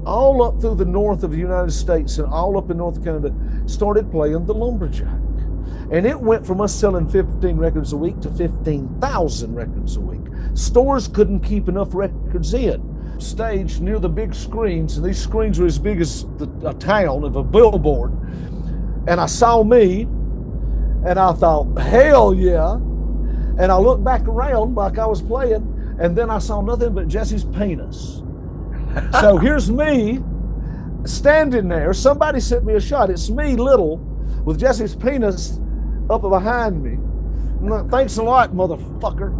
all up through the north of the United States and all up in North Canada, started playing the Lumberjack. And it went from us selling 15 records a week to 15,000 records a week. Stores couldn't keep enough records in. Stage near the big screens, and these screens were as big as a town of a billboard. And I saw me, and I thought, hell yeah. And I looked back around like I was playing, and then I saw nothing but Jesse's penis. So here's me standing there. Somebody sent me a shot. It's me, little, with Jesse's penis up behind me. Thanks a lot, motherfucker.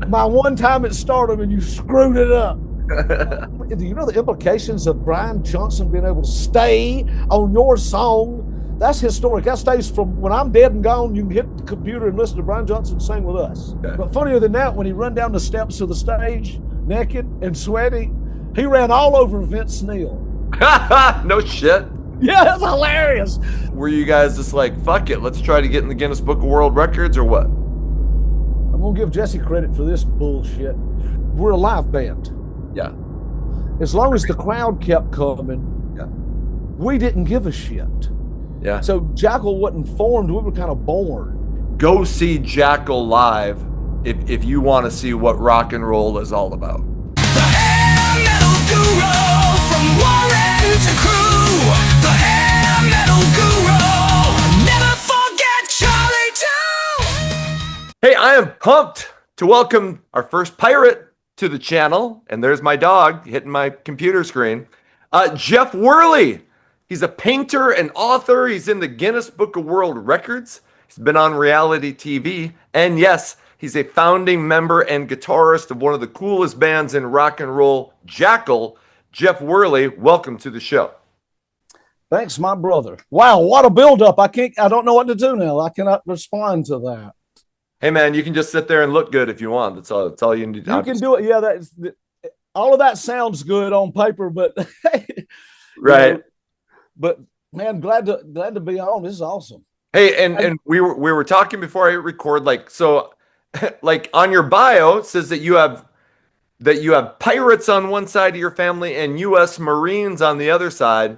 My one time at Stardom, and you screwed it up. Do you know the implications of Brian Johnson being able to stay on your song? That's historic. That stays from when I'm dead and gone. You can hit the computer and listen to Brian Johnson sing with us. Okay. But funnier than that, when he ran down the steps of the stage, naked and sweaty, he ran all over Vince Neil. No shit. Yeah, that's hilarious. Were you guys just like, fuck it, let's try to get in the Guinness Book of World Records, or what? I'm gonna give Jesse credit for this bullshit. We're a live band. Yeah. As long as the crowd kept coming, yeah, we didn't give a shit. Yeah. So Jackal wasn't formed. We were kind of born. Go see Jackal live if you want to see what rock and roll is all about. The hair metal guru from Warren to Crew. The hair metal guru. Never forget Charlie too. Hey, I am pumped to welcome our first pirate to the channel. And there's my dog hitting my computer screen. Jeff Worley. He's a painter and author. He's in the Guinness Book of World Records. He's been on reality TV. And yes, he's a founding member and guitarist of one of the coolest bands in rock and roll, Jackal. Jeff Worley, welcome to the show. Thanks, my brother. Wow, what a buildup. I don't know what to do now. I cannot respond to that. Hey, man, you can just sit there and look good if you want. That's all you need to do. You can do it. Yeah, all of that sounds good on paper, but right. But man, glad to be on. This is awesome. Hey, and we were talking before I record, like, so like on your bio it says that you have pirates on one side of your family and US Marines on the other side.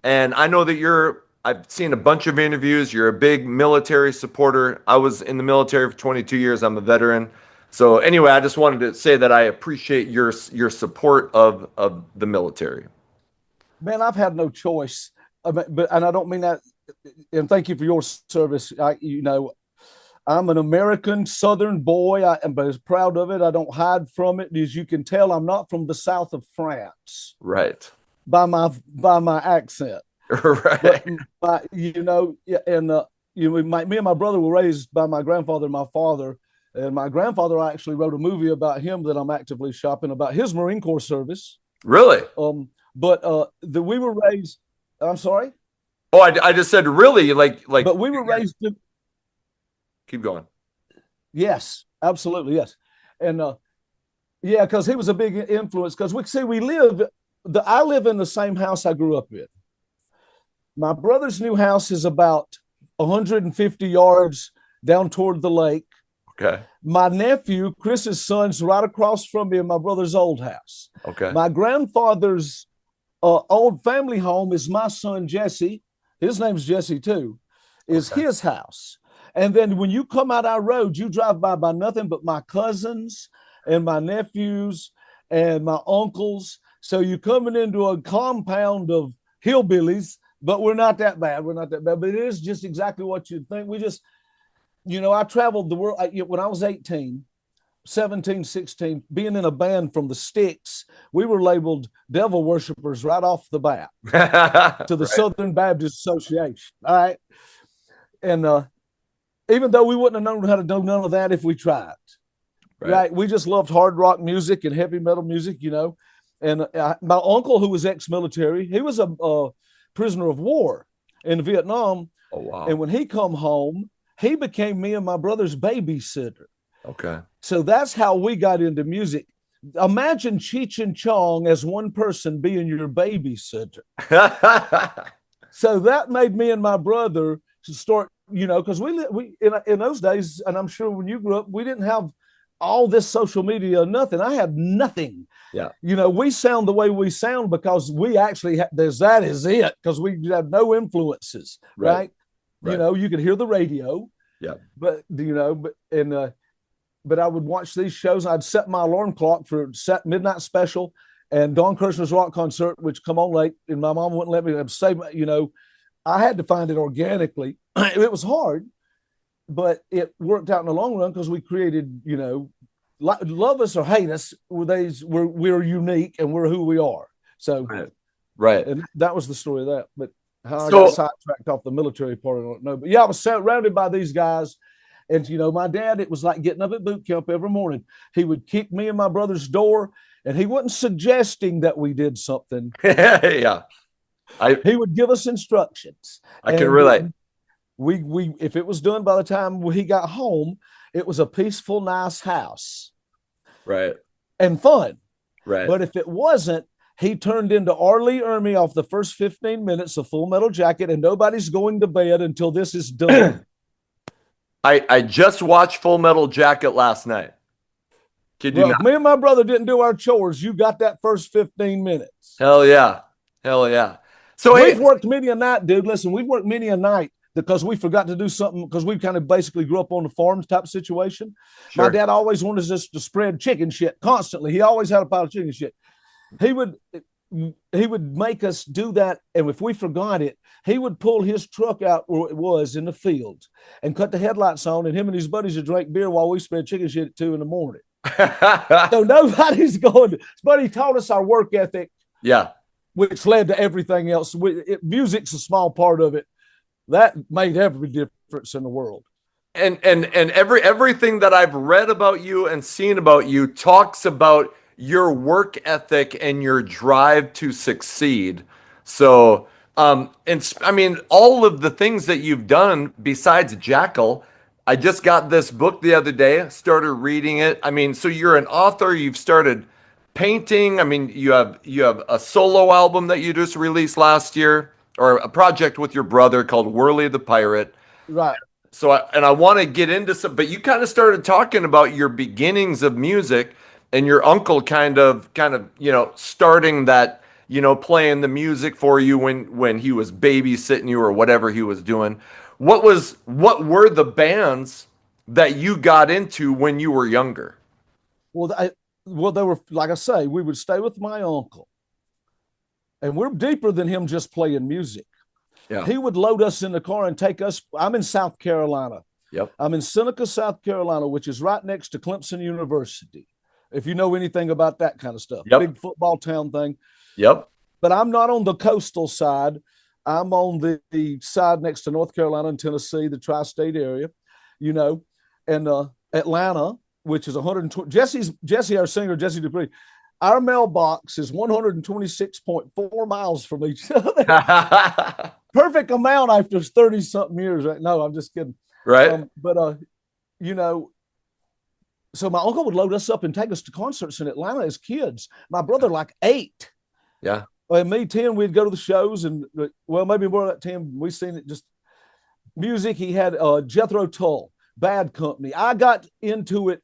And I know that I've seen a bunch of interviews. You're a big military supporter. I was in the military for 22 years. I'm a veteran. So anyway, I just wanted to say that I appreciate your support of the military. Man, I've had no choice. And I don't mean that. And thank you for your service. I'm an American Southern boy. I am proud of it. I don't hide from it. As you can tell, I'm not from the south of France. Right. By my accent. Right. But, me and my brother were raised by my grandfather and my father. And my grandfather actually wrote a movie about him that I'm actively shopping about his Marine Corps service. Really? But we were raised. I'm sorry. Oh, I just said really, like. But we were raised to. Keep going. Yes, absolutely, yes, and yeah, because he was a big influence. Because I live in the same house I grew up in. My brother's new house is about 150 yards down toward the lake. Okay. My nephew, Chris's son's right across from me in my brother's old house. Okay. My grandfather's old family home is my son Jesse. His name's Jesse too. Is okay. His house. And then when you come out our road, you drive by nothing but my cousins and my nephews and my uncles. So you're coming into a compound of hillbillies, but we're not that bad. We're not that bad. But it is just exactly what you'd think. We just, I traveled the world. When I was 18, 17, 16, being in a band from the sticks, we were labeled devil worshipers right off the bat to the right. Southern Baptist Association. All right. And even though we wouldn't have known how to do none of that if we tried. Right. We just loved hard rock music and heavy metal music, And my uncle, who was ex-military, he was a prisoner of war in Vietnam. Oh, wow. And when he come home, he became me and my brother's babysitter. Okay. So that's how we got into music. Imagine Cheech and Chong as one person being your babysitter. So that made me and my brother start, because we in those days, and I'm sure when you grew up, we didn't have all this social media, nothing. I had nothing. Yeah. You know, we sound the way we sound because we actually that is it, because we have no influences, right? Right. You know, you could hear the radio, Yeah. but you know, but I would watch these shows. I'd set my alarm clock for set midnight special and Don Kirshner's rock concert, which come on late, and my mom wouldn't let me save. You know, I had to find it organically. It was hard, but it worked out in the long run because we created, you know, love us or hate us, we're unique and we're who we are. So, right. And that was the story of that. But how I got sidetracked off the military part, I don't know. But yeah, I was surrounded by these guys. And, you know, my dad, it was like getting up at boot camp every morning. He would kick me and my brother's door, and he wasn't suggesting that we did something. Yeah. He would give us instructions. I can relate. We if it was done by the time he got home, it was a peaceful, nice house. Right. And fun. Right. But if it wasn't, he turned into Arlie Ermy off the first 15 minutes of Full Metal Jacket, and nobody's going to bed until this is done. I just watched Full Metal Jacket last night. Kid you not? Me and my brother didn't do our chores. You got that first 15 minutes. Hell yeah. Hell yeah. So we've worked many a night, dude. Listen, we've worked many a night because we forgot to do something, because we kind of basically grew up on the farm type of situation. Sure. My dad always wanted us to spread chicken shit constantly. He always had a pile of chicken shit. He would make us do that, and if we forgot it, he would pull his truck out where it was in the field and cut the headlights on, and him and his buddies would drink beer while we spread chicken shit at 2 a.m. So nobody's going. But he taught us our work ethic. Yeah. Which led to everything else. Music's a small part of it. That made every difference in the world. And everything that I've read about you and seen about you talks about your work ethic and your drive to succeed. So, and I mean, all of the things that you've done besides Jackal. I just got this book the other day, started reading it. I mean, so you're an author, you've started painting. I mean, you have a solo album that you just released last year, or a project with your brother called Worley the Pirate. Right. So, I want to get into some, but you kind of started talking about your beginnings of music and your uncle kind of, you know, starting that, you know, playing the music for you when he was babysitting you or whatever he was doing. What were the bands that you got into when you were younger? Well, they were, like I say, we would stay with my uncle, and we're deeper than him just playing music. Yeah. He would load us in the car and take us. I'm in South Carolina. Yep. I'm in Seneca, South Carolina, which is right next to Clemson University. If you know anything about that kind of stuff, yep. Big football town thing. Yep. But I'm not on the coastal side. I'm on the side next to North Carolina and Tennessee, the tri-state area, you know, and Atlanta, which is 120. Jesse, our singer, Jesse Dupree, our mailbox is 126.4 miles from each other. Perfect amount after 30-something years. Right? No, I'm just kidding. Right. You know, so my uncle would load us up and take us to concerts in Atlanta as kids. My brother, like 8. Yeah. And me, 10, we'd go to the shows, and well, maybe more than 10. We've seen it just music. He had Jethro Tull, Bad Company. I got into it,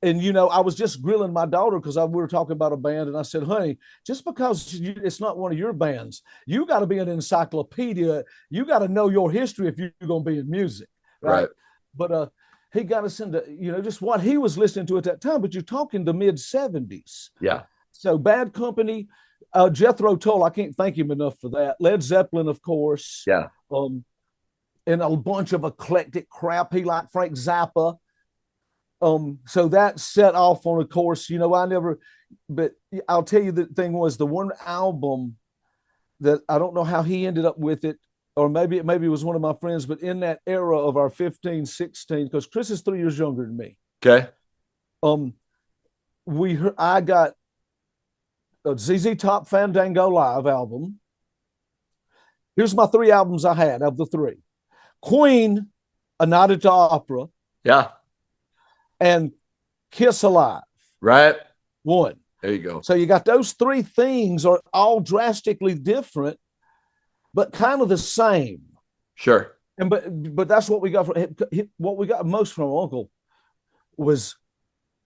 and you know, I was just grilling my daughter because we were talking about a band, and I said, "Honey, just because it's not one of your bands, you got to be an encyclopedia. You got to know your history if you're going to be in music, right?" But he got us into, you know, just what he was listening to at that time. But you're talking the mid 70s. Yeah. So Bad Company. Jethro Tull, I can't thank him enough for that. Led Zeppelin, of course. Yeah. And a bunch of eclectic crap. He liked Frank Zappa. So that set off on a course. You know, but I'll tell you, the thing was, the one album that I don't know how he ended up with it, or maybe it was one of my friends, but in that era of our 15, 16, because Chris is 3 years younger than me. Okay. I got a ZZ Top Fandango Live album. Here's my 3 albums I had of the 3. Queen, A Night at the Opera. Yeah. And Kiss Alive. Right. 1. There you go. So you got those 3 things are all drastically different, but kind of the same. Sure. And but that's what we got from what we got most from Uncle was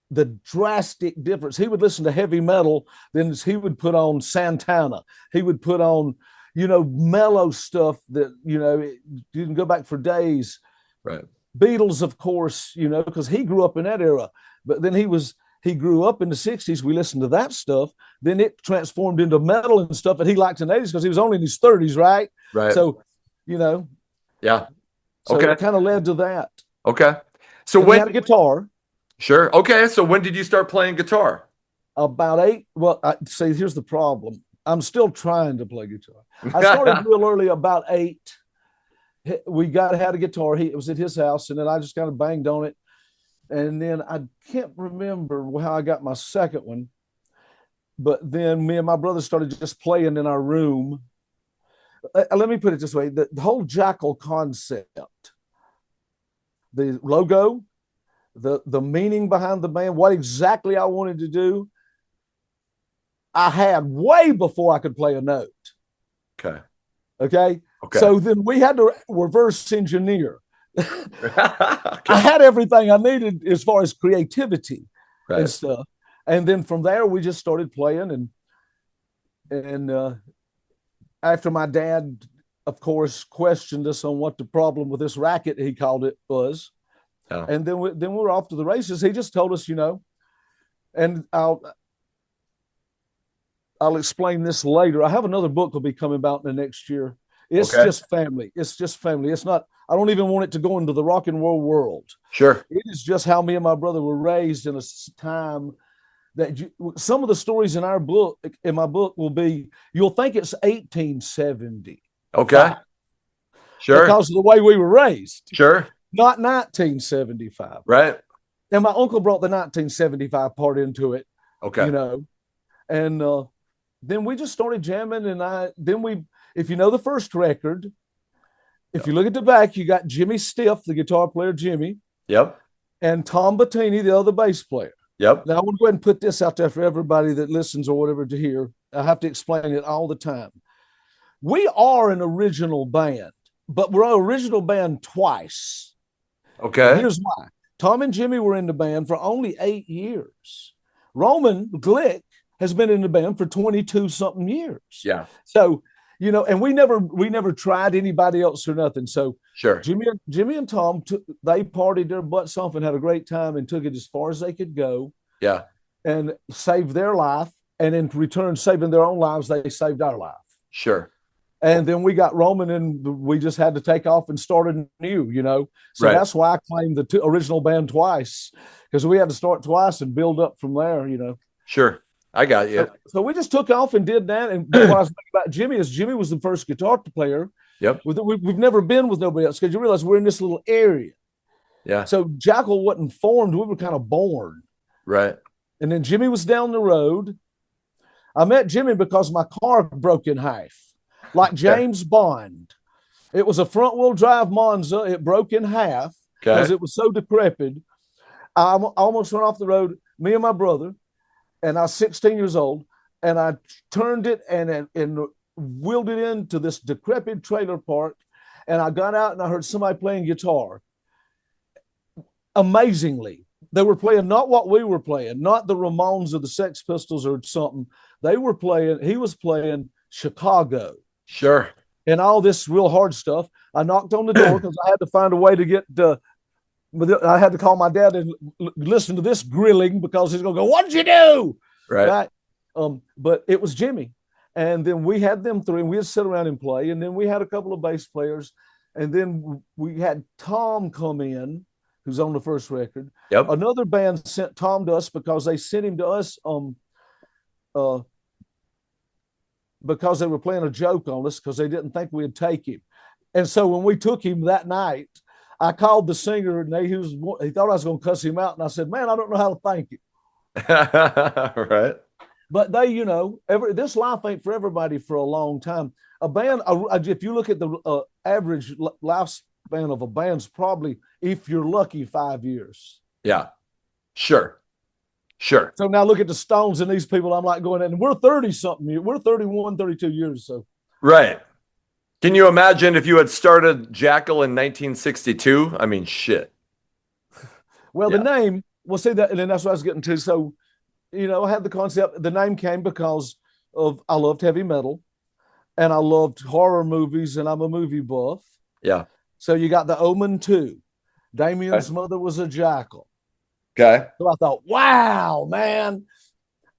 the drastic difference. He would listen to heavy metal, then he would put on Santana. He would put on, mellow stuff that, you can go back for days. Right. Beatles, of course, because he grew up in that era. But then he grew up in the 60s. We listened to that stuff. Then it transformed into metal and stuff that he liked in the 80s because he was only in his 30s, right? Right. So, Yeah. So Okay. it kind of led to that. Okay. So when he had a guitar. Sure. Okay. So when did you start playing guitar? About 8. Well, see, here's the problem. I'm still trying to play guitar. I started real early, about 8. We had a guitar. It was at his house, and then I just kind of banged on it. And then I can't remember how I got my second one. But then me and my brother started just playing in our room. Let me put it this way. The whole Jackal concept, the logo, the meaning behind the band, what exactly I wanted to do, I had way before I could play a note. Okay. So then we had to reverse engineer. I had everything I needed as far as creativity and stuff. And then from there, we just started playing. And after my dad, of course, questioned us on what the problem with this racket, he called it, was. Oh. And then we were off to the races. He just told us, and I'll explain this later. I have another book will be coming out in the next year. It's just family. It's just family. It's not, I don't even want it to go into the rock and roll world. Sure. It is just how me and my brother were raised in a time that some of the stories in my book will be, you'll think it's 1870. Okay. Sure. Because of the way we were raised. Sure. Not 1975. Right. And my uncle brought the 1975 part into it. Okay. And then we just started jamming. And if you know the first record, if you look at the back, you got Jimmy Stiff, the guitar player, Jimmy. Yep. And Tom Bettini, the other bass player. Yep. Now I want to go ahead and put this out there for everybody that listens or whatever to hear. I have to explain it all the time. We are an original band, but we're an original band twice. Okay. And here's why. Tom and Jimmy were in the band for only 8 years. Roman Glick has been in the band for 22 something years. Yeah. So, and we never tried anybody else or nothing. So sure. Jimmy and Tom, they partied their butts off and had a great time and took it as far as they could go. Yeah. And saved their life. And in return, saving their own lives, they saved our life. Sure. And then we got Roman and we just had to take off and start anew, So that's why I claim the original band twice, because we had to start twice and build up from there, Sure. I got you. So we just took off and did that. And what I was thinking about Jimmy is Jimmy was the first guitar player. Yep. We've never been with nobody else because you realize we're in this little area. Yeah. So Jackal wasn't formed. We were kind of born. Right. And then Jimmy was down the road. I met Jimmy because my car broke in half. Like James Bond. It was a front-wheel drive Monza. It broke in half because it was so decrepit. I almost went off the road, me and my brother, and I was 16 years old, and I turned it and wheeled it into this decrepit trailer park, and I got out and I heard somebody playing guitar. Amazingly, they were playing not what we were playing, not the Ramones or the Sex Pistols or something. He was playing Chicago. Sure. And all this real hard stuff. I knocked on the door because I had to find a way to get I had to call my dad and listen to this grilling because he's going to go, "What'd you do?" Right. But it was Jimmy. And then we had them three and we'd sit around and play. And then we had a couple of bass players. And then we had Tom come in, who's on the first record. Yep. Another band sent Tom to us because they sent him to us because they were playing a joke on us because they didn't think we'd take him. And so when we took him that night, I called the singer and he thought I was going to cuss him out. And I said, "Man, I don't know how to thank you." Right. But they, this life ain't for everybody for a long time. A band, if you look at the average lifespan of a band's probably, if you're lucky, 5 years. Yeah. Sure. Sure. So now look at the Stones and these people. I'm like going, and we're 30 something. We're 31, 32 years. So. Right. Can you imagine if you had started Jackal in 1962? I mean, shit. Well, the name well, see that, and then that's what I was getting to. So, I had the concept. The name came because of I loved heavy metal, and I loved horror movies, and I'm a movie buff. Yeah. So you got The Omen 2. Damien's Okay. mother was a jackal. Okay. So I thought, wow, man.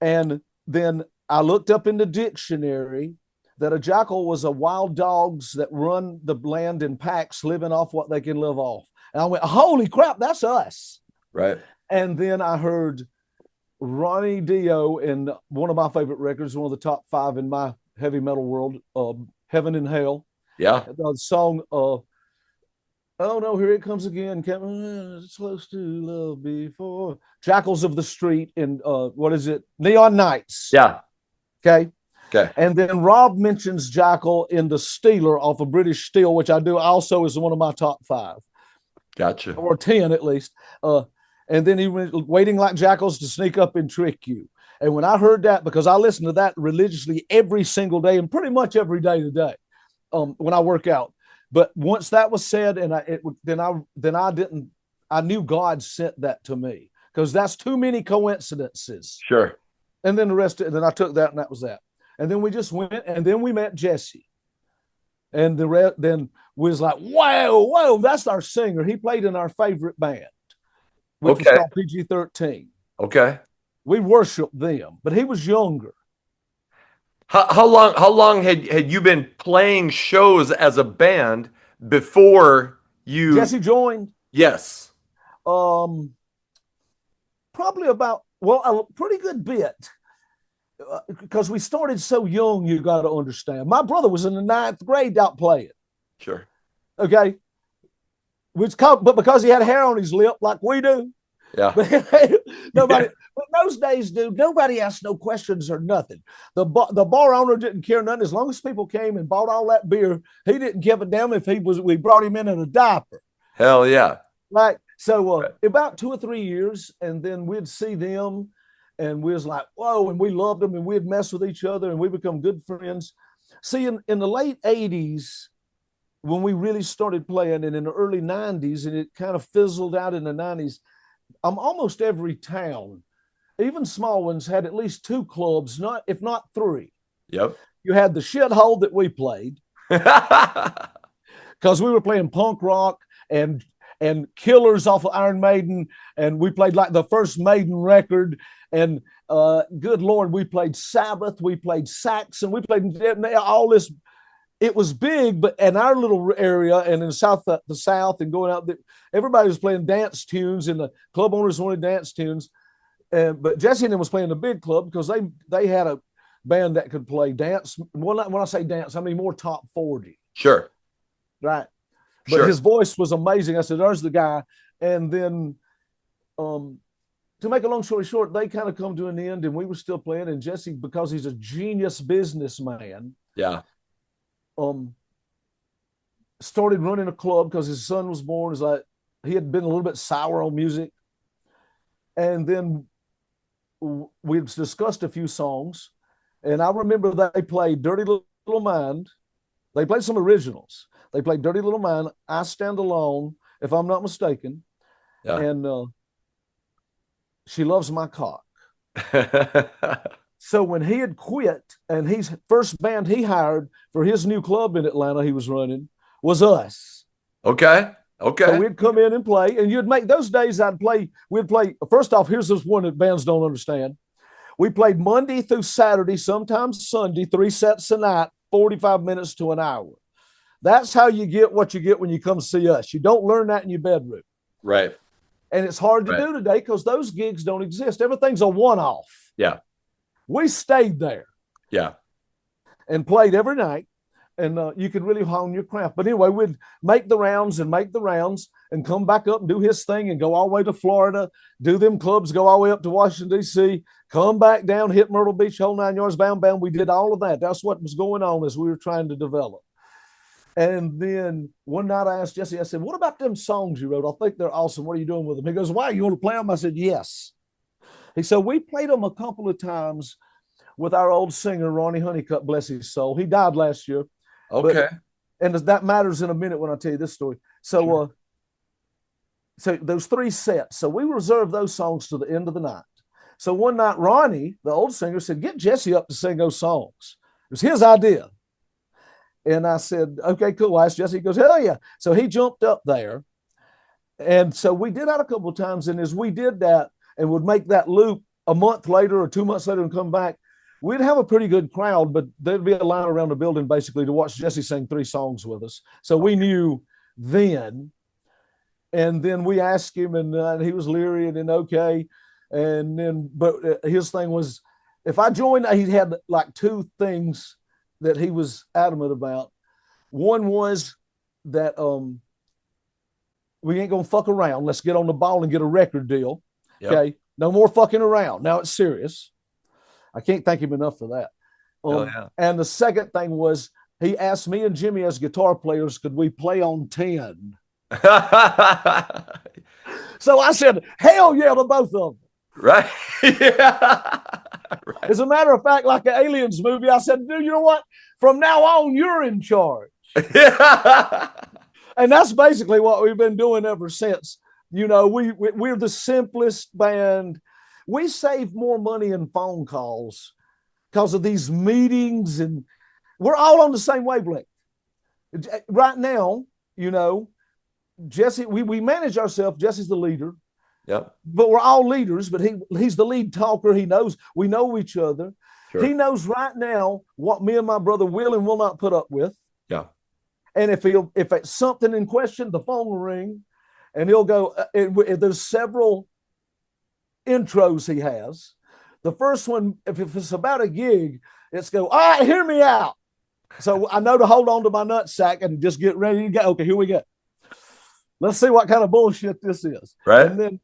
And then I looked up in the dictionary that a jackal was a wild dogs that run the land in packs, living off what they can live off. And I went, holy crap, that's us. Right. And then I heard Ronnie Dio in one of my favorite records, one of the top 5 in my heavy metal world, Heaven and Hell. Yeah. The song, oh no, here it comes again. It's close to love before. Jackals of the Street in what is it? Neon Nights. Yeah. Okay. Okay. And then Rob mentions Jackal in The Stealer off of British Steel, which I do also is one of my top 5. Gotcha. Or 10 at least. And then he went waiting like jackals to sneak up and trick you. And when I heard that, because I listen to that religiously every single day and pretty much every day today, when I work out. But once that was said, and I knew God sent that to me, because that's too many coincidences. Sure. And then the rest, and then I took that, and that was that. And then we just went, and then we met Jesse. And then we was like, whoa, that's our singer. He played in our favorite band, which was called PG-13. Okay. We worshiped them, but he was younger. How long had you been playing shows as a band before you Jesse joined? Yes. Probably about, a pretty good bit. Because we started so young, you got to understand. My brother was in the 9th grade out playing. Sure. Okay. But because he had hair on his lip like we do. Yeah. But those days, dude, nobody asked no questions or nothing. The bar owner didn't care nothing. As long as people came and bought all that beer, he didn't give a damn if we brought him in a diaper. Hell yeah. Right. So about 2 or 3 years, and then we'd see them, and we was like, whoa, and we loved them, and we'd mess with each other, and we become good friends. See, in the late 80s, when we really started playing, and in the early 90s, and it kind of fizzled out in the 90s, almost every town, even small ones, had at least 2 clubs, if not 3. Yep. You had the shithole that we played, because we were playing punk rock and Killers off of Iron Maiden, and we played like the first Maiden record, and good Lord, we played Sabbath, we played Saxon, we played all this. It was big, but in our little area and in the South and going out, everybody was playing dance tunes, and the club owners wanted dance tunes. But Jesse and them was playing the big club because they had a band that could play dance. When I say dance, I mean more top 40. Sure. Right. But his voice was amazing. I said, there's the guy. And then to make a long story short, they kind of come to an end, and we were still playing. And Jesse, because he's a genius businessman, started running a club because his son was born. It's like he had been a little bit sour on music. And then we discussed a few songs. And I remember they played Dirty Little Mind. They played some originals. They played Dirty Little Mind, I Stand Alone, if I'm not mistaken. Yeah. And She Loves My Cock. So when he had quit, and his first band he hired for his new club in Atlanta he was running was us. Okay. So we'd come in and play, and you'd make those days we'd play. First off, here's this one that bands don't understand. We played Monday through Saturday, sometimes Sunday, 3 sets a night, 45 minutes to an hour. That's how you get what you get when you come see us. You don't learn that in your bedroom. Right. And it's hard to do today because those gigs don't exist. Everything's a one-off. Yeah. We stayed there. Yeah. And played every night. And you could really hone your craft. But anyway, we'd make the rounds and come back up and do his thing and go all the way to Florida, do them clubs, go all the way up to Washington, D.C., come back down, hit Myrtle Beach, whole 9 yards, bound. We did all of that. That's what was going on as we were trying to develop. And then one night I asked Jesse, I said, what about them songs you wrote? I think they're awesome. What are you doing with them? He goes, why, you want to play them? I said, yes. He said, we played them a couple of times with our old singer, Ronnie Honeycutt, bless his soul. He died last year. Okay. And that matters in a minute when I tell you this story. So So those 3 sets. So we reserved those songs to the end of the night. So one night, Ronnie, the old singer, said, get Jesse up to sing those songs. It was his idea. And I said, okay, cool. I asked Jesse. He goes, hell yeah. So he jumped up there. And so we did that a couple of times. And as we did that and would make that loop a month later or 2 months later and come back, we'd have a pretty good crowd, but there'd be a line around the building basically to watch Jesse sing 3 songs with us. So we knew then. And then we asked him, and he was leery and then okay. And then, but his thing was, if I joined, he had like 2 things that he was adamant about. One was that we ain't gonna fuck around. Let's get on the ball and get a record deal. Yep. Okay, no more fucking around. Now it's serious. I can't thank him enough for that. Yeah. And the second thing was he asked me and Jimmy as guitar players, could we play on 10? So I said, hell yeah to both of them. Right. Yeah. Right. As a matter of fact, like an Aliens movie, I said, dude, you know what? From now on, you're in charge. Yeah. And that's basically what we've been doing ever since. You know, we're the simplest band. We save more money in phone calls because of these meetings, and we're all on the same wavelength. Right now, you know, Jesse, we manage ourselves. Jesse's the leader. Yep. But we're all leaders, but he's the lead talker. He knows, we know each other. Sure. He knows right now what me and my brother will and will not put up with. Yeah. And if it's something in question, the phone will ring and he'll go, there's several intros he has. The first one, if it's about a gig, it's go, all right, hear me out. So I know to hold on to my nutsack and just get ready to go. Okay, here we go. Let's see what kind of bullshit this is. Right. And then,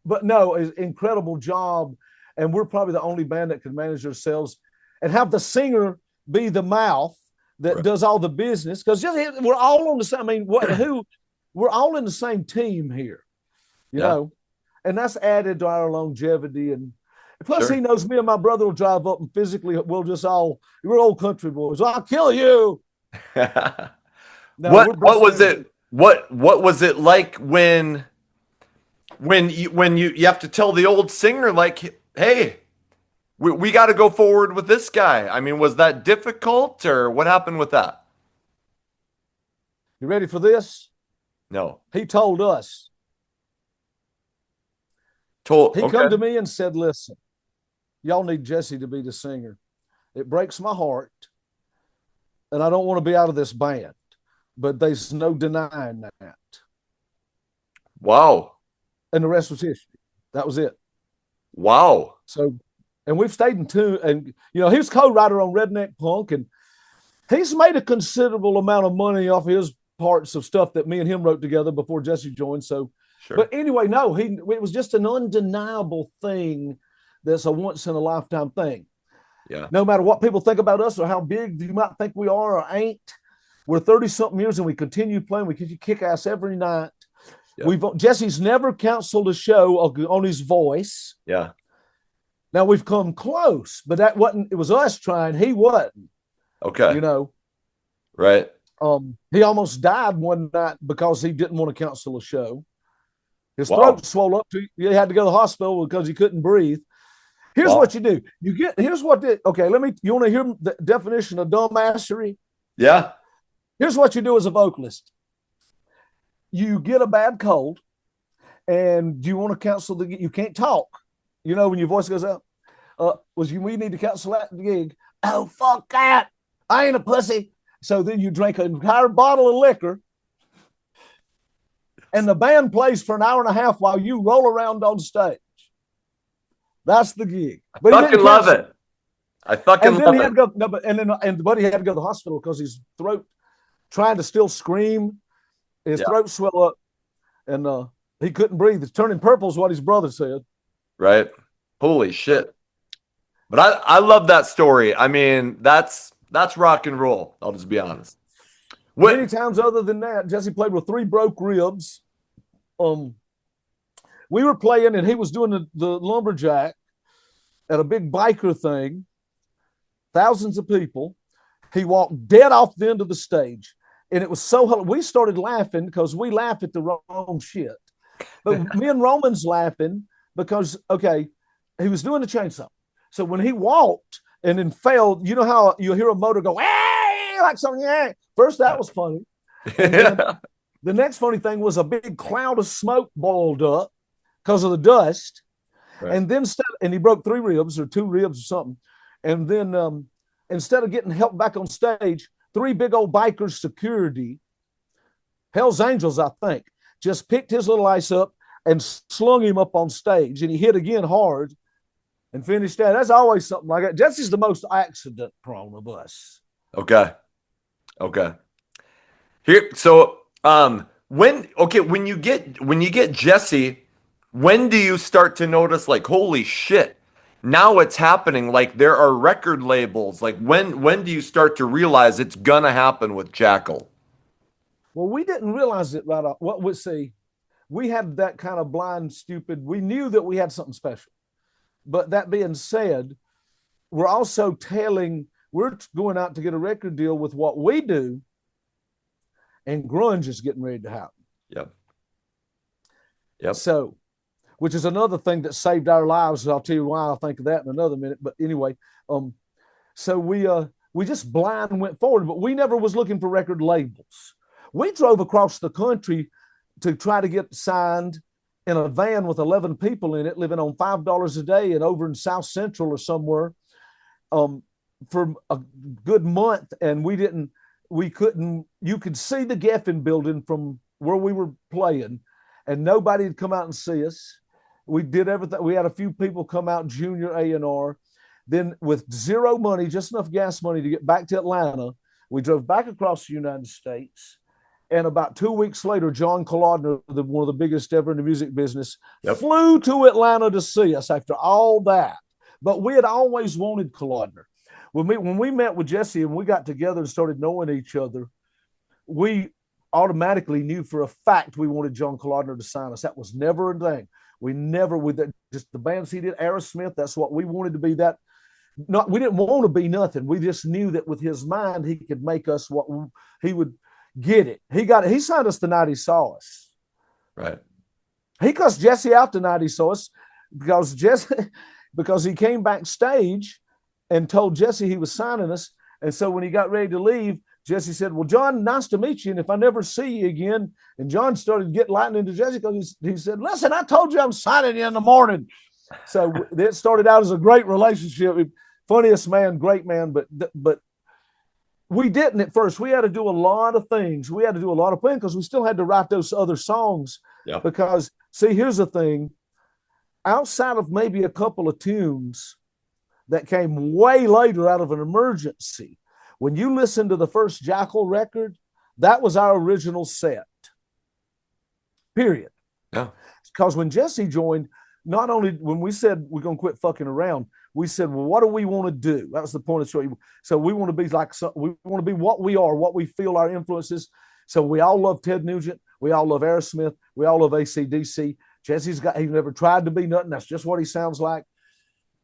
but no, it's an incredible job. And we're probably the only band that can manage ourselves and have the singer be the mouth that does all the business. Because we're all on the same, I mean, we're all in the same team here, you know, and that's added to our longevity. And plus he knows me and my brother will drive up and physically we're old country boys. I'll kill you. No, what was it? What was it like when you have to tell the old singer, like, hey, we got to go forward with this guy? I mean, was that difficult, or what happened with that? You ready for this? No. He told us. He come to me and said, listen, y'all need Jesse to be the singer. It breaks my heart, and I don't want to be out of this band. But there's no denying that. Wow. And the rest was history. That was it. Wow. So, and we've stayed in tune. And, you know, he was co-writer on Redneck Punk, and he's made a considerable amount of money off his parts of stuff that me and him wrote together before Jesse joined. So, but anyway, no, it was just an undeniable thing that's a once-in-a-lifetime thing. Yeah. No matter what people think about us or how big you might think we are or ain't, we're 30-something years and we continue playing. We kick ass every night. Yep. Jesse's never canceled a show on his voice. Yeah. Now we've come close, but that wasn't. It was us trying. He wasn't. Okay. You know. Right. He almost died one night because he didn't want to cancel a show. His throat swelled up. He had to go to the hospital because he couldn't breathe. Here's what you do. You want to hear the definition of dumbassery? Yeah. Here's what you do as a vocalist. You get a bad cold and you want to cancel you can't talk. You know, when your voice goes out, we need to cancel that gig. Oh, fuck that. I ain't a pussy. So then you drink an entire bottle of liquor and the band plays for an hour and a half while you roll around on stage. That's the gig. But I fucking love it. I fucking love it. But he had to go to the hospital because his throat, trying to still scream, his throat swelled up, and he couldn't breathe. It's turning purple is what his brother said. Right. Holy shit. But I love that story. I mean, that's rock and roll. I'll just be honest. Many times other than that, Jesse played with 3 broke ribs. We were playing, and he was doing the lumberjack at a big biker thing. Thousands of people. He walked dead off the end of the stage. And it was so, we started laughing because we laugh at the wrong shit. But me and Roman's laughing because, okay, he was doing the chainsaw. So when he walked and then fell, you know how you hear a motor go, hey, like something, yeah. First, that was funny. And then the next funny thing was a big cloud of smoke boiled up because of the dust. Right. And then, and he broke 3 ribs or 2 ribs or something. And then instead of getting helped back on stage, 3 big old bikers security, Hell's Angels, I think, just picked his little ice up and slung him up on stage. And he hit again hard and finished that. That's always something like that. Jesse's the most accident prone of us. Okay. Here, so when you get Jesse, when do you start to notice like, holy shit, now it's happening? Like there are record labels. Like when do you start to realize it's gonna happen with Jackal? Well, we didn't realize it right off. What we see, we had that kind of blind, stupid. We knew that we had something special. But that being said, we're also we're going out to get a record deal with what we do, and grunge is getting ready to happen. Yep. So, which is another thing that saved our lives. I'll tell you why. I'll think of that in another minute. But anyway, so we just blind went forward, but we never was looking for record labels. We drove across the country to try to get signed in a van with 11 people in it, living on $5 a day and over in South Central or somewhere for a good month. And you could see the Geffen building from where we were playing, and nobody had come out and see us. We did everything. We had a few people come out, junior A&R. Then with zero money, just enough gas money to get back to Atlanta, we drove back across the United States. And about 2 weeks later, John Kalodner, one of the biggest ever in the music business, flew to Atlanta to see us after all that. But we had always wanted Kalodner. When we met with Jesse and we got together and started knowing each other, we automatically knew for a fact we wanted John Kalodner to sign us. That was never a thing. Just the bands he did, Aerosmith, that's what we wanted to be. We didn't want to be nothing. We just knew that with his mind, he could make us what he would get it. He signed us the night he saw us. Right. He cussed Jesse out the night he saw us because he came backstage and told Jesse he was signing us. And so when he got ready to leave, Jesse said, well, John, nice to meet you. And if I never see you again, and John started getting lightning into Jesse because he said, listen, I told you I'm signing you in the morning. So it started out as a great relationship. Funniest man, great man, but we didn't at first. We had to do a lot of things. We had to do a lot of planning because we still had to write those other songs. Yeah. Because, see, here's the thing. Outside of maybe a couple of tunes that came way later out of an emergency, when you listen to the first Jackal record, that was our original set. Period. Yeah. Because when Jesse joined, not only when we said we're going to quit fucking around, we said, well, what do we want to do? That was the point of the show. So we want to be we want to be what we are, what we feel our influences. So we all love Ted Nugent. We all love Aerosmith. We all love AC/DC. He never tried to be nothing. That's just what he sounds like.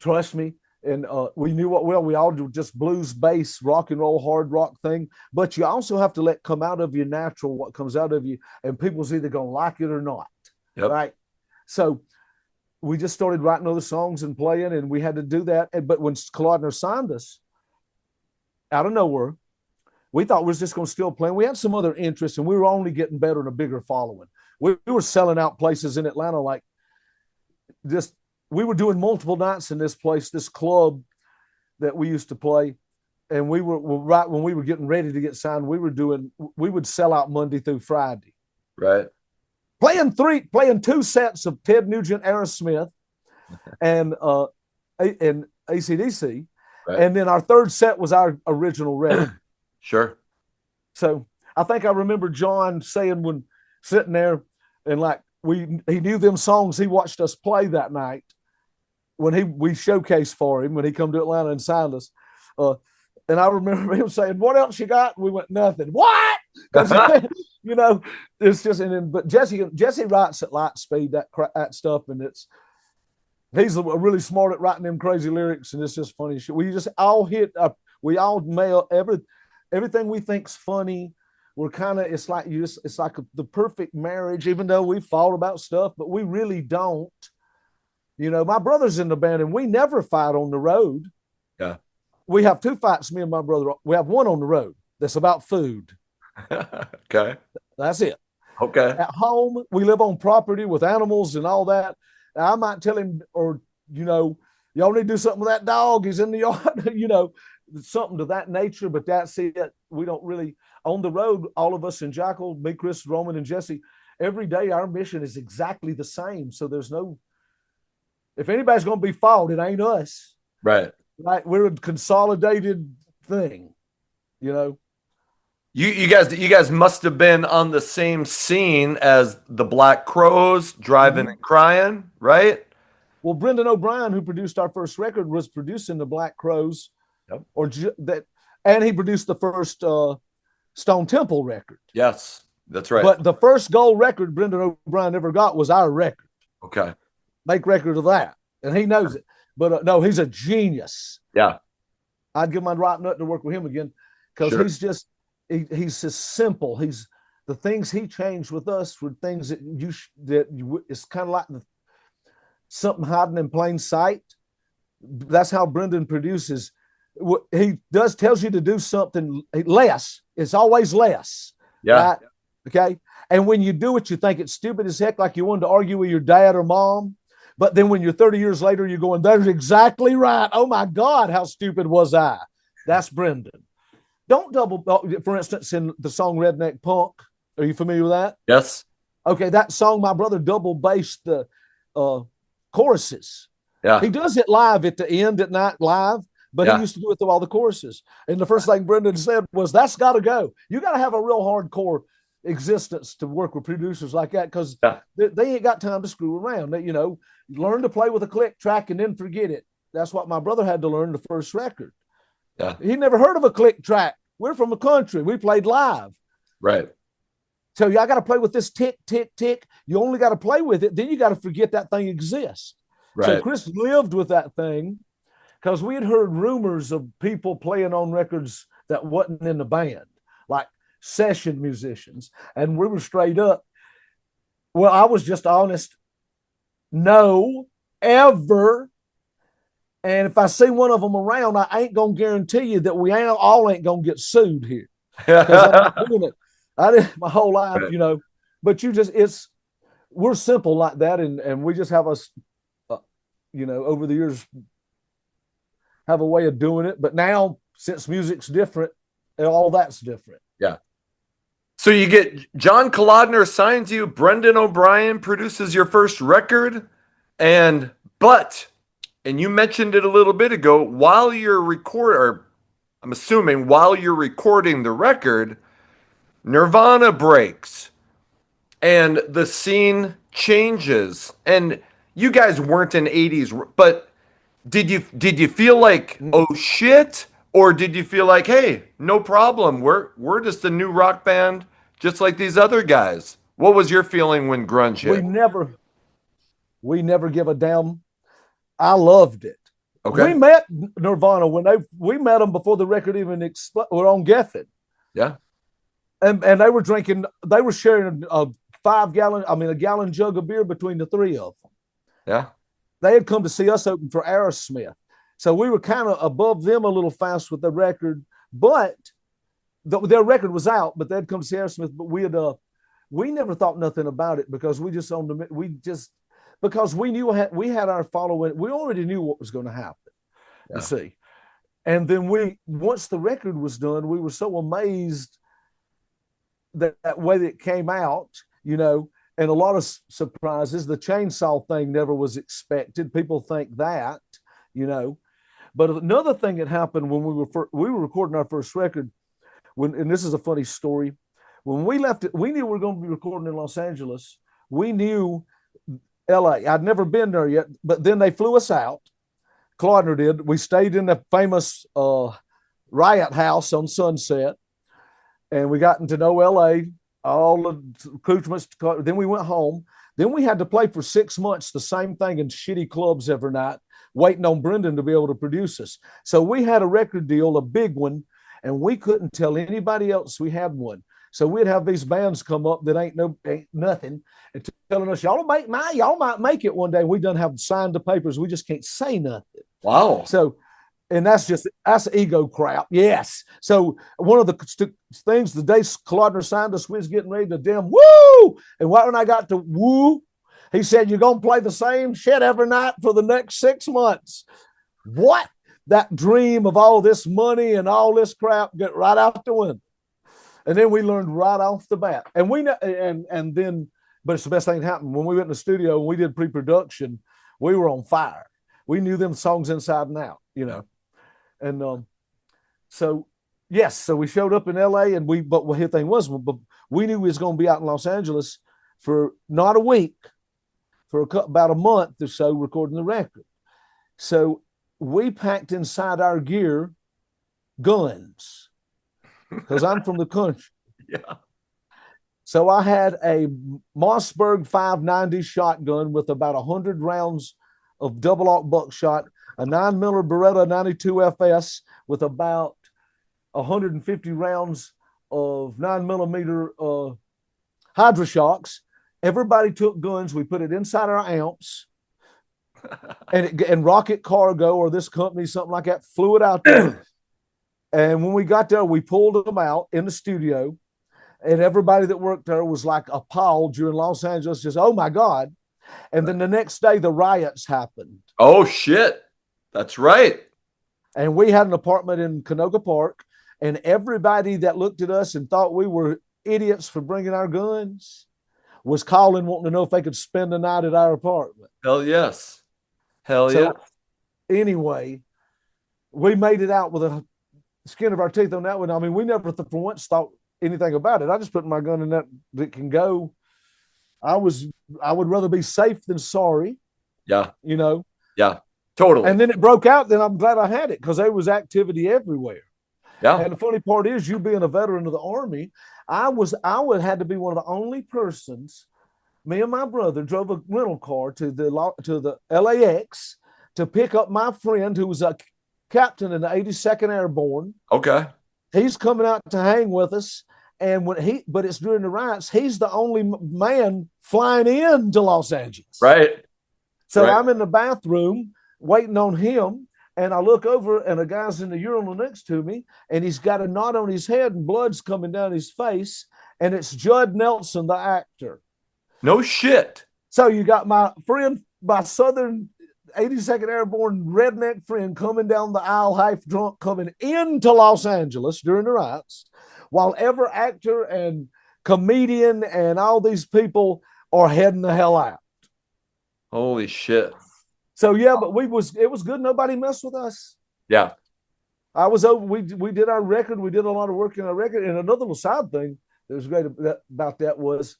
Trust me. And we knew we all do just blues, bass, rock and roll, hard rock thing. But you also have to let come out of you natural what comes out of you. And people's either going to like it or not. Yep. Right. So we just started writing other songs and playing, and we had to do that. But when Kalodner signed us, out of nowhere, we thought we was just going to still play. We had some other interests, and we were only getting better and a bigger following. We were selling out places in Atlanta like this. We were doing multiple nights in this place, this club that we used to play. And we were right when we were getting ready to get signed, we would sell out Monday through Friday. Right. Playing 2 sets of Ted Nugent, Aerosmith, and AC/DC, right. And then our 3rd set was our original record. Sure. So I think I remember John saying when sitting there and like he knew them songs. He watched us play that night when we showcased for him when he come to Atlanta and signed us. And I remember him saying, "What else you got?" And we went, "Nothing." What? It's just. But Jesse writes at light speed that stuff, and he's really smart at writing them crazy lyrics, and it's just funny shit. We just all we all mail everything we think's funny. we're kind of, it's like it's like the perfect marriage, even though we fought about stuff, but we really don't. You know, my brother's in the band and we never fight on the road. Yeah. We have 2 fights, me and my brother. We have one on the road that's about food. Okay. That's it. Okay. At home, we live on property with animals and all that. I might tell him, or, you know, y'all need to do something with that dog. He's in the yard, you know, something to that nature. But that's it. We don't really, on the road, all of us in Jackal, me, Chris, Roman, and Jesse, every day our mission is exactly the same. So there's no, if anybody's going to be fought, it ain't us. Right. Right. We're a consolidated thing, you know. You guys must have been on the same scene as the Black Crows, Driving and Crying, right? Well, Brendan O'Brien, who produced our first record, was producing the Black Crows, and he produced the first Stone Temple record. Yes, that's right. But the first gold record Brendan O'Brien ever got was our record. Okay. Make record of that, and he knows it. But no, he's a genius. Yeah. I'd give my right nut to work with him again because he's just he's just simple. He's the things he changed with us were things that it's kind of like something hiding in plain sight. That's how Brendan produces. He tells you to do something less. It's always less. Yeah. Right? Okay. And when you do it, you think it's stupid as heck, like you wanted to argue with your dad or mom. But then when you're 30 years later, you're going, that's exactly right. Oh my God, how stupid was I? That's Brendan. Don't double, for instance, in the song Redneck Punk. Are you familiar with that? Yes. Okay, that song, my brother double bassed the choruses. Yeah. He does it live at the end at night live, but he used to do it through all the choruses. And the first thing Brendan said was, that's got to go. You got to have a real hardcore existence to work with producers like that because they ain't got time to screw around. They, you know, learn to play with a click track and then forget it. That's what my brother had to learn the first record. Yeah. He never heard of a click track. We're from the country. We played live. Right. So I got to play with this tick, tick, tick. You only got to play with it. Then you got to forget that thing exists. Right. So Chris lived with that thing because we had heard rumors of people playing on records that wasn't in the band, like session musicians. And we were straight up. Well, I was just honest. No, ever. And if I see one of them around, I ain't going to guarantee you that we all ain't going to get sued here. Because I'm not doing it. I did my whole life, you know, but we're simple like that. And we just have you know, over the years, have a way of doing it. But now, since music's different, all that's different. Yeah. So you get John Kolodner signs you, Brendan O'Brien produces your first record, and you mentioned it a little bit ago, while you're recording the record, Nirvana breaks and the scene changes. And you guys weren't in 80s, but did you feel like, oh shit? Or did you feel like, hey, no problem, we're just a new rock band just like these other guys? What was your feeling when grunge hit? We never give a damn. I loved it. Okay. We met Nirvana we met them before the record even were on Geffen. Yeah. And they were sharing a gallon jug of beer between the three of them. Yeah. They had come to see us open for Aerosmith. So we were kind of above them a little fast with the record, but their record was out, but they'd come to see Aerosmith, but we never thought nothing about it because because we knew we had our following. We already knew what was going to happen. You see. And then once the record was done, we were so amazed that way that it came out, you know, and a lot of surprises. The chainsaw thing never was expected. People think that, you know. But another thing that happened when we were recording our first record, and this is a funny story. When we left it, we knew we were going to be recording in Los Angeles. We knew LA. I'd never been there yet, but then they flew us out. Kolodner did. We stayed in the famous Riot House on Sunset, and we got to know LA, all the accoutrements. Then we went home. Then we had to play for 6 months the same thing in shitty clubs every night, waiting on Brendan to be able to produce us. So we had a record deal, a big one, and we couldn't tell anybody else we had one. So we'd have these bands come up that ain't nothing and telling us, y'all might make it one day. We done have signed the papers. We just can't say nothing. Wow. So, and that's ego crap. Yes. So one of the things, the day Clodner signed us, we was getting ready to dim woo. And right when I got to woo, he said, you're going to play the same shit every night for the next 6 months. What? That dream of all this money and all this crap get right out the window. And then we learned right off the bat. And we know, and then, but it's the best thing that happened. When we went in the studio and we did pre-production, we were on fire. We knew them songs inside and out, you know. And so, yes, so we showed up in LA and but the thing was, we knew we was going to be out in Los Angeles for not a week, for about a month or so recording the record. So we packed inside our gear guns because I'm from the country. Yeah. So I had a Mossberg 590 shotgun with about 100 rounds of double-aught buckshot, a 9mm Beretta 92 FS with about 150 rounds of 9mm Hydra-Shocks. Everybody took guns. We put it inside our amps, and Rocket Cargo or this company, something like that, flew it out there. And when we got there, we pulled them out in the studio, and everybody that worked there was like appalled during Los Angeles, just, oh my God. And then the next day, the riots happened. Oh, shit. That's right. And we had an apartment in Canoga Park, and everybody that looked at us and thought we were idiots for bringing our guns was calling, wanting to know if they could spend the night at our apartment. Hell yes. Hell yeah. Anyway, we made it out with the skin of our teeth on that one. I mean, we never for once thought anything about it. I just put my gun in that can go. I would rather be safe than sorry. Yeah. You know? Yeah, totally. And then it broke out. Then I'm glad I had it because there was activity everywhere. Yeah. And the funny part is, you being a veteran of the Army, I would had to be one of the only persons. Me and my brother drove a rental car to the LAX to pick up my friend who was a captain in the 82nd Airborne. Okay. He's coming out to hang with us. And but it's during the riots, he's the only man flying into Los Angeles. Right. So right. I'm in the bathroom waiting on him. And I look over and a guy's in the urinal next to me and he's got a knot on his head and blood's coming down his face. And it's Judd Nelson, the actor. No shit. So you got my friend, my Southern 82nd Airborne redneck friend coming down the aisle, half drunk, coming into Los Angeles during the riots, while every actor and comedian and all these people are heading the hell out. Holy shit. So yeah, but it was good. Nobody messed with us. Yeah. I was over. We did our record. We did a lot of work in our record. And another little side thing that was great about that was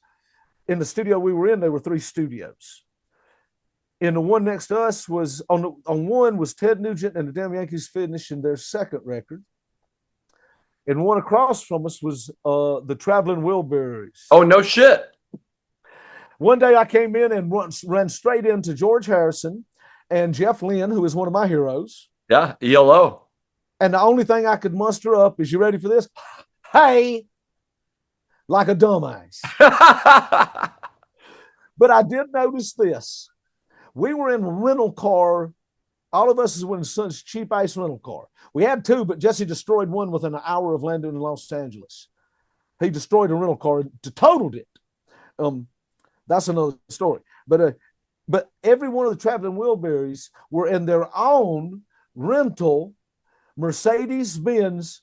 in the studio we were in, there were 3 studios. And the one next to us was on one was Ted Nugent and the Damn Yankees finishing their second record. And one across from us was the Traveling Wilburys. Oh, no shit. One day I came in and ran straight into George Harrison and Jeff Lynne, who is one of my heroes. Yeah, ELO. And the only thing I could muster up is, you ready for this? Hey, like a dumbass. But I did notice this. We were in a rental car. All of us were in Sun's cheap ice rental car. We had 2, but Jesse destroyed one within an hour of landing in Los Angeles. He destroyed a rental car, totaled it. That's another story. But every one of the Traveling Wilburys were in their own rental Mercedes-Benz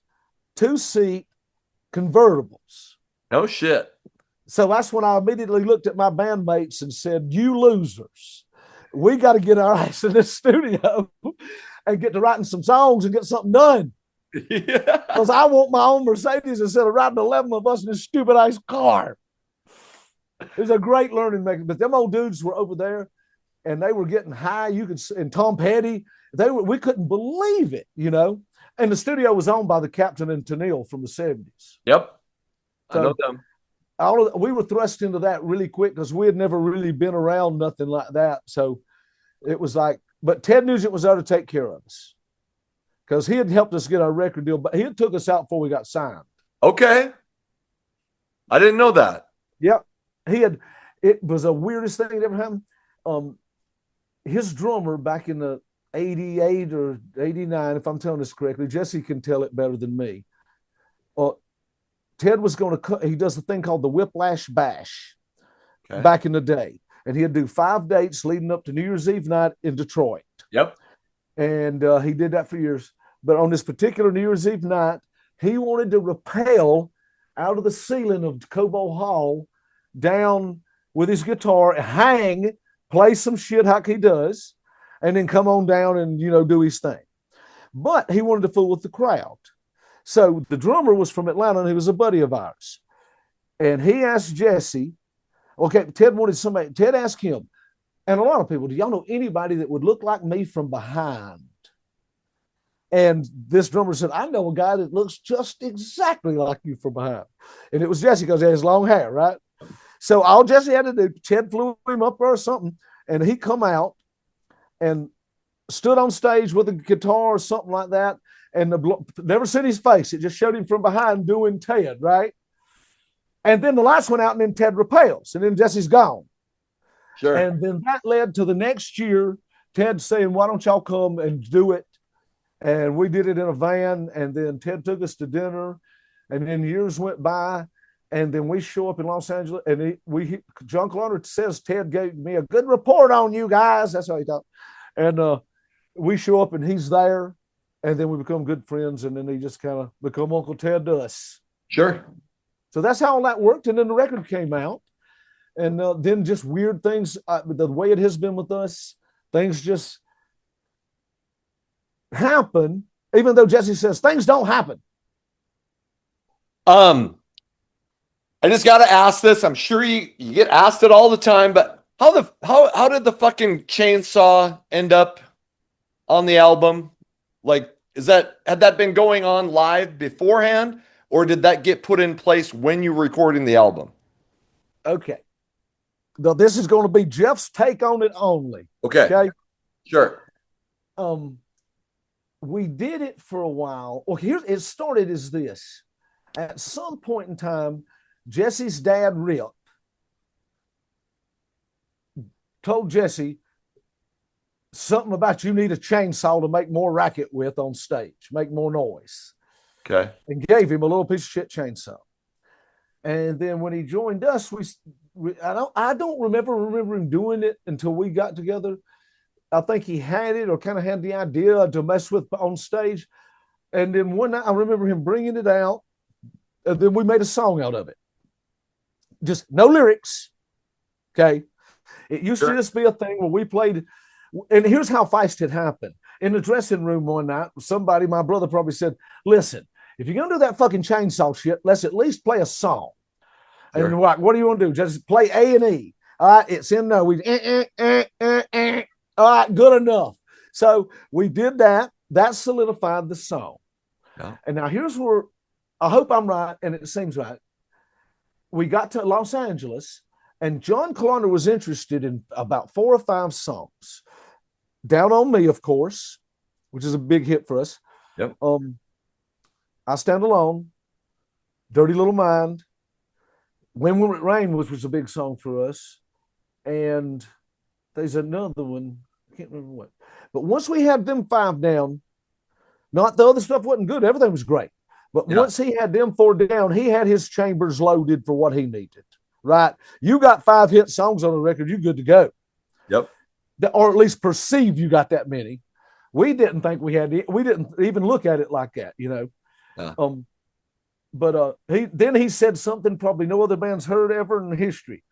2-seat convertibles. No shit. So that's when I immediately looked at my bandmates and said, you losers, we got to get our ass in this studio and get to writing some songs and get something done. Yeah. Because I want my own Mercedes instead of riding 11 of us in this stupid ice car. It was a great learning mechanism. But them old dudes were over there and they were getting high. And Tom Petty, we couldn't believe it, you know. And the studio was owned by the Captain and Tennille from the 70s. Yep. So I know them. we were thrust into that really quick because we had never really been around nothing like that. So it was like, but Ted Nugent was there to take care of us because he had helped us get our record deal, but he had took us out before we got signed. Okay. I didn't know that. Yep. It was the weirdest thing that ever happened. His drummer back in the 88 or 89, if I'm telling this correctly, Jesse can tell it better than me. Ted was going to, he does a thing called the Whiplash Bash back in the day. And he'd do 5 dates leading up to New Year's Eve night in Detroit. Yep. And he did that for years. But on this particular New Year's Eve night, he wanted to rappel out of the ceiling of Cobo Hall down with his guitar, hang, play some shit like he does, and then come on down and, do his thing. But he wanted to fool with the crowd. So the drummer was from Atlanta, and he was a buddy of ours. And he asked Jesse, okay, Ted asked him, and a lot of people, do y'all know anybody that would look like me from behind? And this drummer said, I know a guy that looks just exactly like you from behind. And it was Jesse because he has long hair, right? So all Jesse had to do, Ted flew him up there or something, and he come out and stood on stage with a guitar or something like that, and never seen his face. It just showed him from behind doing Ted, right? And then the lights went out, and then Ted repels, and then Jesse's gone. Sure. And then that led to the next year, Ted saying, why don't y'all come and do it? And we did it in a van, and then Ted took us to dinner, and then years went by, and then we show up in Los Angeles, and John Cloner says Ted gave me a good report on you guys. That's how he talked. And we show up, and he's there, and then we become good friends, and then he just kind of become Uncle Ted to us. Sure. So that's how all that worked, and then the record came out, and then just weird things. The way it has been with us, things just happen, even though Jesse says things don't happen. I just got to ask this. I'm sure you get asked it all the time, but how did the fucking chainsaw end up on the album? Like, had that been going on live beforehand, or did that get put in place when you were recording the album? Okay. Now this is going to be Jeff's take on it only. Okay. Sure. We did it for a while. Well, it started as this. At some point in time, Jesse's dad, Rip, told Jesse something about you need a chainsaw to make more racket with on stage, make more noise. Okay. And gave him a little piece of shit chainsaw. And then when he joined us, I don't remember him doing it until we got together. I think he had it or kind of had the idea to mess with on stage. And then one night I remember him bringing it out, and then we made a song out of it. Just no lyrics. Okay. It used to just be a thing where we played. And here's how fast it happened. In the dressing room one night, my brother probably said, listen, if you're going to do that fucking chainsaw shit, let's at least play a song. Sure. And we're like, what do you want to do? Just play A&E. All right. It's in there. All right, good enough. So we did that. That solidified the song. Yeah. And now here's where I hope I'm right, and it seems right. We got to Los Angeles, and John Cloner was interested in about 4 or 5 songs. Down on Me, of course, which is a big hit for us. Yep. I Stand Alone, Dirty Little Mind, When Will It Rain, which was a big song for us, and there's another one. I can't remember what. But once we had them 5 down, not the other stuff wasn't good. Everything was great. But once he had them 4 down, he had his chambers loaded for what he needed. Right? You got 5 hit songs on the record, you're good to go. Yep. Or at least perceive you got that many. We didn't think we didn't even look at it like that, But he said something probably no other band's heard ever in history.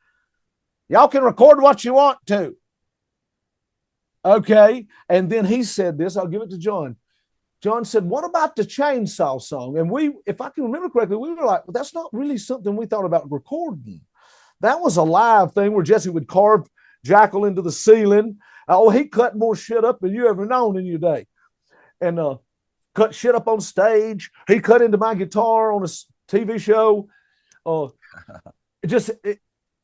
Y'all can record what you want to. Okay. And then he said this, I'll give it to John. John said, what about the chainsaw song? And we, if I can remember correctly, we were like, well, that's not really something we thought about recording. That was a live thing where Jesse would carve Jackal into the ceiling. Oh, he cut more shit up than you ever known in your day. And cut shit up on stage. He cut into my guitar on a TV show.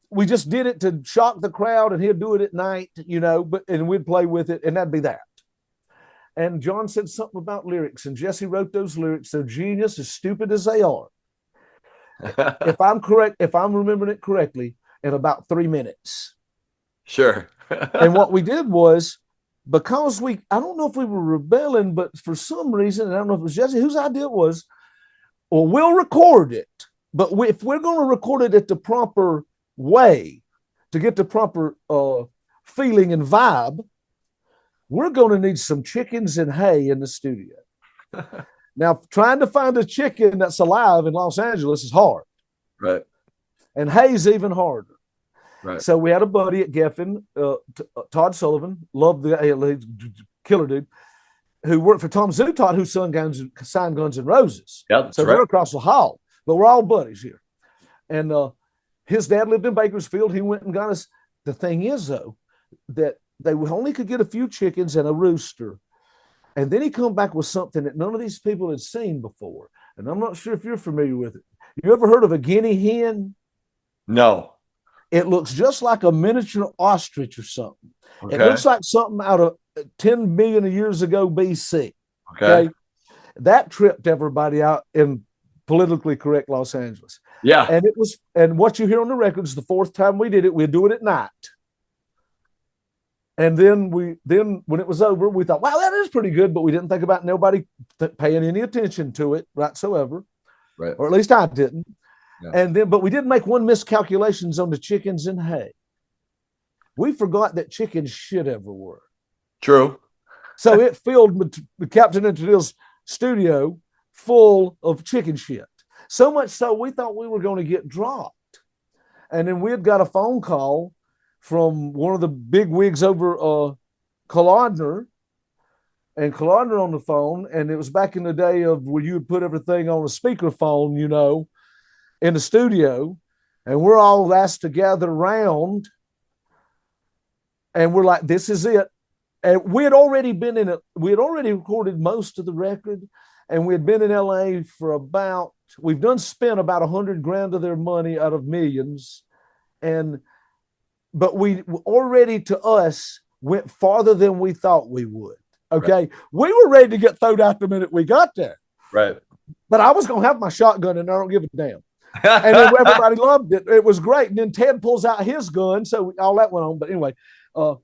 We just did it to shock the crowd, and he'd do it at night, and we'd play with it, and that'd be that. And John said something about lyrics, and Jesse wrote those lyrics. They're genius, as stupid as they are. If I'm correct, if I'm remembering it correctly, in about 3 minutes. Sure. And what we did was, because I don't know if we were rebelling, but for some reason, and I don't know if it was Jesse, whose idea it was, well, we'll record it, but if we're going to record it at the proper way to get the proper feeling and vibe, we're going to need some chickens and hay in the studio. Now, trying to find a chicken that's alive in Los Angeles is hard. Right. And hay's even harder. Right. So we had a buddy at Geffen, Todd Sullivan, loved the killer dude, who worked for Tom Zutaut, who signed Guns N' Roses. Yeah, that's so right. We're across the hall, but we're all buddies here. And his dad lived in Bakersfield. He went and got us. The thing is, though, that they only could get a few chickens and a rooster. And then he come back with something that none of these people had seen before. And I'm not sure if you're familiar with it. You ever heard of a guinea hen? No. It looks just like a miniature ostrich or something. Okay. It looks like something out of 10 million years ago BC. Okay. That tripped everybody out in politically correct Los Angeles. Yeah. And what you hear on the record is the fourth time we did it, we'd do it at night. And then when it was over, we thought, wow, that is pretty good, but we didn't think about nobody paying any attention to it whatsoever. Right. Or at least I didn't. Yeah. But we did make one miscalculations on the chickens and hay. We forgot that chickens shit everywhere. True. So it filled the Captain and Tennille's studio full of chicken shit. So much so we thought we were going to get dropped. And then we had got a phone call from one of the big wigs over Kalodner, and Kalodner on the phone. And it was back in the day of where you would put everything on a speakerphone, in the studio. And we're all asked to gather around. And we're like, this is it. And we had already been in it. We had already recorded most of the record. And we had been in LA for we've spent about $100,000 of their money out of millions. But we already, to us, went farther than we thought we would. Okay. Right. We were ready to get thrown out the minute we got there. Right. But I was going to have my shotgun and I don't give a damn. And then everybody loved it. It was great. And then Ted pulls out his gun. So all that went on. But anyway, and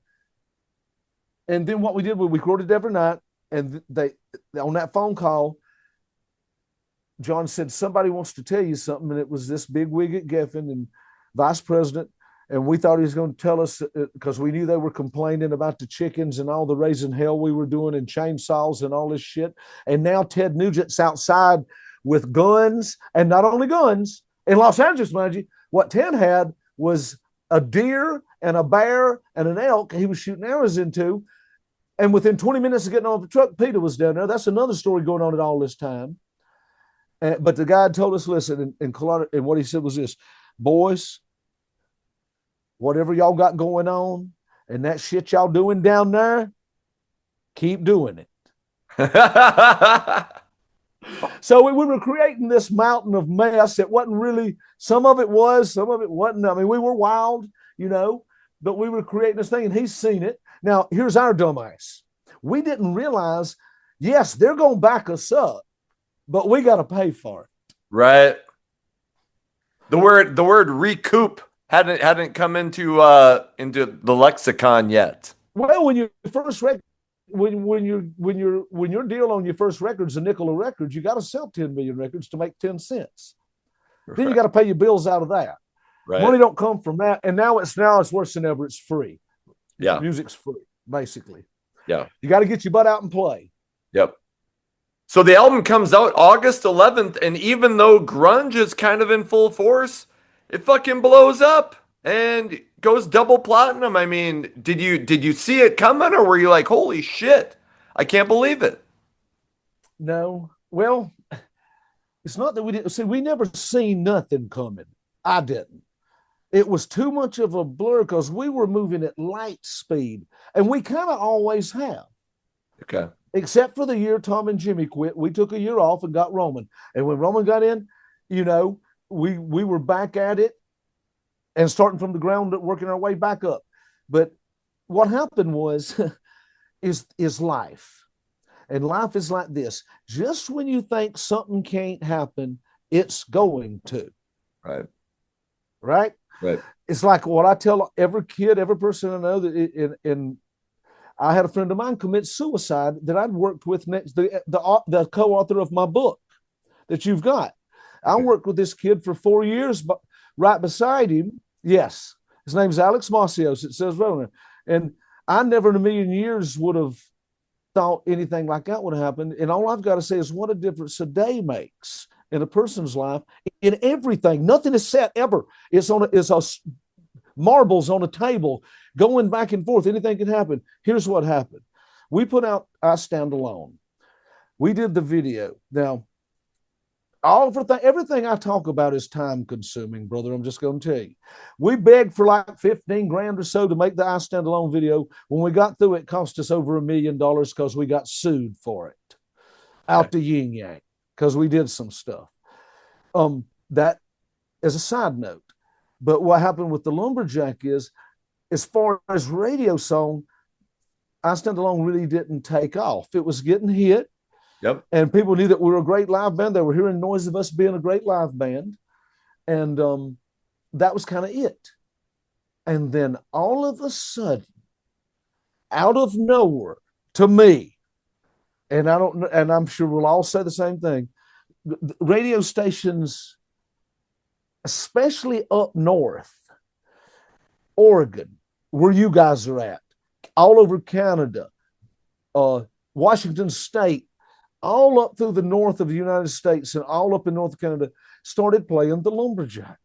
then what we did was we recorded every night. And they on that phone call, John said, somebody wants to tell you something. And it was this big wig at Geffen and vice president. And we thought he was going to tell us, because we knew they were complaining about the chickens and all the raising hell we were doing and chainsaws and all this shit. And now Ted Nugent's outside with guns, and not only guns. In Los Angeles, mind you, what Ted had was a deer and a bear and an elk he was shooting arrows into. And within 20 minutes of getting off the truck, Peter was down there. That's another story going on at all this time. But the guy told us, listen, and what he said was this: boys, whatever y'all got going on and that shit y'all doing down there, keep doing it. So we were creating this mountain of mess. It wasn't really, some of it was, some of it wasn't. I mean, we were wild, but we were creating this thing and he's seen it. Now, here's our dumbass. We didn't realize, yes, they're going to back us up, but we got to pay for it. Right. The word recoup hadn't come into the lexicon yet. Well, when you first when your deal on your first record's a nickel a record, you got to sell 10 million records to make 10 cents. Right. Then you got to pay your bills out of that. Right. Money don't come from that. And now it's worse than ever. It's free. Yeah. Music's free, basically. Yeah. You got to get your butt out and play. Yep. So the album comes out August 11th, and even though grunge is kind of in full force, it fucking blows up and goes double platinum. I mean, did you see it coming, or were you like, holy shit, I can't believe it? No. Well, it's not that we didn't see, we never seen nothing coming. I didn't. It was too much of a blur because we were moving at light speed, and we kind of always have. Okay. Except for the year Tom and Jimmy quit. We took a year off and got Roman. And when Roman got in, we were back at it and starting from the ground, working our way back up. But what happened was, is life. And life is like this. Just when you think something can't happen, it's going to. Right. right? Right. It's like what I tell every kid, every person I know that I had a friend of mine commit suicide that I'd worked with next the co-author of my book that you've got. I Okay. worked with this kid for 4 years, but right beside him, yes, his name's Alex Masios. It says right on there, and I never in a million years would have thought anything like that would happen. And all I've got to say is what a difference a day makes in a person's life in everything. Nothing is set ever. It's a marbles on a table going back and forth. Anything can happen. Here's what happened. We put out I Stand Alone. We did the video. Now, everything I talk about is time consuming, brother. I'm just going to tell you. We begged for like 15 grand or so to make the I Stand Alone video. When we got through, it cost us over $1 million because we got sued for it out to Yin Yang because we did some stuff. That is a side note. But what happened with the Lumberjack is, as far as radio song, I Stand Alone really didn't take off. It was getting hit. Yep. And people knew that we were a great live band. They were hearing noise of us being a great live band. And that was kind of it. And then all of a sudden, out of nowhere, to me, and I'm sure we'll all say the same thing, radio stations, especially up north, Oregon, where you guys are at, all over Canada, Washington State, all up through the north of the United States and all up in North Canada, started playing the Lumberjack.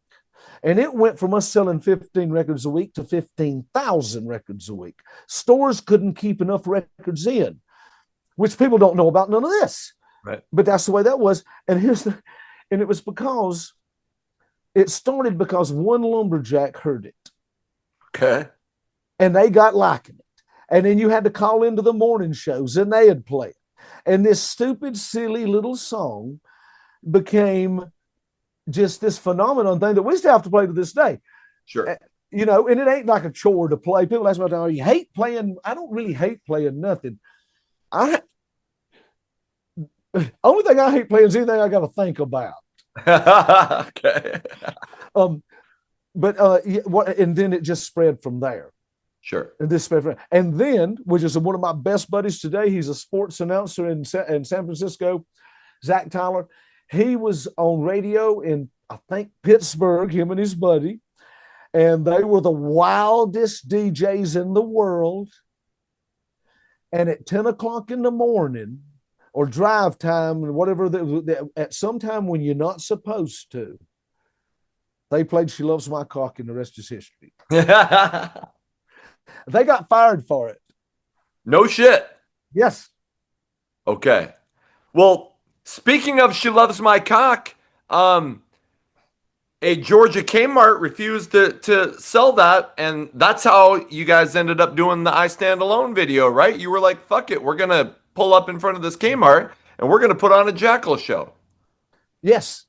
And it went from us selling 15 records a week to 15,000 records a week. Stores couldn't keep enough records in, which people don't know about none of this. Right. But that's the way that was. And it was because it started because one Lumberjack heard it. Okay. And they got liking it. And then you had to call into the morning shows and they'd play it. And this stupid, silly little song became just this phenomenon thing that we still have to play to this day. Sure. You know, and it ain't like a chore to play. People ask me, oh, you hate playing? I don't really hate playing nothing. Only thing I hate playing is anything I got to think about. Okay. And then it just spread from there. Sure. And then, which is one of my best buddies today, he's a sports announcer in San Francisco, Zach Tyler. He was on radio in, I think, Pittsburgh, him and his buddy, and they were the wildest DJs in the world. And at 10 o'clock in the morning, or drive time, or whatever, at some time when you're not supposed to, they played She Loves My Cock, and the rest is history. They got fired for it. No shit. Yes. Okay. Well, speaking of She Loves My Cock, a Georgia Kmart refused to sell that, and that's how you guys ended up doing the I Stand Alone video, right? You were like, fuck it, we're going to pull up in front of this Kmart, and we're going to put on a Jackal show. Yes.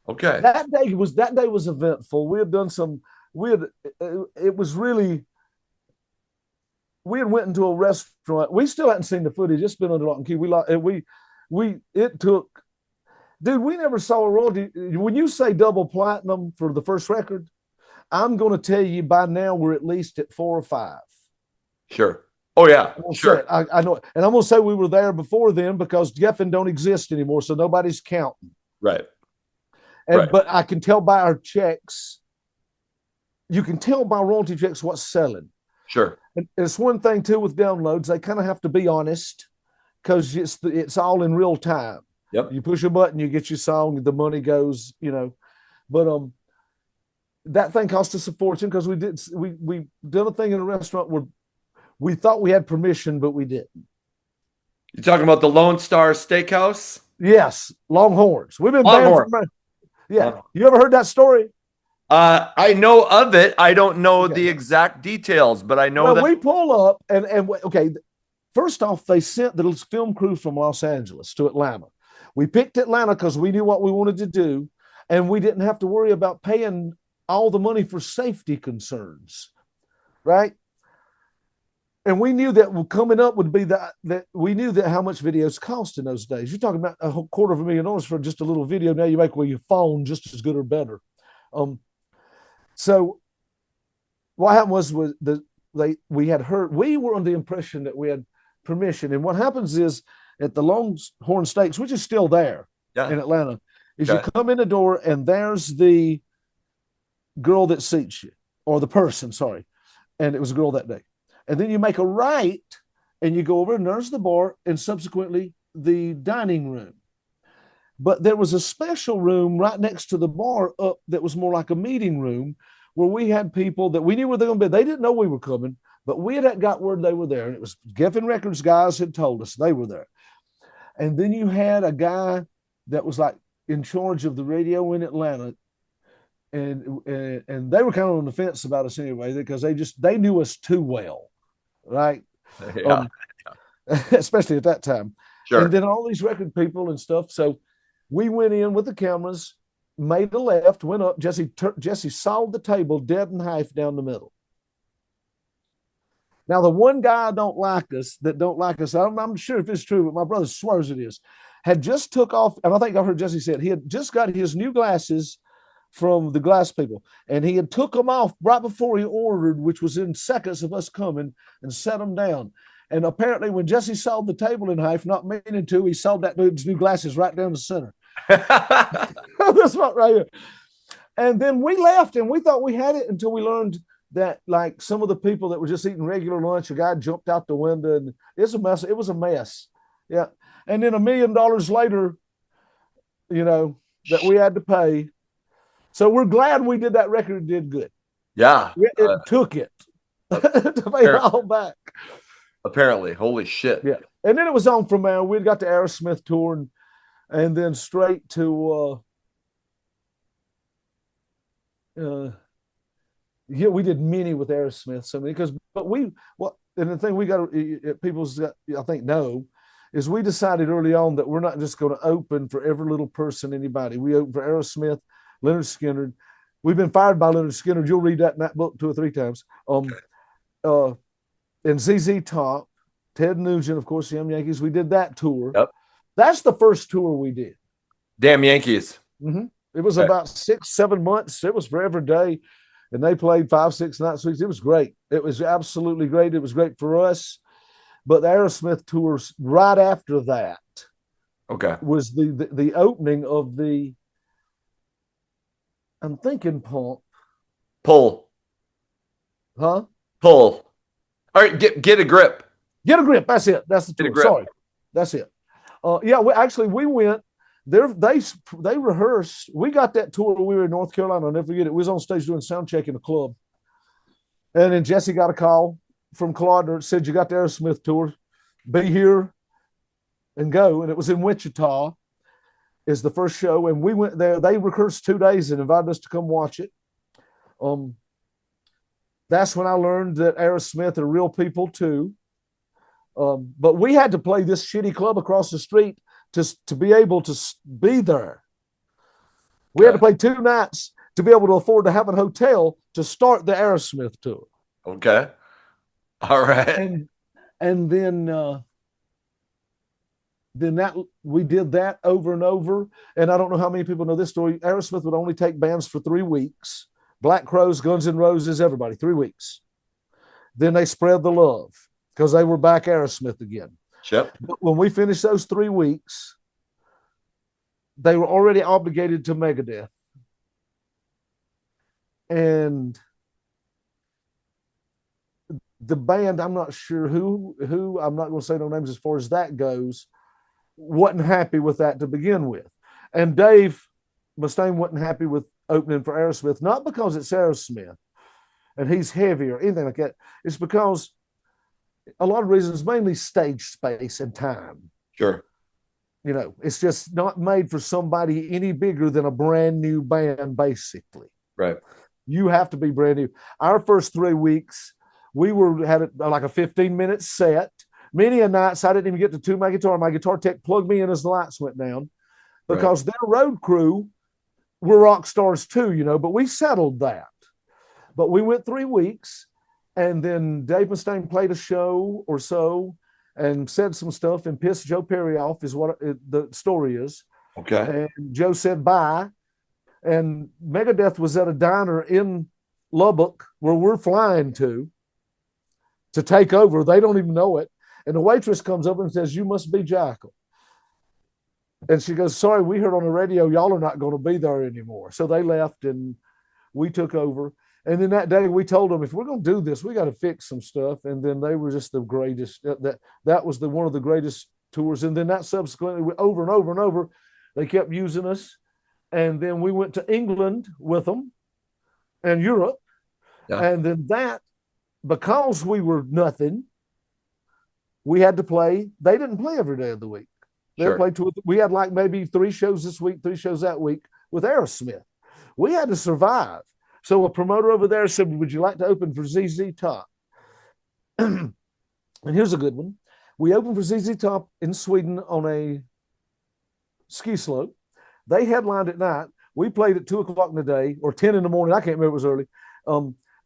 Okay. That day was eventful. We had done some, it was really, we had went into a restaurant. We still hadn't seen the footage. It's been under lock and key. Dude, we never saw a royalty. When you say double platinum for the first record, I'm going to tell you by now we're at least at 4 or 5. Sure. Oh yeah. Sure. I know. And I'm going to say we were there before then because Geffen don't exist anymore. So nobody's counting. Right. But I can tell by our checks, you can tell by royalty checks what's selling. Sure. And it's one thing too with downloads, they kind of have to be honest because it's all in real time. Yep. You push a button, you get your song, the money goes, you know. But that thing cost us a fortune because we done a thing in a restaurant where we thought we had permission, but we didn't. You talking about the Lone Star Steakhouse? Yes, Longhorns. We've been Longhorn. banned from. Yeah. You ever heard that story? I know of it. I don't know the exact details, but I know that we pull up and okay. First off, they sent the film crew from Los Angeles to Atlanta. We picked Atlanta because we knew what we wanted to do, and we didn't have to worry about paying all the money for safety concerns, right? And we knew that coming up would be that we knew that how much videos cost in those days. You're talking about $250,000 for just a little video. Now you make with your phone just as good or better. So what happened was we had heard, we were under the impression that we had permission. And what happens is at the Longhorn Steaks, which is still there in Atlanta, is you come in the door and there's the girl that seats you, or the person, sorry. And it was a girl that day. And then you make a right and you go over and there's the bar and subsequently the dining room. But there was a special room right next to the bar up that was more like a meeting room where we had people that we knew where they were going to be. They didn't know we were coming, but we had got word they were there. And it was Geffen Records guys had told us they were there. And then you had a guy that was like in charge of the radio in Atlanta. And they were kind of on the fence about us anyway, because they knew us too well, right? Yeah. Especially at that time. Sure. And then all these record people and stuff. So we went in with the cameras, made a left, went up. Jesse sawed the table dead in half down the middle. Now, the one guy that don't like us, I'm sure if it's true, but my brother swears it is, had just took off, and I think I heard Jesse said he had just got his new glasses from the glass people, and he had took them off right before he ordered, which was in seconds of us coming, and set them down. And apparently when Jesse sawed the table in half, not meaning to, he sawed that dude's new glasses right down the center. That's right here. And then we left and we thought we had it until we learned that like some of the people that were just eating regular lunch, a guy jumped out the window and it's a mess. It was a mess. Yeah. And then $1 million later, that we had to pay. So we're glad we did that record. It did good. Yeah. It took it to pay it all back. Apparently. Holy shit. Yeah. And then it was on from there. We got the Aerosmith tour and then straight to, we did many with Aerosmith. So and the thing we got people's, I think, know is we decided early on that we're not just going to open for every little person, anybody. We opened for Aerosmith, Leonard Skinner. We've been fired by Leonard Skinner. You'll read that in that book 2 or 3 times. And ZZ Top, Ted Nugent, of course, the Young Yankees. We did that tour. Yep. That's the first tour we did. Damn Yankees. Mm-hmm. It was about 6-7 months. It was for every day. And they played 5-6 nights a week. It was great. It was absolutely great. It was great for us. But the Aerosmith tours right after that was the opening of the, I'm thinking Pull. Huh? Pull. All right, get a grip. Get a grip. That's it. That's the tour. Sorry. That's it. We went there. They rehearsed. We got that tour when we were in North Carolina. I'll never forget it. We was on stage doing sound check in a club. And then Jesse got a call from Claude that said, you got the Aerosmith tour. Be here and go. And it was in Wichita is the first show. And we went there. They rehearsed 2 days and invited us to come watch it. That's when I learned that Aerosmith are real people too. But we had to play this shitty club across the street to be able to be there. We had to play 2 nights to be able to afford to have a hotel to start the Aerosmith tour. Okay. All right. And then that we did that over and over. And I don't know how many people know this story. Aerosmith would only take bands for 3 weeks. Black Crowes, Guns N' Roses, everybody, 3 weeks. Then they spread the love because they were back Aerosmith again. Yep. But when we finished those 3 weeks, they were already obligated to Megadeth. And the band, I'm not sure who, I'm not going to say no names as far as that goes, wasn't happy with that to begin with. And Dave Mustaine wasn't happy with opening for Aerosmith, not because it's Aerosmith and he's heavy or anything like that. It's because a lot of reasons, mainly stage space and time. Sure. It's just not made for somebody any bigger than a brand new band, basically. Right. You have to be brand new. Our first 3 weeks, we had like a 15-minute set. Many a nights I didn't even get to tune my guitar. My guitar tech plugged me in as the lights went down because their road crew were rock stars too, but we settled that. But we went 3 weeks, and then Dave Mustaine played a show or so and said some stuff and pissed Joe Perry off is what the story is. Okay. And Joe said bye. and Megadeth was at a diner in Lubbock where we're flying to take over. They don't even know it. And the waitress comes up and says, "You must be Jackal." And she goes, "Sorry, we heard on the radio y'all are not going to be there anymore." So they left and we took over. And then that day we told them, if we're going to do this, we got to fix some stuff. And then they were just the greatest. That was one of the greatest tours. And then that subsequently, over and over and over, they kept using us. And then we went to England with them and Europe. Yeah. And then that, because we were nothing, we had to play. They didn't play every day of the week. They Sure. played we had like maybe 3 shows this week, 3 shows that week with Aerosmith. We had to survive. So a promoter over there said, "Would you like to open for ZZ Top?" And here's a good one. We opened for ZZ Top in Sweden on a ski slope. They headlined at night. We played at 2:00 in the day or 10 in the morning. I can't remember, it was early.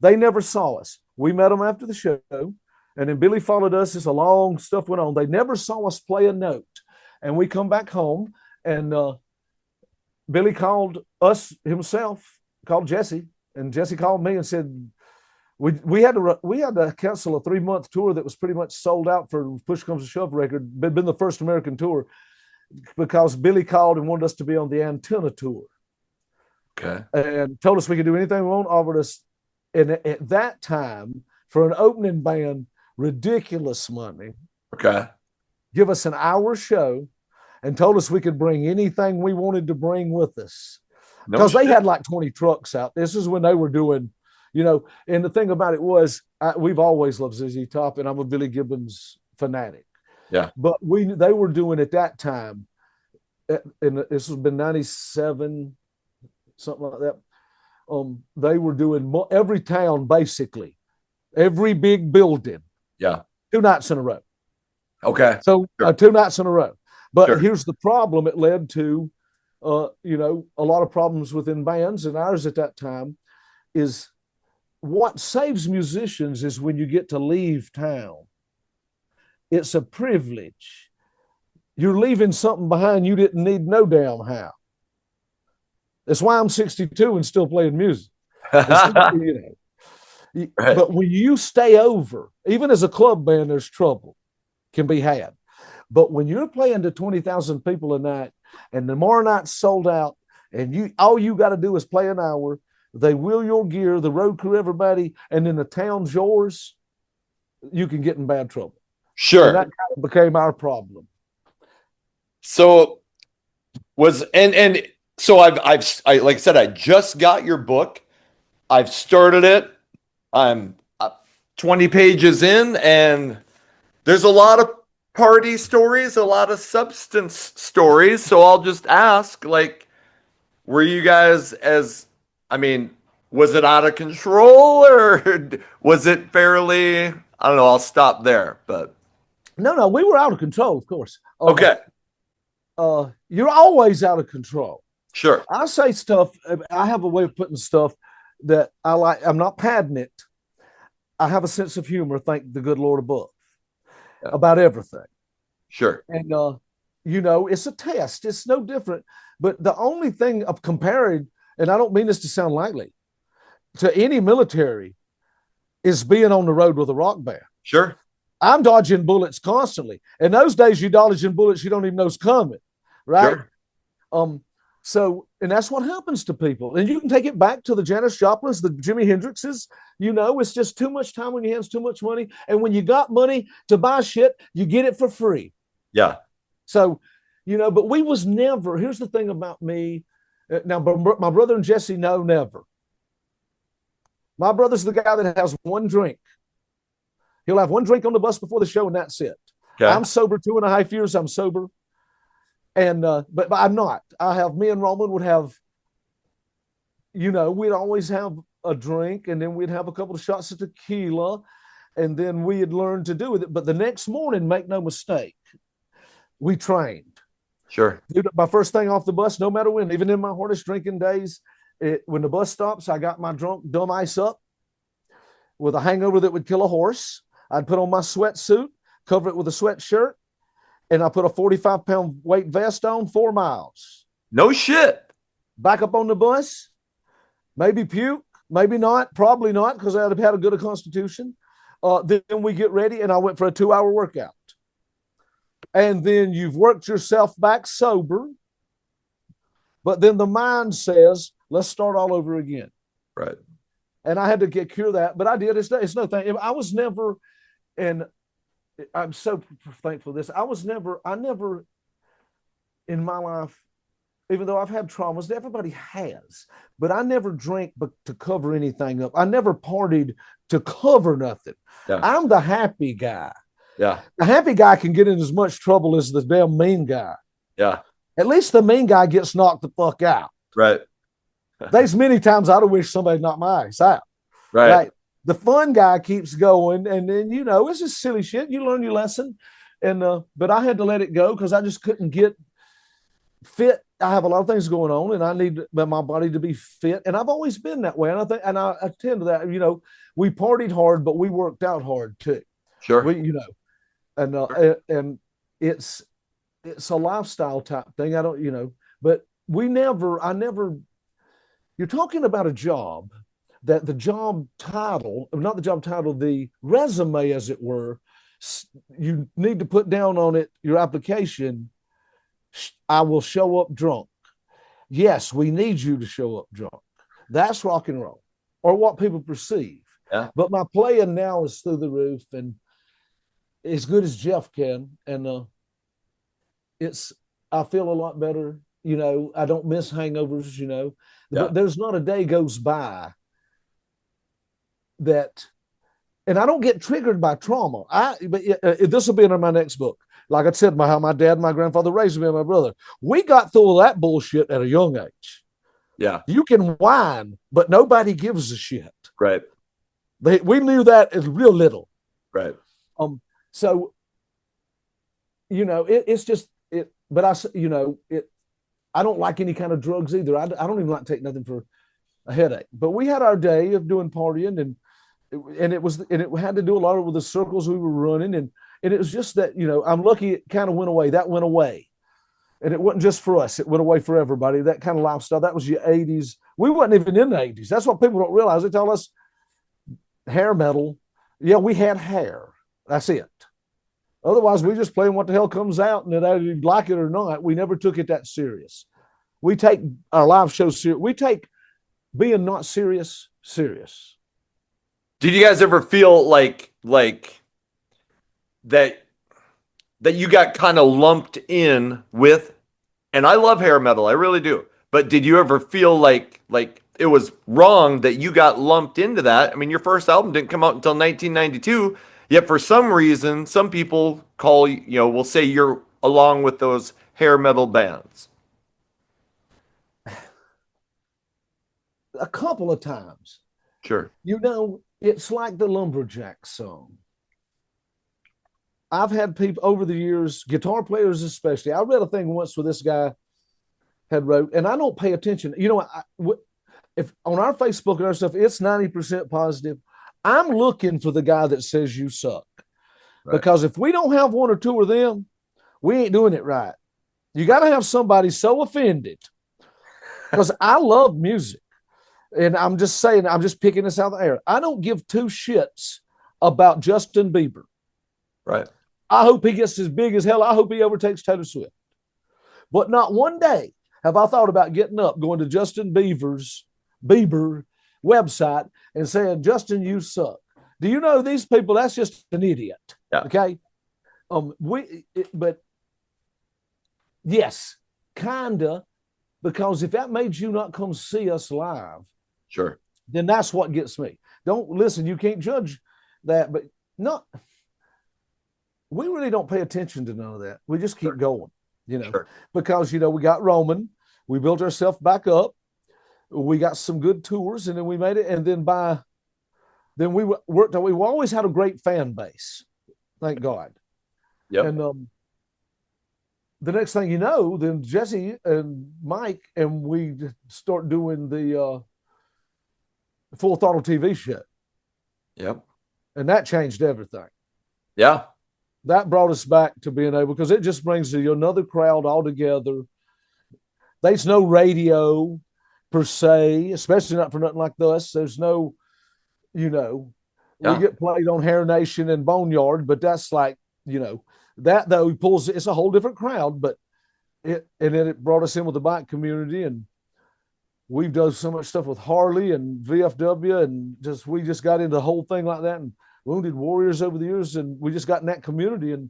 They never saw us. We met them after the show, and then Billy followed us. It's a long stuff went on. They never saw us play a note. And we come back home, and Billy called us himself, called Jesse, and Jesse called me and said, we had to cancel a 3-month tour that was pretty much sold out for Push Comes to Shove record. It'd been the first American tour because Billy called and wanted us to be on the Antenna tour. Okay. And told us we could do anything we want, offered us, and at that time, for an opening band, ridiculous money. Okay. Give us an hour show and told us we could bring anything we wanted to bring with us. Because they had like 20 trucks out. This is when they were doing, and the thing about it was, we've always loved ZZ Top, and I'm a Billy Gibbons fanatic. Yeah. But they were doing at that time, and this has been 97, something like that. They were doing every town, basically, every big building. Yeah. 2 nights in a row. Okay. So 2 nights in a row. But Sure. here's the problem. It led to, a lot of problems within bands, and ours at that time is what saves musicians is when you get to leave town. It's a privilege. You're leaving something behind you didn't need no damn how. That's why I'm 62 and still playing music. Right. But when you stay over, even as a club band, there's trouble can be had. But when you're playing to 20,000 people a night and tomorrow night's sold out and all you got to do is play an hour, they wheel your gear, the road crew, everybody, and then the town's yours, you can get in bad trouble. Sure. And that kind of became our problem. So so I've like I said, I just got your book. I've started it. I'm 20 pages in, and there's a lot of party stories, a lot of substance stories. So I'll just ask, like, were you guys was it out of control, or was it fairly, I don't know, I'll stop there, but. No, we were out of control, of course. Okay. You're always out of control. Sure. I say stuff, I have a way of putting stuff that I like. I'm not padding it. I have a sense of humor, thank the good Lord above, about everything. Sure. And, it's a test. It's no different. But the only thing of comparing, and I don't mean this to sound lightly, to any military is being on the road with a rock band. Sure. I'm dodging bullets constantly. In those days, you dodging bullets you don't even know's coming, right? Sure. So, and that's what happens to people. And you can take it back to the Janis Joplins, the Jimi Hendrixes. It's just too much time on your hands, too much money. And when you got money to buy shit, you get it for free. Yeah. So, but we was never, here's the thing about me. Now, my brother and Jesse know never. My brother's the guy that has one drink. He'll have one drink on the bus before the show, and that's it. Okay. I'm sober 2.5 years. I'm sober. And, but I'm not. Me and Roman would have, we'd always have a drink, and then we'd have a couple of shots of tequila, and then we had learned to do with it. But the next morning, make no mistake, we trained. Sure. Dude, my first thing off the bus, no matter when, even in my hardest drinking days, when the bus stops, I got my drunk dumb ice up with a hangover that would kill a horse. I'd put on my sweatsuit, cover it with a sweatshirt, and I put a 45-pound weight vest on 4 miles. No shit. back up on the bus, maybe puke, maybe not, probably not, because I'd have had a good constitution. Then we get ready, and I went for a 2-hour workout. And then you've worked yourself back sober, but then the mind says, let's start all over again. Right. And I had to cure that, but I did. It's no thing. I was never, and I'm so thankful for this. I never in my life, even though I've had traumas, everybody has, but I never drank to cover anything up. I never partied to cover nothing. Yeah. I'm the happy guy. Yeah. The happy guy can get in as much trouble as the damn mean guy. Yeah. At least the mean guy gets knocked the fuck out. Right. There's many times I'd have wished somebody knocked my ass out. Right. The fun guy keeps going, and then it's just silly shit. You learn your lesson, and but I had to let it go because I just couldn't get fit. I have a lot of things going on, and I need my body to be fit. And I've always been that way, and I attend to that. We partied hard, but we worked out hard too. Sure. And it's a lifestyle type thing. But I never. You're talking about a job that the job title, not the job title, the resume, as it were, you need to put down on it your application. I will show up drunk. Yes, we need you to show up drunk. That's rock and roll, or what people perceive. Yeah. But my playing now is through the roof, and as good as Jeff can, and I feel a lot better. I don't miss hangovers. Yeah. But there's not a day goes by that, and I don't get triggered by trauma. This will be in my next book. Like I said, how my dad and my grandfather raised me and my brother. We got through all that bullshit at a young age. Yeah. You can whine, but nobody gives a shit. Right. We knew that as real little. Right. So, it's just it. But I don't like any kind of drugs either. I don't even like to take nothing for a headache. But we had our day of doing partying, and it had to do a lot with the circles we were running, and it was just that I'm lucky it kind of went away. That went away, and it wasn't just for us. It went away for everybody. That kind of lifestyle. That was your 80s. We wasn't even in the 80s. That's what people don't realize. They tell us hair metal. Yeah, we had hair. That's it. Otherwise, we just playing what the hell comes out, and either you like it or not. We never took it that serious. We take our live shows serious. We take being not serious. Did you guys ever feel like that you got kind of lumped in with? And I love hair metal, I really do. But did you ever feel like it was wrong that you got lumped into that? I mean, your first album didn't come out until 1992. Yet for some reason, some people will say you're along with those hair metal bands. A couple of times. Sure. It's like the Lumberjack song. I've had people over the years, guitar players especially. I read a thing once where this guy had wrote, and I don't pay attention. If on our Facebook and our stuff, it's 90% positive. I'm looking for the guy that says you suck. Right. Because if we don't have one or two of them, we ain't doing it right. You got to have somebody so offended. Because I love music. And I'm just saying, I'm just picking this out of the air. I don't give two shits about Justin Bieber. Right. I hope he gets as big as hell. I hope he overtakes Taylor Swift. But not one day have I thought about getting up, going to Justin Bieber website and saying, Justin, you suck. Do you know these people? That's just an idiot. Yeah. Okay. But yes, kinda, because if that made you not come see us live, sure, then that's what gets me. Don't listen. You can't judge that, but we really don't pay attention to none of that. We just keep going, sure. Because we got Roman, we built ourselves back up. We got some good tours, and then we made it. And then we worked. We always had a great fan base, thank God. Yep. And the next thing you know, then Jesse and Mike and we start doing the Full Throttle TV show. Yep. And that changed everything. Yeah. That brought us back to being able, because it just brings you another crowd all together. There's no radio per se, especially not for nothing like this. There's no, you know, we Yeah. get played on Hair Nation and Boneyard, but that's like, you know, that though he pulls, it's a whole different crowd, but and then it brought us in with the bike community, and we've done so much stuff with Harley and VFW, and we just got into the whole thing like that, and Wounded Warriors over the years, and we just got in that community, and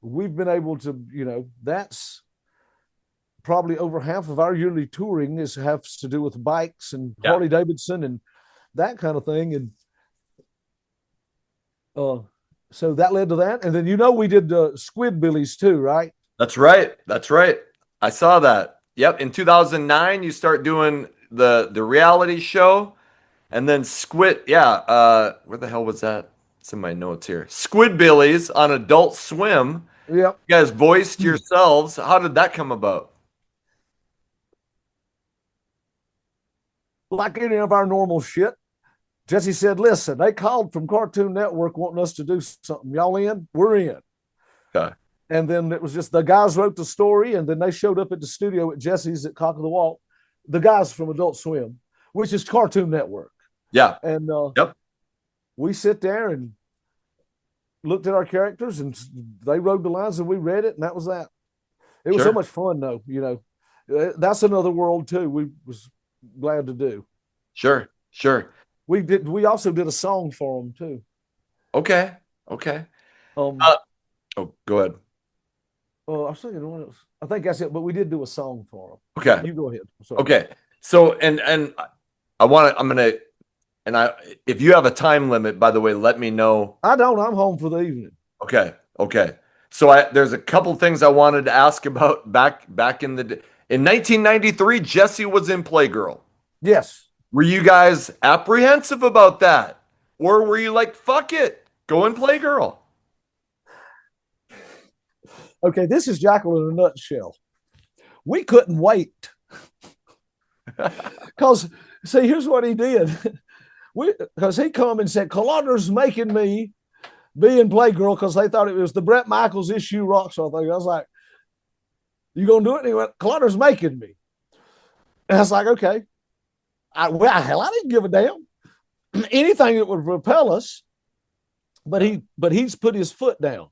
we've been able to, you know, that's probably over half of our yearly touring has to do with bikes and Harley Davidson and that kind of thing, and so that led to that, and then we did Squidbillies too, right? That's right. That's right. I saw that. Yep. In 2009, you start doing the reality show, and then Squid. Yeah. Where the hell was that? It's in my notes here. Squidbillies on Adult Swim. Yep. You guys voiced yourselves. How did that come about? Like any of our normal shit, Jesse said, "Listen, they called from Cartoon Network wanting us to do something. Y'all in? We're in." Okay. And then it was just the guys wrote the story, and then they showed up at the studio at Jesse's at Cock of the Walk, the guys from Adult Swim, which is Cartoon Network. Yeah. And Yep. we sit there and looked at our characters, and they wrote the lines, and we read it, and that was that. It was so much fun, though. You know, that's another world too. We was glad to do. Sure. Sure. We also did a song for them too. Okay. Okay. Oh, go ahead. I was thinking what else. I think that's it, but we did do a song for them. Okay. You go ahead. Sorry. Okay. So, and I'm going to, and if you have a time limit, by the way, let me know. I don't. I'm home for the evening. Okay. Okay. So there's a couple things I wanted to ask about back in in 1993, Jesse was in Playgirl. Yes. Were you guys apprehensive about that? Or were you like, fuck it, go and Playgirl? Okay, this is Jackal in a nutshell. We couldn't wait. Because, see, here's what he did. Because he come and said, Colonner's making me be in Playgirl because they thought it was the Bret Michaels issue rock star thing. I was like, you going to do it? And he went, Colonner's making me. And I was like, okay. I didn't give a damn. Anything that would repel us. But he's put his foot down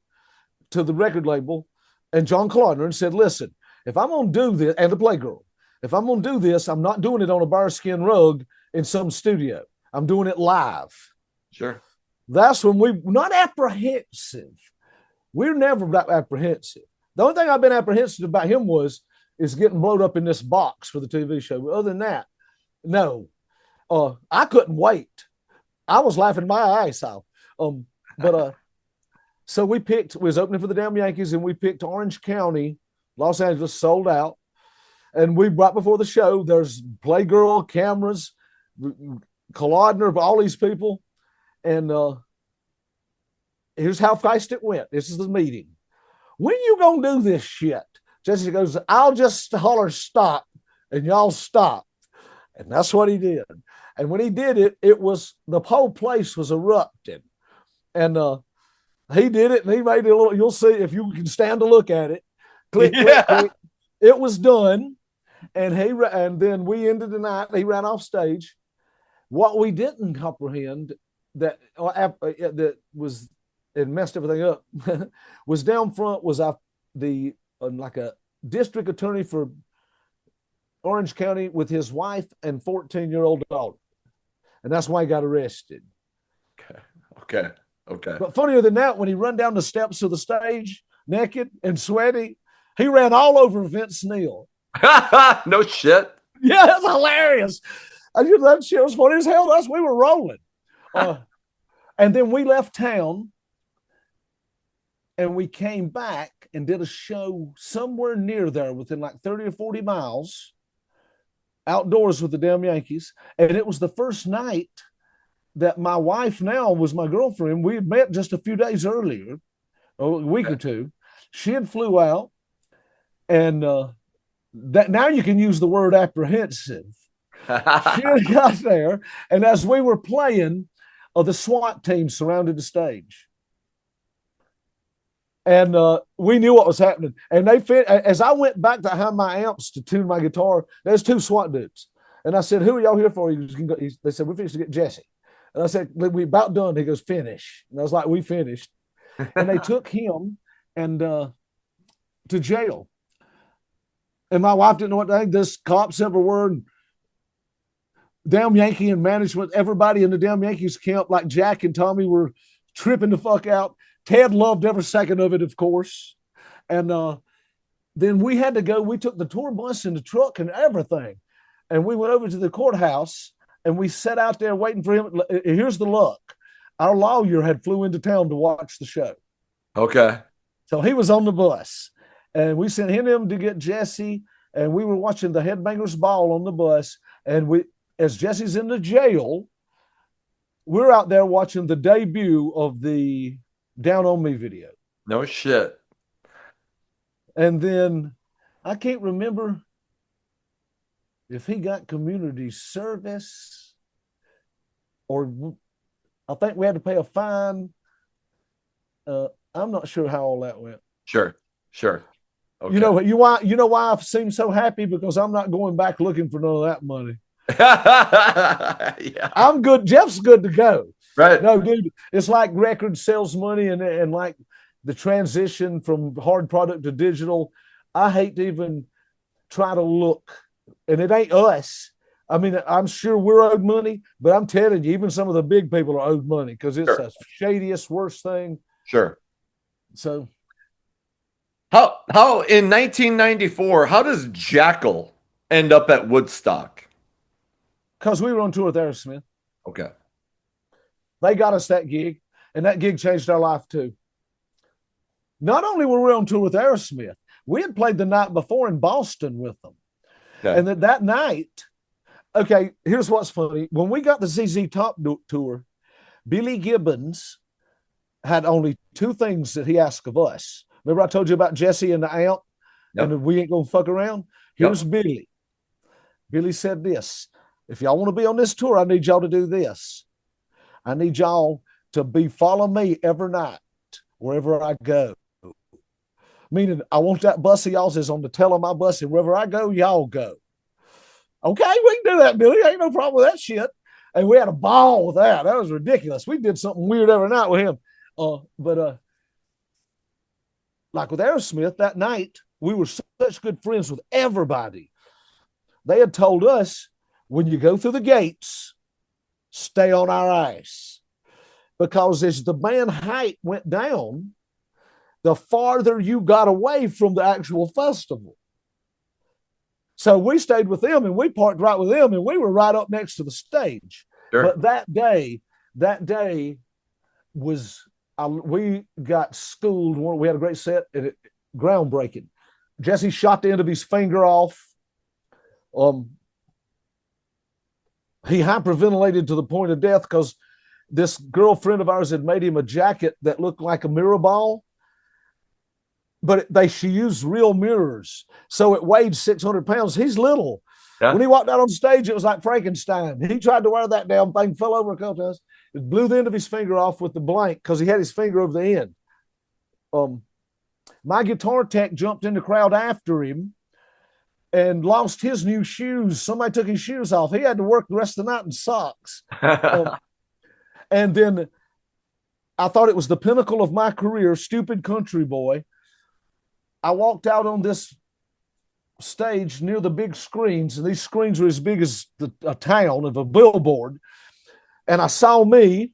to the record label and John Colonner and said, listen, if I'm going to do this, and the Playgirl, if I'm going to do this, I'm not doing it on a bearskin rug in some studio. I'm doing it live. Sure. That's when we're not apprehensive. We're never that apprehensive. The only thing I've been apprehensive about him is getting blown up in this box for the TV show. But other than that, no. I couldn't wait. I was laughing my eyes out. So we was opening for the damn Yankees, and we picked Orange County, Los Angeles, sold out. And right before the show, there's Playgirl, cameras, Kolodner, all these people. And here's how fast it went. This is the meeting. When you gonna do this shit? Jesse goes, I'll just holler stop, and y'all stop. And that's what he did. And when he did it, the whole place was erupting. And he did it, and he made it a little, you'll see if you can stand to look at it. Click, click, click. It was done. And then we ended the night. He ran off stage. What we didn't comprehend that was, it messed everything up, was down front was like a district attorney for Orange County with his wife and 14-year-old daughter. And that's why he got arrested. Okay. But funnier than that, when he ran down the steps of the stage, naked and sweaty, he ran all over Vince Neil. No shit. Yeah, that's hilarious. That shit was funny as hell. We were rolling. And then we left town, and we came back and did a show somewhere near there within like 30 or 40 miles outdoors with the damn Yankees. And it was the first night that my wife now was my girlfriend. We had met just a few days earlier, a week or two. She had flew out, and that now you can use the word apprehensive. She had got there, and as we were playing, the SWAT team surrounded the stage. And we knew what was happening. And they fit as I went back to have my amps to tune my guitar. There's two SWAT dudes, and I said, "Who are y'all here for?" They said, "We're finished to get Jesse." And I said, "We about done." He goes, "Finish." And I was like, "We finished." And they took him and to jail. And my wife didn't know what to think. This cops everywhere, and damn Yankee and management, everybody in the damn Yankees camp, like Jack and Tommy, were tripping the fuck out. Ted loved every second of it, of course. And then we had to go. We took the tour bus and the truck and everything. And we went over to the courthouse and we sat out there waiting for him. Here's the luck. Our lawyer had flew into town to watch the show. Okay. So he was on the bus. And we sent him to get Jesse. And we were watching the Headbangers Ball on the bus. And as Jesse's in the jail, we're out there watching the debut of the Down on Me video. No shit. And then I can't remember if he got community service or I think we had to pay a fine. I'm not sure how all that went. Sure. Okay. You know why I seem so happy? Because I'm not going back looking for none of that money. Yeah. I'm good. Jeff's good to go. Right. No, dude, it's like record sales money and like the transition from hard product to digital. I hate to even try to look, and it ain't us. I mean, I'm sure we're owed money, but I'm telling you, even some of the big people are owed money because it's the shadiest, worst thing. Sure. So, how in 1994, how does Jackal end up at Woodstock? Because we were on tour with Aerosmith. Okay. They got us that gig, and that gig changed our life too. Not only were we on tour with Aerosmith, we had played the night before in Boston with them. Okay. And that night, okay, here's what's funny. When we got the ZZ Top tour, Billy Gibbons had only two things that he asked of us. Remember I told you about Jesse and the amp? Yep. And we ain't going to fuck around? Here's Billy. Billy said this: if y'all want to be on this tour, I need y'all to do this. I need y'all to follow me every night, wherever I go. Meaning, I want that bus of y'all's is on the tail of my bus, and wherever I go, y'all go. Okay, we can do that, Billy. Ain't no problem with that shit. And we had a ball with that. That was ridiculous. We did something weird every night with him. But like with Aerosmith, that night, we were such good friends with everybody. They had told us, when you go through the gates, stay on our ice. Because as the band height went down, the farther you got away from the actual festival. So we stayed with them and we parked right with them and we were right up next to the stage. Sure. But that day was, we got schooled. We had a great set, and groundbreaking. Jesse shot the end of his finger off. He hyperventilated to the point of death because this girlfriend of ours had made him a jacket that looked like a mirror ball. But she used real mirrors. So it weighed 600 pounds. He's little. Yeah. When he walked out on stage, it was like Frankenstein. He tried to wear that damn thing, fell over a couple times. It blew the end of his finger off with the blank because he had his finger over the end. My guitar tech jumped in the crowd after him and lost his new shoes. Somebody took his shoes off. He had to work the rest of the night in socks. And then I thought it was the pinnacle of my career, Stupid Country Boy. I walked out on this stage near the big screens, and these screens were as big as a town of a billboard. And I saw me,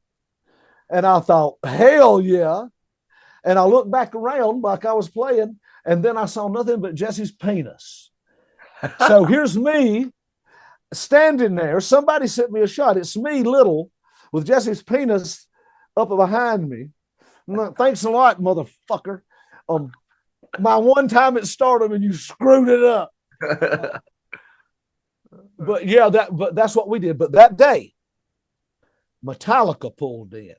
and I thought, hell yeah. And I looked back around like I was playing, and then I saw nothing but Jesse's penis. So here's me standing there. Somebody sent me a shot. It's me, little, with Jesse's penis up behind me. I'm like, thanks a lot, motherfucker. My one time at Stardom, and you screwed it up. But yeah, that's what we did. But that day, Metallica pulled in,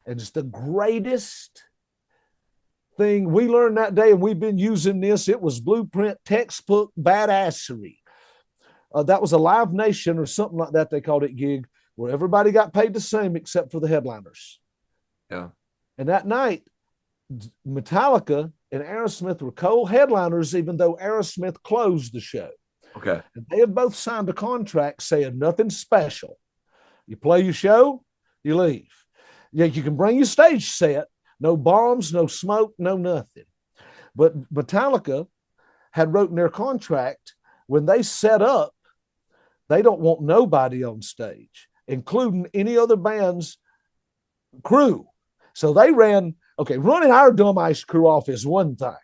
and it's the greatest thing we learned that day, and we've been using this. It was blueprint, textbook badassery. That was a Live Nation or something like that, they called it, gig, where everybody got paid the same except for the headliners. Yeah. And that night, Metallica and Aerosmith were co-headliners, even though Aerosmith closed the show. Okay. And they had both signed a contract saying nothing special. You play your show, you leave. Yeah, you can bring your stage set, no bombs, no smoke, no nothing. But Metallica had wrote in their contract when they set up, they don't want nobody on stage, including any other band's crew. So they ran, okay, running our Dumb Ice crew off is one thing.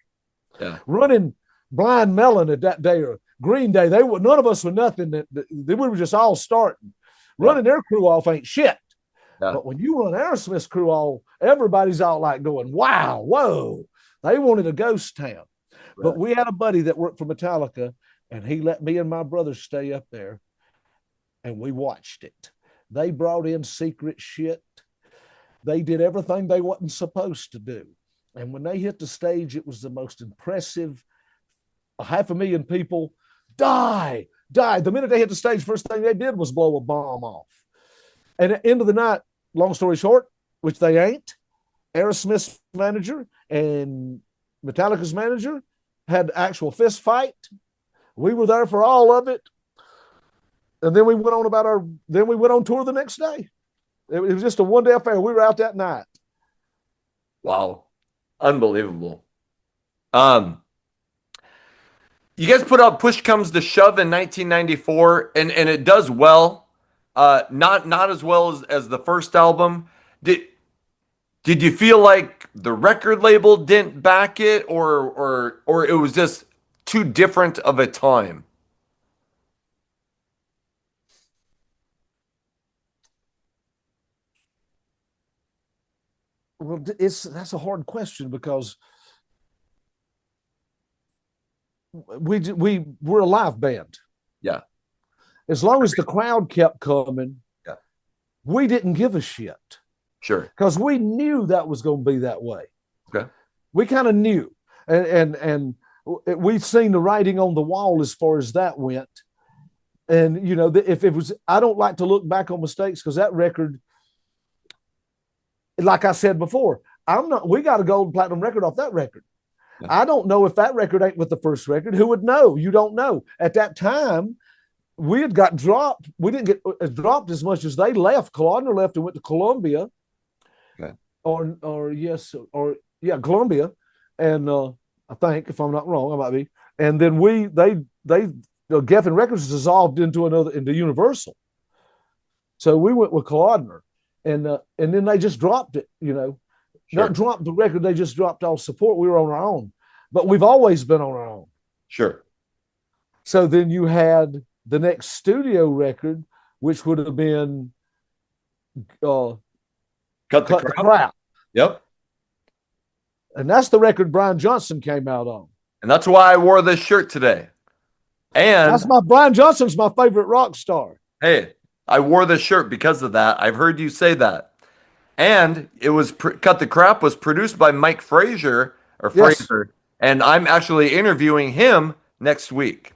Yeah. Running Blind Melon at that day or Green Day, they were none of us were nothing. We were just all starting. Running their crew off ain't shit. Yeah. But when you run Aerosmith's crew off, everybody's all like going, wow, whoa. They wanted a ghost town. Right. But we had a buddy that worked for Metallica, and he let me and my brother stay up there, and we watched it. They brought in secret shit. They did everything they wasn't supposed to do. And when they hit the stage, it was the most impressive. 500,000 people died. The minute they hit the stage, first thing they did was blow a bomb off. And at the end of the night, long story short, which they ain't, Aerosmith's manager and Metallica's manager had actual fist fight. We were there for all of it. And then we went on tour the next day. It was just a one-day affair. We were out that night. Wow. Unbelievable. You guys put out Push Comes to Shove in 1994, and it does well. Not as well as the first album. Did you feel like the record label didn't back it, or it was just too different of a time? Well, that's a hard question because we're a live band. Yeah. As long as the crowd kept coming, yeah, we didn't give a shit. Sure. Because we knew that was going to be that way. Okay. We kind of knew. And we've seen the writing on the wall as far as that went. And, you know, if it was, I don't like to look back on mistakes because that record, like I said before, we got a gold platinum record off that record. Yeah. I don't know if that record ain't with the first record. Who would know? You don't know. At that time, we had got dropped. We didn't get dropped as much as they left. Kalodner left and went to Columbia. Okay. Columbia. And I think, if I'm not wrong, I might be. And then Geffen Records dissolved into Universal. So we went with Kalodner. And then they just dropped it, you know. Sure. Not dropped the record, they just dropped all support. We were on our own. But we've always been on our own. Sure. So then you had the next studio record, which would have been Cut the Crap. Yep. And that's the record Brian Johnson came out on. And that's why I wore this shirt today. And Brian Johnson's my favorite rock star. Hey, I wore this shirt because of that. I've heard you say that. And it was Cut the Crap was produced by Mike Frazier Fraser, and I'm actually interviewing him next week.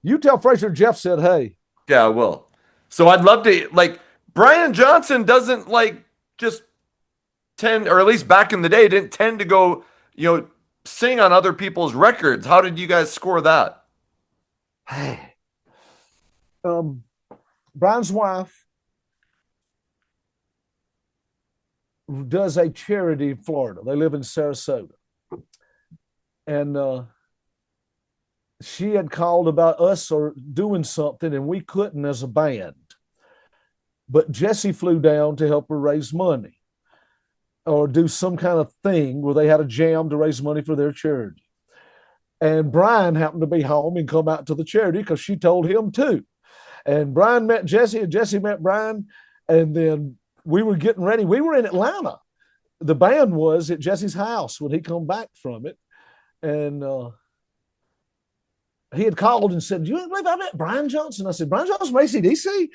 You tell Frazier Jeff said, hey. Yeah, I will. So I'd love to, like, Brian Johnson doesn't just tend, or at least back in the day, didn't tend to go, sing on other people's records. How did you guys score that? Hey. Brian's wife does a charity in Florida. They live in Sarasota. And she had called about us or doing something, and we couldn't as a band. But Jesse flew down to help her raise money or do some kind of thing where they had a jam to raise money for their charity. And Brian happened to be home and come out to the charity because she told him to. And Brian met Jesse, and Jesse met Brian. And then we were getting ready. We were in Atlanta. The band was at Jesse's house when he come back from it. And he had called and said, "Do you believe I met Brian Johnson?" I said, "Brian Johnson from AC/DC?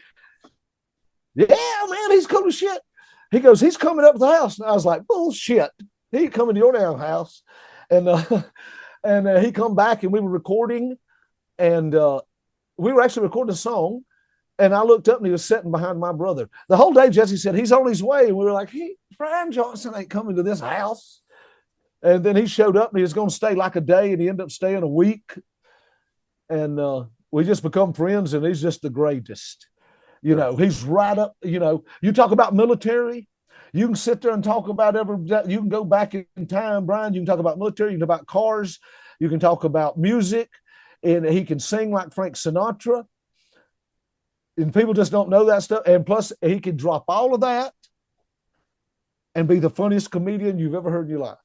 Yeah, man, he's cool as shit." He goes, "He's coming up to the house." And I was like, "Bullshit. He ain't coming to your damn house." And he come back, and we were recording. And we were actually recording a song. And I looked up, and he was sitting behind my brother. The whole day, Jesse said, "He's on his way." And we were like, Brian Johnson ain't coming to this house. And then he showed up and he was going to stay like a day, and he ended up staying a week. And we just become friends, and he's just the greatest. You know, he's right up, you know, you talk about military, you can sit there and talk about you can go back in time, Brian, you can talk about military, you can talk about cars, you can talk about music, and he can sing like Frank Sinatra. And people just don't know that stuff. And plus, he can drop all of that and be the funniest comedian you've ever heard in your life.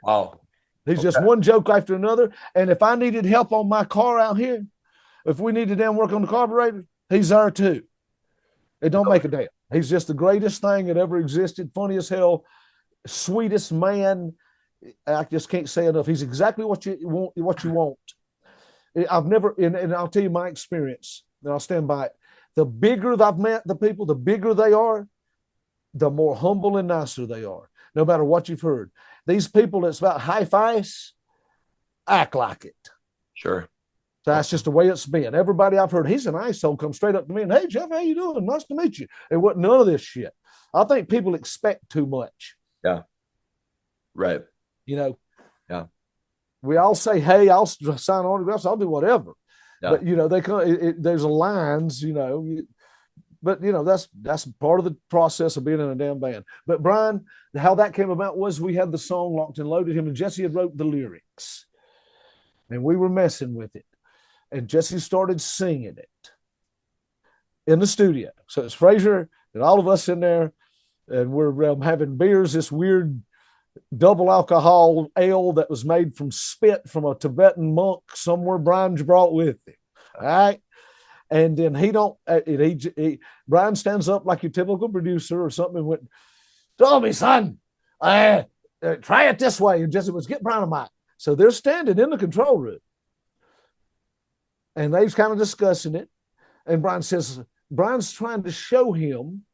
Wow. He's just one joke after another. And if I needed help on my car out here, if we needed to work on the carburetor, he's there too. It don't make a damn. He's just the greatest thing that ever existed. Funny as hell, sweetest man. I just can't say enough. He's exactly what you want. What you want. I've never, and I'll tell you my experience, and I'll stand by it. The bigger I've met the people, the bigger they are, the more humble and nicer they are. No matter what you've heard, these people that's about high face act like it. Sure. So that's just the way it's been. Everybody I've heard, he's an asshole, come straight up to me and, hey, Jeff, how you doing? Nice to meet you. It wasn't none of this shit. I think people expect too much. Yeah. Right. You know? Yeah. We all say, hey, I'll sign autographs. I'll do whatever. Yeah. But, you know, there's lines, you know. But, you know, that's part of the process of being in a damn band. But, Brian, how that came about was we had the song Locked and Loaded. Him and Jesse had wrote the lyrics. And we were messing with it. And Jesse started singing it in the studio. So it's Frazier and all of us in there, and we're having beers, this weird double alcohol ale that was made from spit from a Tibetan monk somewhere Brian's brought with him. All right. And then Brian stands up like your typical producer or something and went, tell me, son, try it this way. And Jesse was, get Brian a mic. So they're standing in the control room. And they're kind of discussing it. And Brian says, Brian's trying to show him,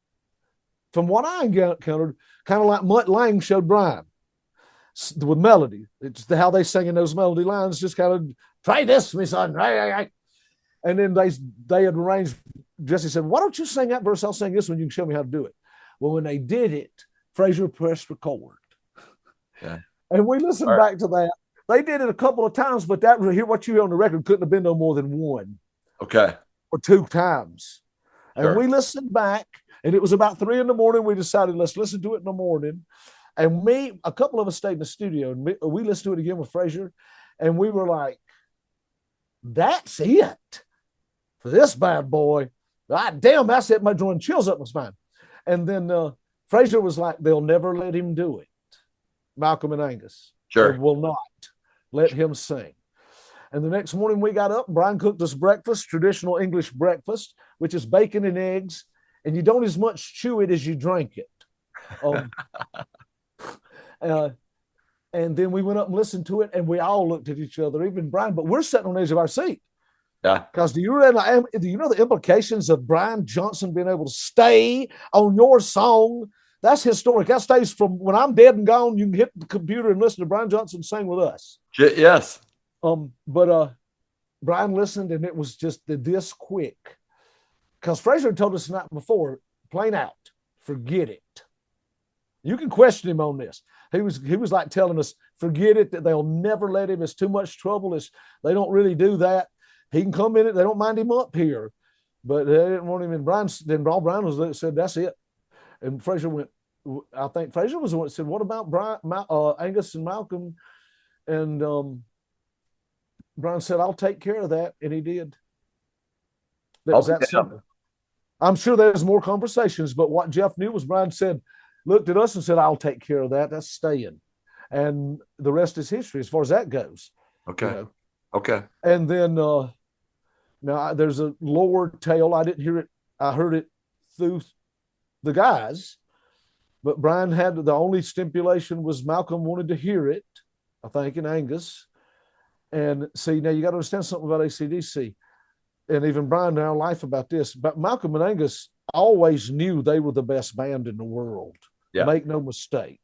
from what I encountered, kind of like Mutt Lang showed Brian with melody. It's how they sing in those melody lines, just kind of, try this, me son. And then they had arranged, Jesse said, why don't you sing that verse? I'll sing this one. You can show me how to do it. Well, when they did it, Frazier pressed record. Yeah. And we listened back to that. They did it a couple of times, but what you hear on the record couldn't have been no more than one. Okay. Or two times. Sure. And we listened back, and it was about 3 a.m. We decided, let's listen to it in the morning. And a couple of us stayed in the studio, and we listened to it again with Frazier, and we were like, that's it for this bad boy. God damn, that's it. My drawing chills up my spine. And then Frazier was like, they'll never let him do it. Malcolm and Angus. Sure. They will not let him sing. And the next morning we got up, Brian cooked us breakfast, traditional English breakfast, which is bacon and eggs, and you don't as much chew it as you drink it. And then we went up and listened to it, and we all looked at each other, even Brian, but we're sitting on the edge of our seat. Yeah. Because do you know the implications of Brian Johnson being able to stay on your song? That's historic. That stays from when I'm dead and gone. You can hit the computer and listen to Brian Johnson sing with us. Yes. But Brian listened, and it was just this quick. Because Frazier told us the night before, plain out, forget it. You can question him on this. He was like telling us, forget it, that they'll never let him. It's too much trouble. They don't really do that. He can come in it. They don't mind him up here. But they didn't want him in. Then all Brian said, that's it. And Frazier went, I think Frazier was the one that said, what about Angus and Malcolm? And Brian said, I'll take care of that. And he did. That was that simple. I'm sure there's more conversations, but what Jeff knew was Brian looked at us and said, I'll take care of that. That's staying. And the rest is history as far as that goes. Okay. You know? Okay. And then now there's a lore tale. I didn't hear it. I heard it through the guys, but Brian had the only stipulation was Malcolm wanted to hear it, I think, in Angus. And see, now you got to understand something about AC/DC, and even Brian in our life about this. But Malcolm and Angus always knew they were the best band in the world. Yeah. Make no mistake.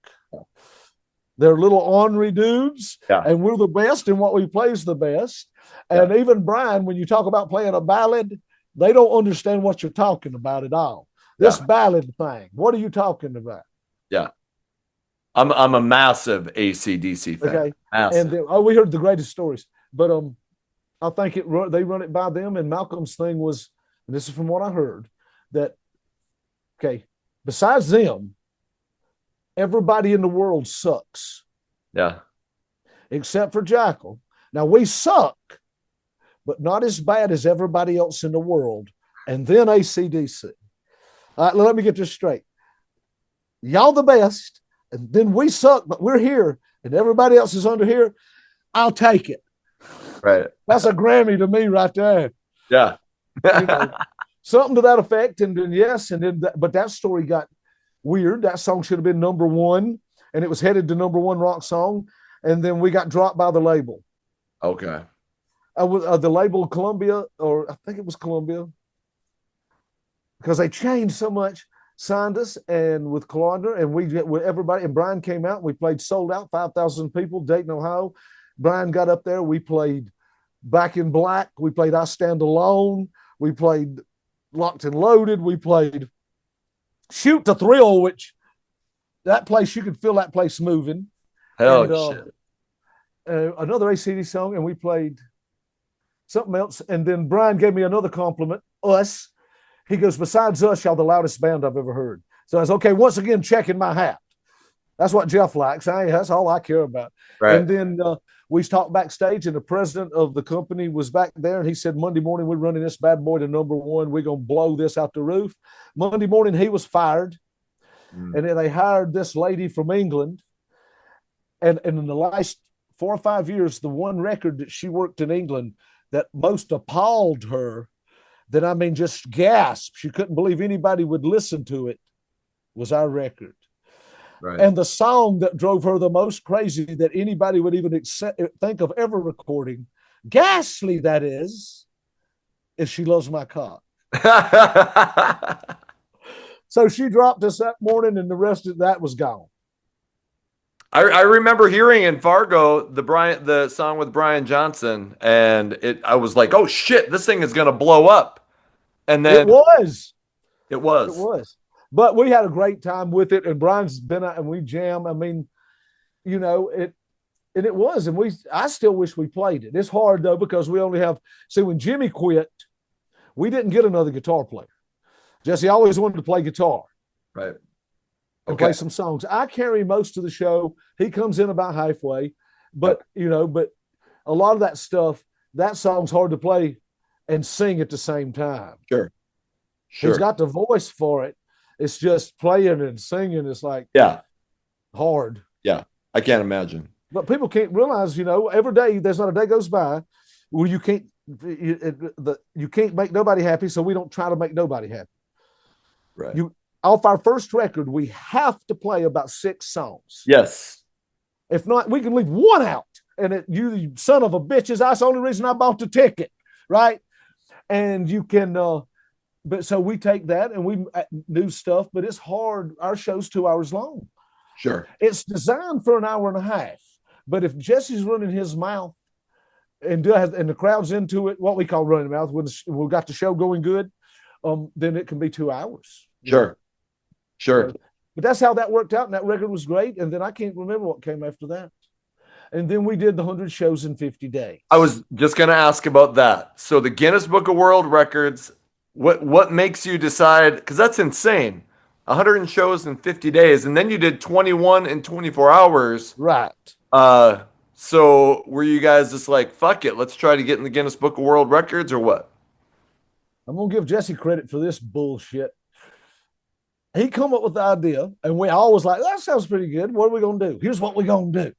They're little ornery dudes, and we're the best, and what we play is the best. And even Brian, when you talk about playing a ballad, they don't understand what you're talking about at all. This ballad thing, what are you talking about? Yeah. I'm a massive AC/DC fan. Okay, and Massive. then, we heard the greatest stories, but I think they run it by them. And Malcolm's thing was, and this is from what I heard, that okay, besides them, everybody in the world sucks Yeah. except for Jackal. Now we suck, but not as bad as everybody else in the world. And then AC/DC. All right, let me get this straight. Y'all the best, and then we suck, but we're here, and everybody else is under here. I'll take it. Right. That's a Grammy to me right there. Yeah. You know, something to that effect. And then yes, and then but that story got weird. That song should have been number one, and it was headed to number one rock song, and then we got dropped by the label. Okay. The label Columbia, or I think it was Columbia, because they changed so much. Signed us, and with Clonder, and with everybody, and Brian came out. We played sold out, 5,000 people, Dayton, Ohio. Brian got up there. We played Back in Black. We played I Stand Alone. We played Locked and Loaded. We played Shoot to Thrill, which that place, you could feel that place moving. Hell and, shit. Another ACD song, and we played something else. And then Brian gave me another compliment, us. He goes, besides us, y'all the loudest band I've ever heard. So I was okay, once again, checking my hat. That's what Jeff likes. That's all I care about. Right. And then we talked backstage, and the president of the company was back there, and he said, Monday morning, we're running this bad boy to number one. We're going to blow this out the roof. Monday morning, he was fired. And then they hired this lady from England. And in the last 4 or 5 years, the one record that she worked in England that most appalled her, that I mean, just gasped, she couldn't believe anybody would listen to it, was our record. Right. And the song that drove her the most crazy that anybody would even think of ever recording, ghastly that is She Loves My Cock. So she dropped us that morning, and the rest of that was gone. I remember hearing in Fargo the song with Brian Johnson, and I was like, oh shit, this thing is gonna blow up. And then It was. It was. It was. But we had a great time with it, and Brian's been out, and we jam. I mean, you know, it was, and I still wish we played it. It's hard though, because we only have, see, when Jimmy quit, we didn't get another guitar player. Jesse always wanted to play guitar. Right. And play some songs. I carry most of the show. He comes in about halfway, but you know, but a lot of that stuff, that song's hard to play and sing at the same time. Sure. He's got the voice for it. It's just playing and singing. It's like hard. Yeah, I can't imagine. But people can't realize, you know, every day there's not a day goes by where you can't make nobody happy. So we don't try to make nobody happy. Right. Off our first record, we have to play about 6 songs. Yes. If not, we can leave one out. And you son of a bitches, that's the only reason I bought the ticket, right? And you can, but so we take that and we do stuff, but it's hard. Our show's 2 hours long. Sure. It's designed for an hour and a half. But if Jesse's running his mouth and the crowd's into it, what we call running mouth, when we got the show going good, then it can be 2 hours. Sure. Sure. But that's how that worked out, and that record was great. And then I can't remember what came after that. And then we did the 100 shows in 50 days. I was just going to ask about that. So the Guinness Book of World Records, what makes you decide? Because that's insane. 100 shows in 50 days, and then you did 21 in 24 hours. Right. So were you guys just like, fuck it, let's try to get in the Guinness Book of World Records, or what? I'm gonna give Jesse credit for this bullshit. He come up with the idea, and we always like, that sounds pretty good. What are we gonna do? Here's what we're gonna do.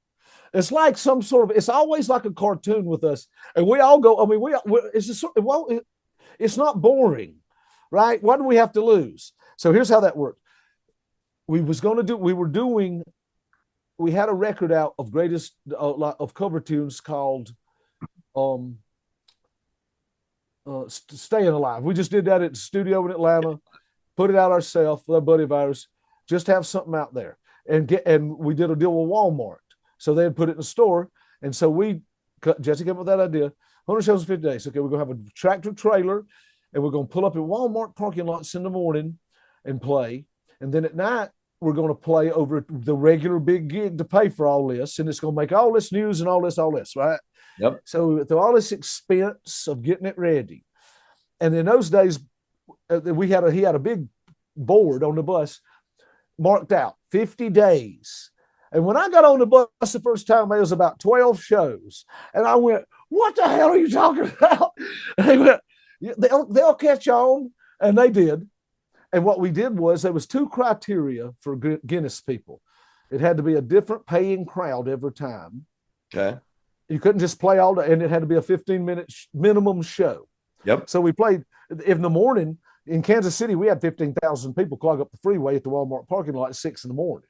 It's like some sort of, it's always like a cartoon with us, and we all go. I mean, it's just, well, it's not boring, right? What do we have to lose? So here's how that worked. We had a record out of greatest of cover tunes called Staying Alive. We just did that at the studio in Atlanta, put it out ourselves with a buddy of ours, just have something out there. And we did a deal with Walmart. So they had put it in the store. And so Jesse came up with that idea. 100 shows in 50 days. Okay, we're going to have a tractor trailer, and we're going to pull up at Walmart parking lots in the morning and play. And then at night, we're going to play over the regular big gig to pay for all this, and it's going to make all this news and all this, right? Yep. So through all this expense of getting it ready, and in those days, he had a big board on the bus marked out 50 days. And when I got on the bus the first time, there was about 12 shows, and I went, "What the hell are you talking about?" And they went, "They'll catch on," and they did. And what we did was there was 2 criteria for Guinness people. It had to be a different paying crowd every time. Okay. You couldn't just play all day, and it had to be a 15-minute minimum show. Yep. So we played in the morning. In Kansas City, we had 15,000 people clog up the freeway at the Walmart parking lot at 6 a.m.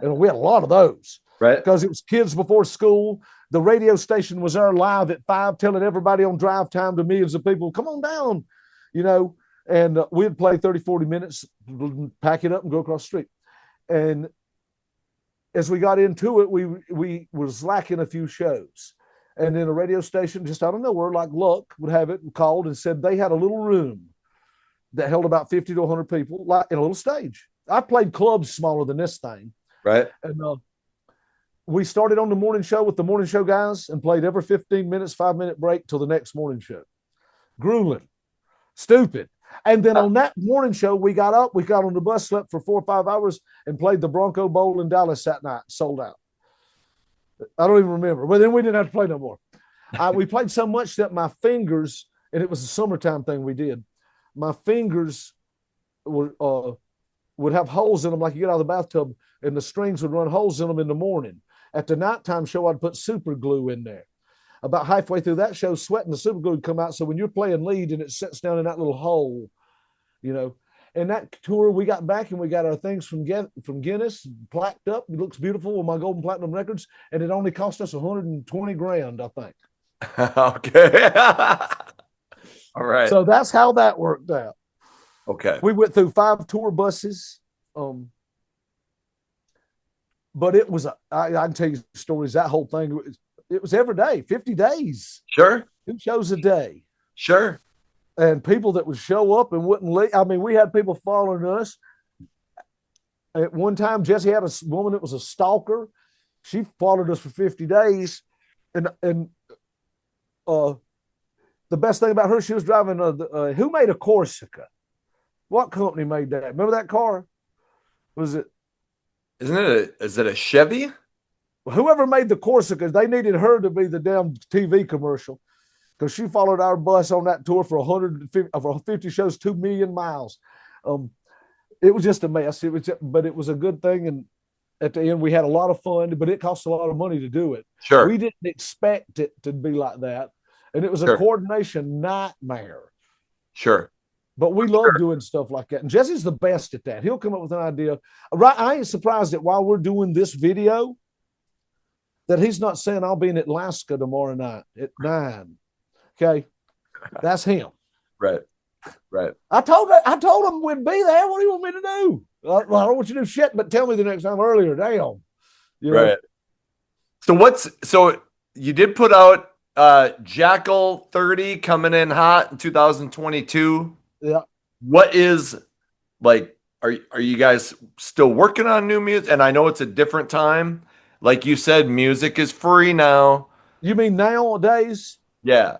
And we had a lot of those. Right. Because it was kids before school. The radio station was there live at 5, telling everybody on drive time to millions of people, "Come on down," and we'd play 30, 40 minutes, pack it up and go across the street. And as we got into it, we was lacking a few shows. And then a radio station just out of nowhere, like luck would have it, called and said they had a little room that held about 50 to 100 people, like in a little stage. I played clubs smaller than this thing. Right. And we started on the morning show with the morning show guys and played every 15 minutes, 5-minute break till the next morning show. Grueling, stupid. And then on that morning show, we got on the bus, slept for 4 or 5 hours, and played the Bronco Bowl in Dallas that night, sold out. I don't even remember. But then we didn't have to play no more. We played so much that my fingers, and it was a summertime thing we did, my fingers would have holes in them like you get out of the bathtub, and the strings would run holes in them in the morning. At the nighttime show, I'd put super glue in there. About halfway through that show, sweating, the super glue would come out. So when you're playing lead and it sits down in that little hole, And that tour, we got back and we got our things from Guinness plaqued up. It looks beautiful with my gold and platinum records. And it only cost us $120,000, I think. Okay. All right. So that's how that worked out. Okay. We went through 5 tour buses. But it was, I can tell you stories, that whole thing, it was every day, 50 days. Sure. 2 shows a day. Sure. And people that would show up and wouldn't leave. I mean, we had people following us. At one time, Jesse had a woman that was a stalker. She followed us for 50 days. And the best thing about her, she was driving who made a Corsica? What company made that? Remember that car? Was it? Is it a Chevy? Whoever made the Corsica, they needed her to be the damn TV commercial, because she followed our bus on that tour for 50 shows, 2 million miles. It was just a mess. But it was a good thing. And at the end, we had a lot of fun, but it cost a lot of money to do it. Sure. We didn't expect it to be like that. And it was Sure. a coordination nightmare. Sure. But we love doing stuff like that. And Jesse's the best at that. He'll come up with an idea. Right? I ain't surprised that while we're doing this video, that he's not saying I'll be in Alaska tomorrow night at 9. Okay. That's him. Right. Right. I told him we'd be there. What do you want me to do? Well, I don't want you to do shit, but tell me the next time earlier. Damn. Right. So you did put out Jackal 30 coming in hot in 2022. Yeah. What is, like, are you guys still working on new music? And I know it's a different time. Like you said, music is free now. You mean nowadays? Yeah.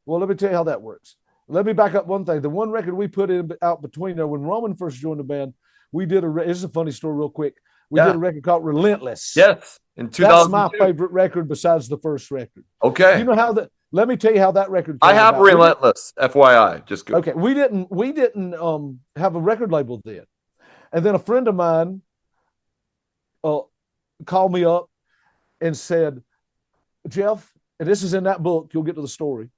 Well, let me tell you how that works. Let me back up one thing. The one record we put out between there, when Roman first joined the band, we did this is a funny story real quick. We did a record called Relentless. Yes. In 2002. That's my favorite record besides the first record. Okay. You know how let me tell you how that record I have about. Relentless, FYI. Just go. Okay. We didn't have a record label then. And then a friend of mine called me up and said, "Jeff," and this is in that book, you'll get to the story.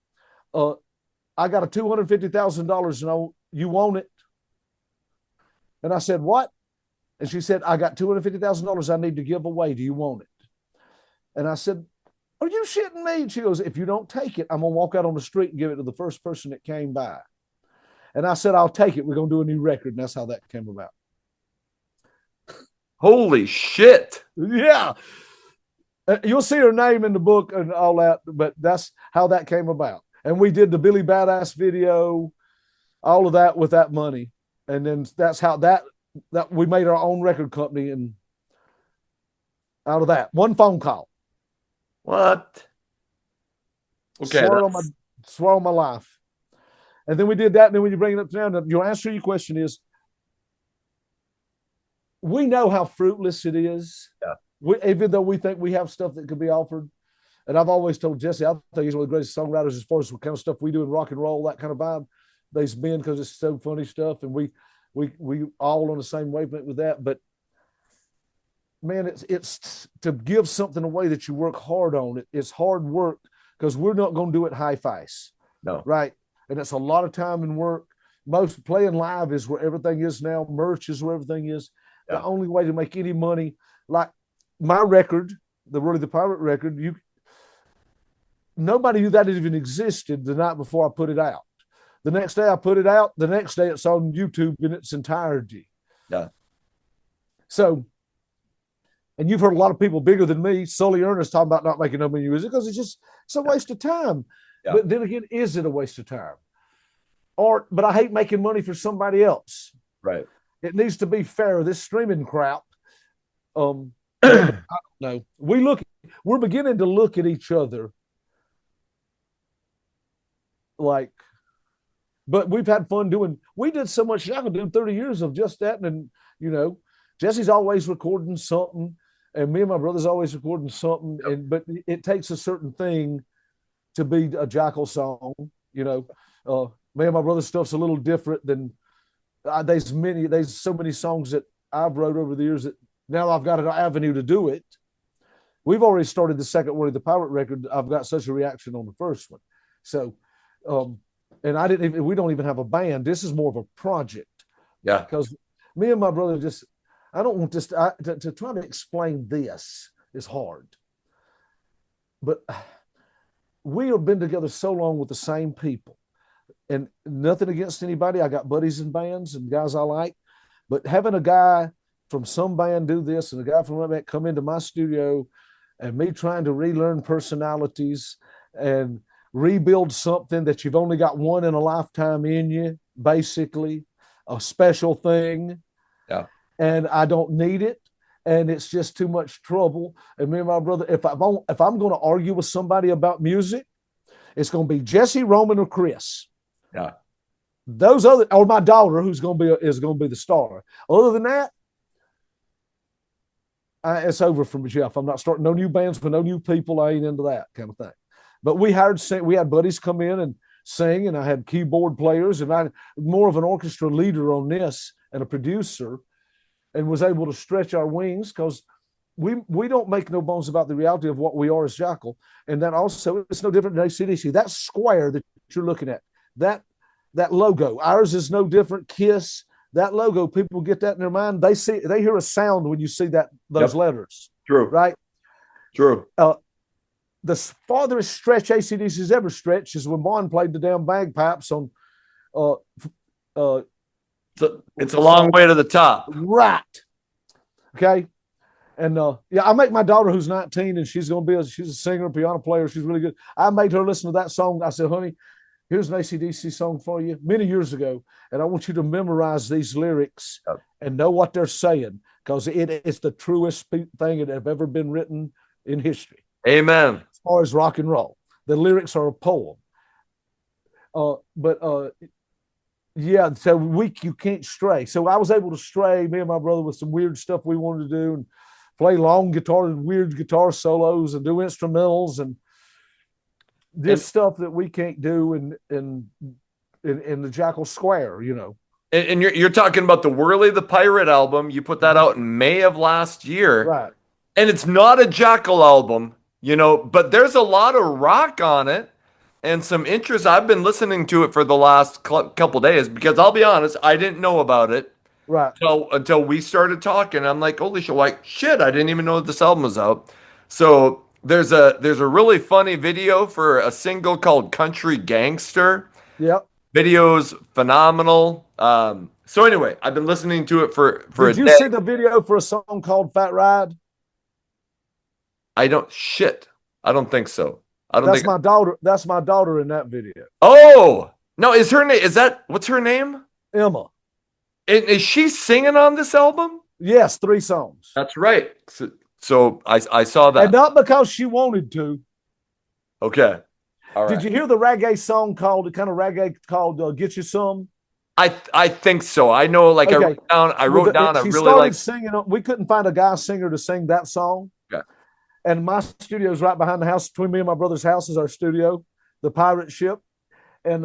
"I got a $250,000 and you want it?" And I said, "What?" And she said, "I got $250,000 I need to give away. Do you want it?" And I said, "Are you shitting me?" And she goes, "If you don't take it, I'm going to walk out on the street and give it to the first person that came by." And I said, "I'll take it. We're going to do a new record." And that's how that came about. Holy shit. Yeah. You'll see her name in the book and all that, but that's how that came about. And we did the Billy Badass video, all of that with that money. And then that's how that that we made our own record company, and out of that, one phone call. What? Okay, Swear on my life. And then we did that. And then when you bring it up to now, your answer to your question is, we know how fruitless it is. Yeah. Even though we think we have stuff that could be offered. And I've always told Jesse, I think he's one of the greatest songwriters as far as the kind of stuff we do in rock and roll, that kind of vibe. They've been, because it's so funny stuff. And we all on the same wavelength with that. But man, it's to give something away that you work hard on. It's hard work, because we're not going to do it high-face. No. Right. And it's a lot of time and work. Most playing live is where everything is now. Merch is where everything is. Yeah. The only way to make any money, like my record, the Worley the Pirate record, nobody knew that it even existed the night before I put it out. The next day I put it out. The next day it's on YouTube in its entirety. Yeah. So, and you've heard a lot of people bigger than me, Sully Ernest, talking about not making no music because it's a waste of time. Yeah. But then again, is it a waste of time? But I hate making money for somebody else. Right. It needs to be fair. This streaming crap. I don't know. We're beginning to look at each other like, but we've had fun we did so much. I could do 30 years of just that. And, Jesse's always recording something, and me and my brother's always recording something. Yep. But it takes a certain thing to be a Jackal song. Me and my brother's stuff's a little different than there's so many songs that I've wrote over the years that now I've got an avenue to do it. We've already started the second Worley the Pirate record. I've got such a reaction on the first one. So, and we don't even have a band. This is more of a project. Yeah. Because me and my brother I don't want this to try to explain this is hard. But we have been together so long with the same people, and nothing against anybody. I got buddies in bands and guys I like, but having a guy from some band do this and a guy from that come into my studio, and me trying to relearn personalities and rebuild something that you've only got one in a lifetime in you, basically a special thing. Yeah. And I don't need it. And it's just too much trouble. And me and my brother, if I'm going to argue with somebody about music, it's going to be Jesse, Roman, or Chris. Yeah. Those other, or my daughter, is going to be the star. Other than that, it's over from Jeff. I'm not starting no new bands with no new people. I ain't into that kind of thing. But we had buddies come in and sing, and I had keyboard players, and I more of an orchestra leader on this and a producer, and was able to stretch our wings because we don't make no bones about the reality of what we are as Jackal. And that also, it's no different than AC/DC. That square that you're looking at, that logo, ours is no different. KISS, that logo, people get that in their mind. They hear a sound when you see those letters. True. Right? True. The farthest stretch AC/DC's ever stretched is when Bond played the damn bagpipes on it's a long way to the top. Right. Okay. And I make my daughter, who's 19, and she's a singer, piano player. She's really good. I made her listen to that song. I said, honey, here's an AC/DC song for you many years ago. And I want you to memorize these lyrics and know what they're saying, because it's the truest thing that have ever been written in history. Amen. As far as rock and roll, the lyrics are a poem. Yeah, so you can't stray. So I was able to stray, me and my brother, with some weird stuff we wanted to do, and play long guitar and weird guitar solos and do instrumentals and this stuff that we can't do in the Jackal Square, And you're talking about the Worley the Pirate album. You put that out in May of last year. Right. And it's not a Jackal album, but there's a lot of rock on it. And some interest. I've been listening to it for the last couple days because I'll be honest, I didn't know about it until we started talking. I'm like, holy shit! I didn't even know that this album was out. So there's a really funny video for a single called "Country Gangster." Yep. Video's phenomenal. So anyway, I've been listening to it for a day. Did you see the video for a song called "Fat Ride"? I don't think so. My daughter. That's my daughter in that video. Oh no! What's her name? Emma. And is she singing on this album? Yes, 3 songs. That's right. So I saw And that. not because she wanted to. Okay. All right. Did you hear the reggae song called "Get You Some"? I think so. I know, like Okay. I wrote down. I She really started like. singing. We couldn't find a guy singer to sing that song. Okay. And my studio is right behind the house. Between me and my brother's house is our studio, the pirate ship. And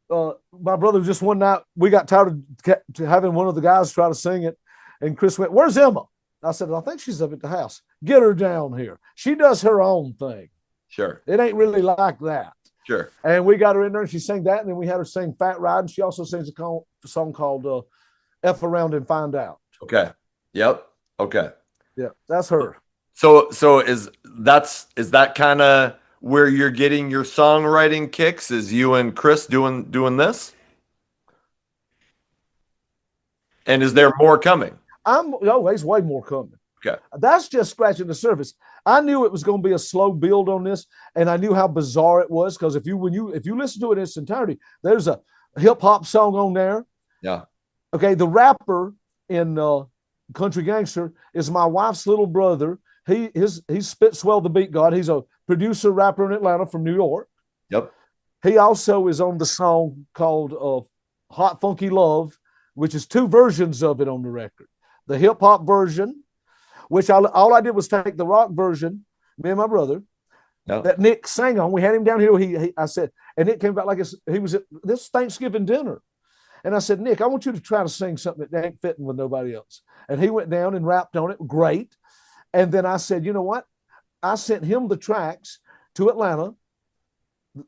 my brother just one night, we got tired of having one of the guys try to sing it. And Chris went, "Where's Emma?" I said, "I think she's up at the house. Get her down here. She does her own thing. Sure. It ain't really like that." Sure. And we got her in there and she sang that. And then we had her sing Fat Ride. And she also sings a song called F Around and Find Out. Okay. Yep. Okay. Yeah, that's her. So is that kind of where you're getting your songwriting kicks? Is you and Chris doing this? And is there more coming? There's way more coming. Okay. That's just scratching the surface. I knew it was going to be a slow build on this, and I knew how bizarre it was because if you listen to it in its entirety, there's a hip hop song on there. Yeah. Okay, the rapper in Country Gangster is my wife's little brother. He's Spitswell the Beat God. He's a producer rapper in Atlanta from New York. Yep. He also is on the song called Hot Funky Love, which is 2 versions of it on the record. The hip hop version, which all I did was take the rock version, me and my brother, that Nick sang on. We had him down here. I said, and Nick came back like he was at this Thanksgiving dinner. And I said, "Nick, I want you to try to sing something that ain't fitting with nobody else." And he went down and rapped on it. Great. And then I said, "You know what?" I sent him the tracks to Atlanta,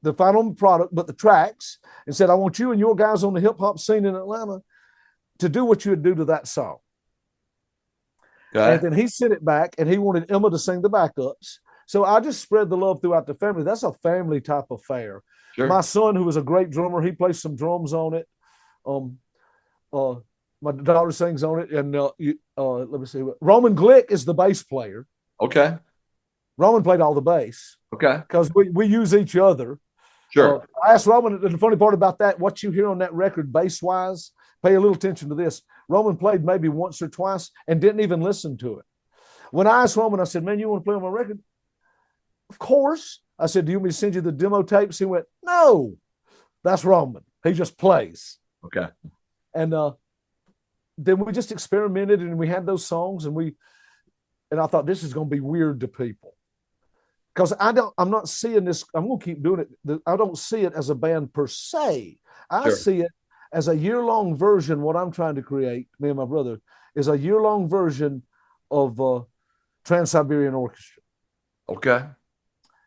the final product, but the tracks, and said, "I want you and your guys on the hip hop scene in Atlanta to do what you would do to that song." Okay. And then he sent it back and he wanted Emma to sing the backups. So I just spread the love throughout the family. That's a family type affair. Sure. My son, who was a great drummer, he plays some drums on it. My daughter sings on it. And let me see. Roman Glick is the bass player. Okay. Roman played all the bass. Okay. Because we use each other. Sure. I asked Roman, the funny part about that, what you hear on that record bass-wise, pay a little attention to this. Roman played maybe once or twice and didn't even listen to it. When I asked Roman, I said, "Man, you want to play on my record?" "Of course." I said, "Do you want me to send you the demo tapes?" He went, "No, that's Roman. He just plays." Okay. And then we just experimented and we had those songs and I thought this is going to be weird to people. Because I'm not seeing this. I'm going to keep doing it. I don't see it as a band per se. I see it as a year-long version. What I'm trying to create, me and my brother, is a year-long version of Trans-Siberian Orchestra. Okay.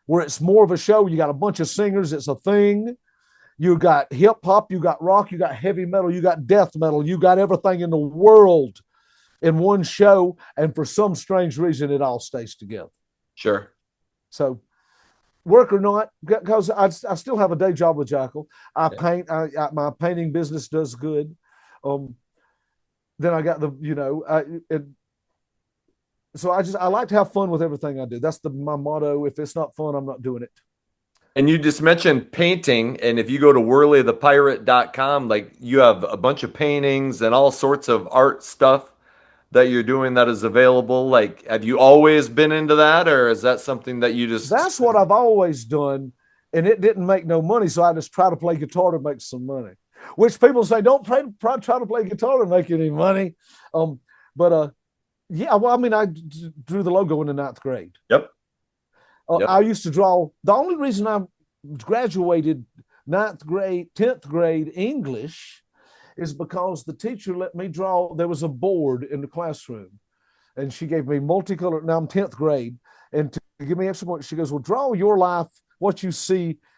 Where it's more of a show. You got a bunch of singers. It's a thing. You got hip hop. You got rock. You got heavy metal. You got death metal. You got everything in the world in one show. And for some strange reason, it all stays together. Sure. So, work or not, because I still have a day job with Jackal. I paint. My painting business does good. Then I got so I like to have fun with everything I do. That's my motto. If it's not fun, I'm not doing it. And you just mentioned painting, and if you go to worleythepirate.com, like you have a bunch of paintings and all sorts of art stuff that you're doing that is available. Like, have you always been into that, or is that something that you just... That's what I've always done, and it didn't make no money, so I just try to play guitar to make some money. Which people say, don't try to play guitar to make any money. Yeah, well, I mean, I drew the logo in the 9th grade. Yep. I used to draw. The only reason I graduated 9th grade, 10th grade English is because the teacher let me draw. There was a board in the classroom, and she gave me multicolored. Now I'm 10th grade, and to give me extra points, she goes, "Well, draw your life, what you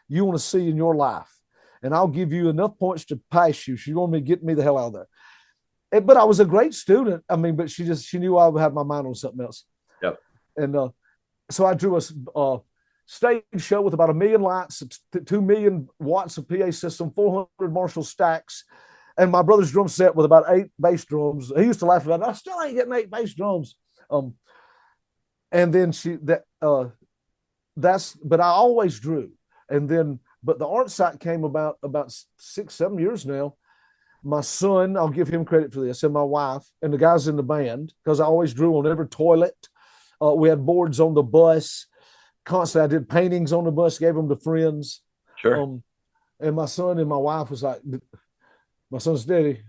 want to see in your life, and I'll give you enough points to pass you." She wanted me to get me the hell out of there. But I was a great student. I mean, but she knew I would have my mind on something else. Yep. And so I drew a stage show with about 1 million lights, 2 million watts of PA system, 400 Marshall stacks, and my brother's drum set with about 8 bass drums. He used to laugh about it. "I still ain't getting 8 bass drums." And then but I always drew. And then, but the art site came about 6-7 years now. my son, I'll give him credit for this, and my wife, and the guys in the band, because I always drew on every toilet. We had boards on the bus. Constantly, I did paintings on the bus, gave them to friends. Sure. And my son and my wife was like, my son's daddy,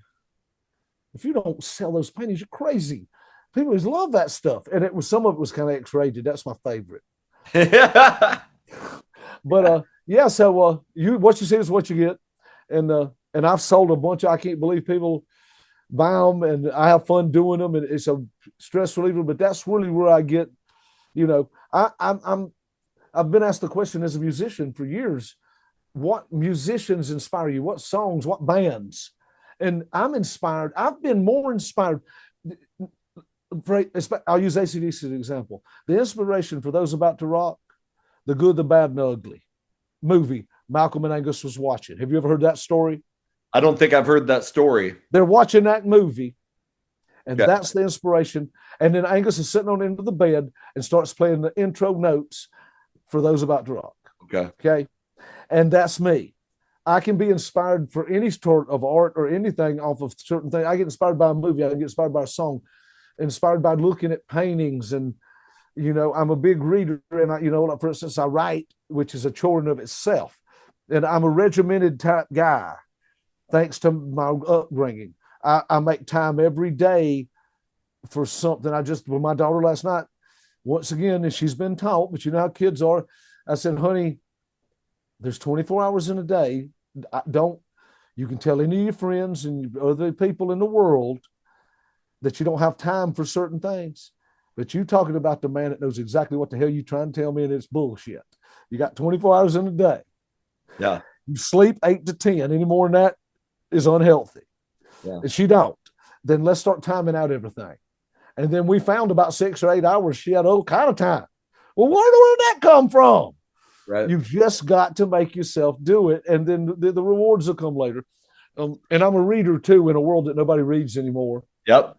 if you don't sell those paintings, you're crazy. People just love that stuff. And some of it was kind of X-rated. That's my favorite. But yeah, so what you see is what you get. And I've sold a bunch. I can't believe people buy them, and I have fun doing them, and it's a stress reliever. But that's really where I get, I've been asked the question as a musician for years, what musicians inspire you? What songs? What bands? And I'm inspired. I've been more inspired. I'll use AC/DC as an example. The inspiration for those about to rock, The Good, the Bad, and the Ugly movie Malcolm and Angus was watching. Have you ever heard that story? I don't think I've heard that story. They're watching that movie, and that's the inspiration. And then Angus is sitting on the end of the bed and starts playing the intro notes for those about to rock. Okay. And that's me. I can be inspired for any sort of art or anything off of certain things. I get inspired by a movie. I get inspired by a song, inspired by looking at paintings. And, I'm a big reader. And, for instance, I write, which is a chore in of itself. And I'm a regimented type guy, thanks to my upbringing. I make time every day for something. With my daughter last night, once again, and she's been taught, but you know how kids are. I said, honey, there's 24 hours in a day. You can tell any of your friends and other people in the world that you don't have time for certain things. But you talking about the man that knows exactly what the hell you trying to tell me, and it's bullshit. You got 24 hours in a day. Yeah. You sleep 8 to 10. Any more than that is unhealthy. Yeah. And she don't. Then let's start timing out everything. And then we found about 6 or 8 hours she had all kind of time. Well, where did that come from? Right. You've just got to make yourself do it, and then the rewards will come later. And I'm a reader too, in a world that nobody reads anymore. Yep.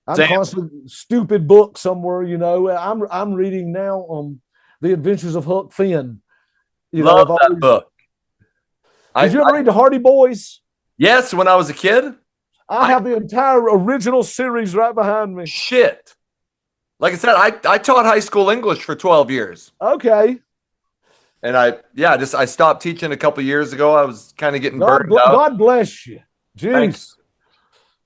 I'm constantly stupid book somewhere. I'm reading now The Adventures of Huck Finn. Love that book. Did you ever read the Hardy Boys? Yes, when I was a kid. I have the entire original series right behind me. Shit. Like I said, I taught high school English for 12 years. Okay. And I stopped teaching a couple years ago. I was kind of getting burned out. God bless you. Jeez. Thanks.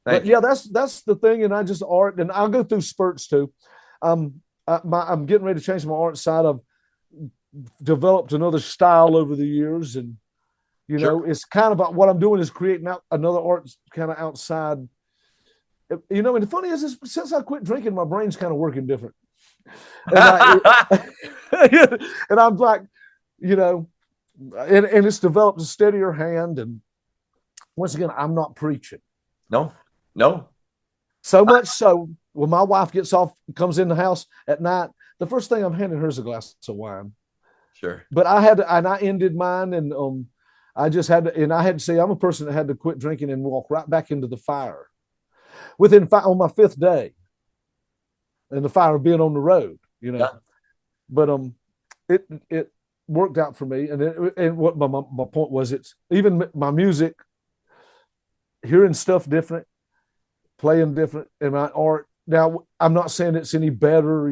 But yeah, that's the thing. And I just art, and I'll go through spurts too. I'm getting ready to change my art side. I've developed another style over the years, and it's kind of what I'm doing is creating another art kind of outside. And the funny is, since I quit drinking, my brain's kind of working different. And, and I'm like, and it's developed a steadier hand. And once again, I'm not preaching. No. So much so, when my wife comes in the house at night, the first thing I'm handing her is a glass of wine. Sure. But I ended mine, and I just had to, and I had to say, I'm a person that had to quit drinking and walk right back into the fire on my 5th day, and the fire being on the road, Yeah. But it worked out for me, and what my point was, it's even my music, hearing stuff different, playing different, and my art. Now, I'm not saying it's any better,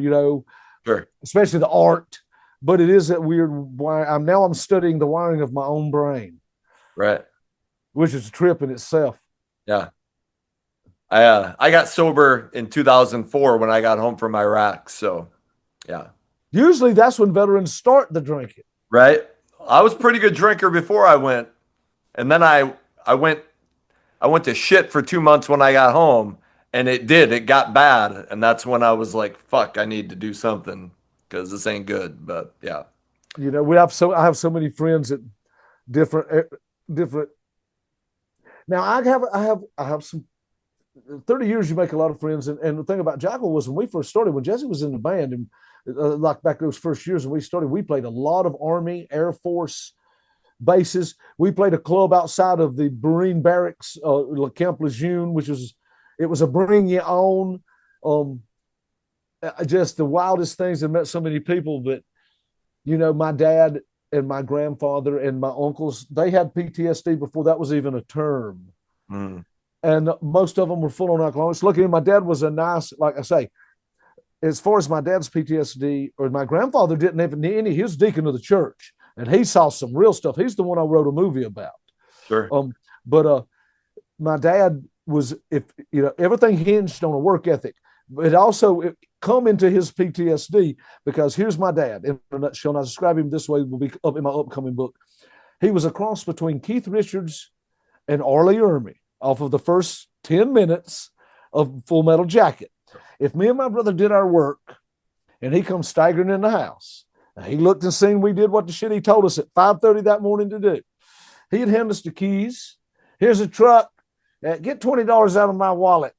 Sure. especially the art, but it is that weird wire. I'm studying the wiring of my own brain, Right. which is a trip in itself. Yeah. I got sober in 2004 when I got home from Iraq. So, yeah. Usually that's when veterans start the drinking. Right. I was a pretty good drinker before I went, and then I went to shit for 2 months when I got home, and it got bad, and that's when I was like, fuck, I need to do something because this ain't good. But yeah, I have so many friends that different. Now I have some 30 years. You make a lot of friends, and the thing about Jackal was when we first started, when Jesse was in the band, and like back those first years when we started, we played a lot of Army, Air Force bases. We played a club outside of the Marine Barracks, Camp Lejeune, it was a bring you on. Just the wildest things, and met so many people. But my dad and my grandfather and my uncles, they had PTSD before that was even a term. and most of them were full on alcoholics. Looking at my dad was a nice, like I say, as far as my dad's PTSD, or my grandfather didn't even need any. He was deacon of the church, and he saw some real stuff. He's the one I wrote a movie about. Sure. But my dad was, if you know, everything hinged on a work ethic. But it come into his PTSD because here's my dad in a nutshell. And I describe him this way, will be up in my upcoming book. He was a cross between Keith Richards and Arlie Ermy off of the first 10 minutes of Full Metal Jacket. If me and my brother did our work and he comes staggering in the house, he looked and seen we did what the shit he told us at 5:30 that morning to do. He'd hand us the keys. Here's a truck. Get $20 out of my wallet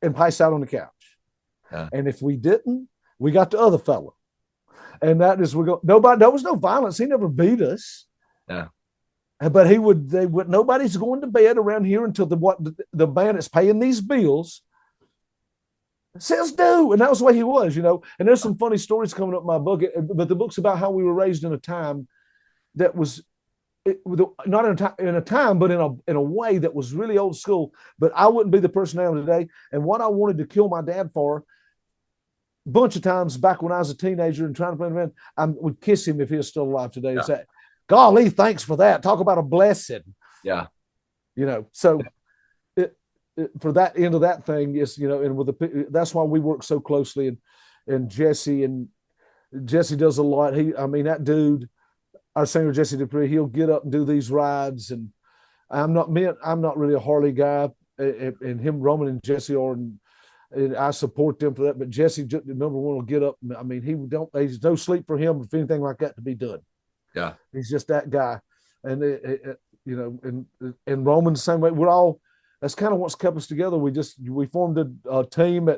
and pass out on the couch. Yeah. And if we didn't, we got the other fellow. And that is, there was no violence. He never beat us. Yeah. But nobody's going to bed around here until the man that's paying these bills says do. And that was the way he was, you know. And there's some funny stories coming up in my book, but the book's about how we were raised in a time that was not in a time, but in a way that was really old school. But I wouldn't be the person I am today. And what I wanted to kill my dad for, a bunch of times back when I was a teenager and trying to play the man, I would kiss him if he was still alive today and say, golly, thanks for that. Talk about a blessing. Yeah. You know, so for that end of that thing is, you know, and that's why we work so closely. And Jesse does a lot. That dude, our singer Jesse Dupree, he'll get up and do these rides. And I'm not really a Harley guy, and him, Roman and Jesse are, and I support them for that. But Jesse, number one, will get up. I mean, he's no sleep for him if anything like that to be done. Yeah. He's just that guy. And, you know, and Roman the same way. That's kind of what's kept us together. We formed a team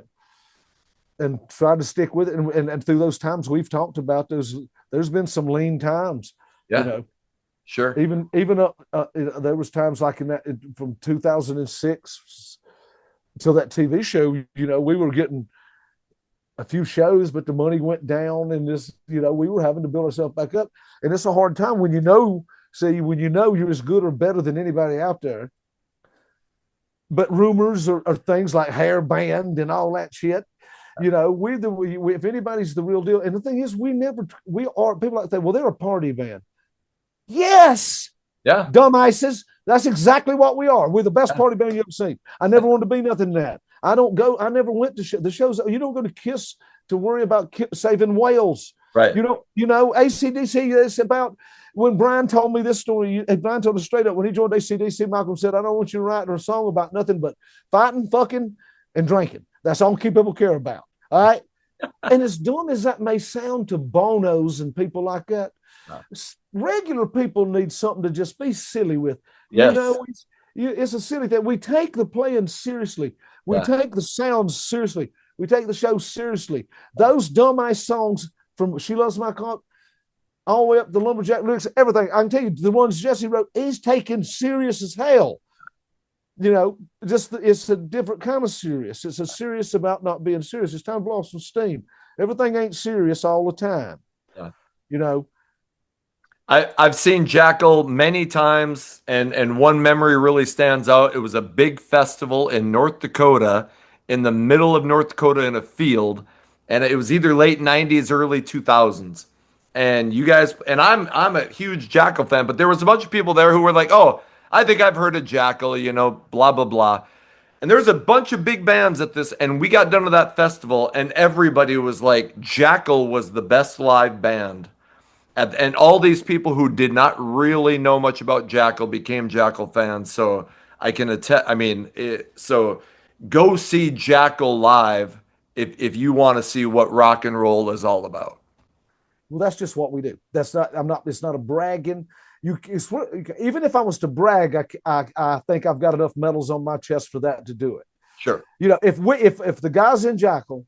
and tried to stick with it. And through those times we've talked about, there's been some lean times. Yeah. You know, sure. Even up, there was times like from 2006 till that TV show, you know, we were getting a few shows, but the money went down, and you know, we were having to build ourselves back up. And it's a hard time when you know you're as good or better than anybody out there. But rumors are things like hair band and all that shit. You know, if anybody's the real deal. And the thing is, people like that, well, they're a party band. Yes. Yeah. Dumbasses. That's exactly what we are. We're the best party band you've ever seen. I never wanted to be nothing than that. I never went to the shows. You don't go to Kiss to worry about saving whales. Right. You know, AC/DC, it's about when Brian told me this story, and Brian told us straight up when he joined AC/DC, Malcolm said, I don't want you to write a song about nothing but fighting, fucking, and drinking. That's all people care about. All right. And as dumb as that may sound to bonos and people like that, regular people need something to just be silly with. Yes. You know, it's a silly thing. We take the playing seriously. We take the sounds seriously. We take the show seriously. Those dumbass songs from She Loves My Cock all the way up the Lumberjack lyrics, everything. I can tell you, the ones Jesse wrote, he's taken serious as hell. You know, it's a different kind of serious. It's a serious about not being serious. It's time to blow off some steam. Everything ain't serious all the time. Yeah. You know, I've seen Jackal many times, and one memory really stands out. It was a big festival in North Dakota, in the middle of North Dakota in a field, and it was either late 90s, early 2000s. And you guys, and I'm a huge Jackal fan, but there was a bunch of people there who were like, oh, I think I've heard of Jackal, you know, blah, blah, blah. And there was a bunch of big bands at this, and we got done with that festival, and everybody was like, Jackal was the best live band. And all these people who did not really know much about Jackal became Jackal fans. So I can attest, so go see Jackal live if you want to see what rock and roll is all about. well, that's just what we do. It's not a bragging. Even if I was to brag, I think I've got enough medals on my chest for that to do it. Sure. You know, if the guys in Jackal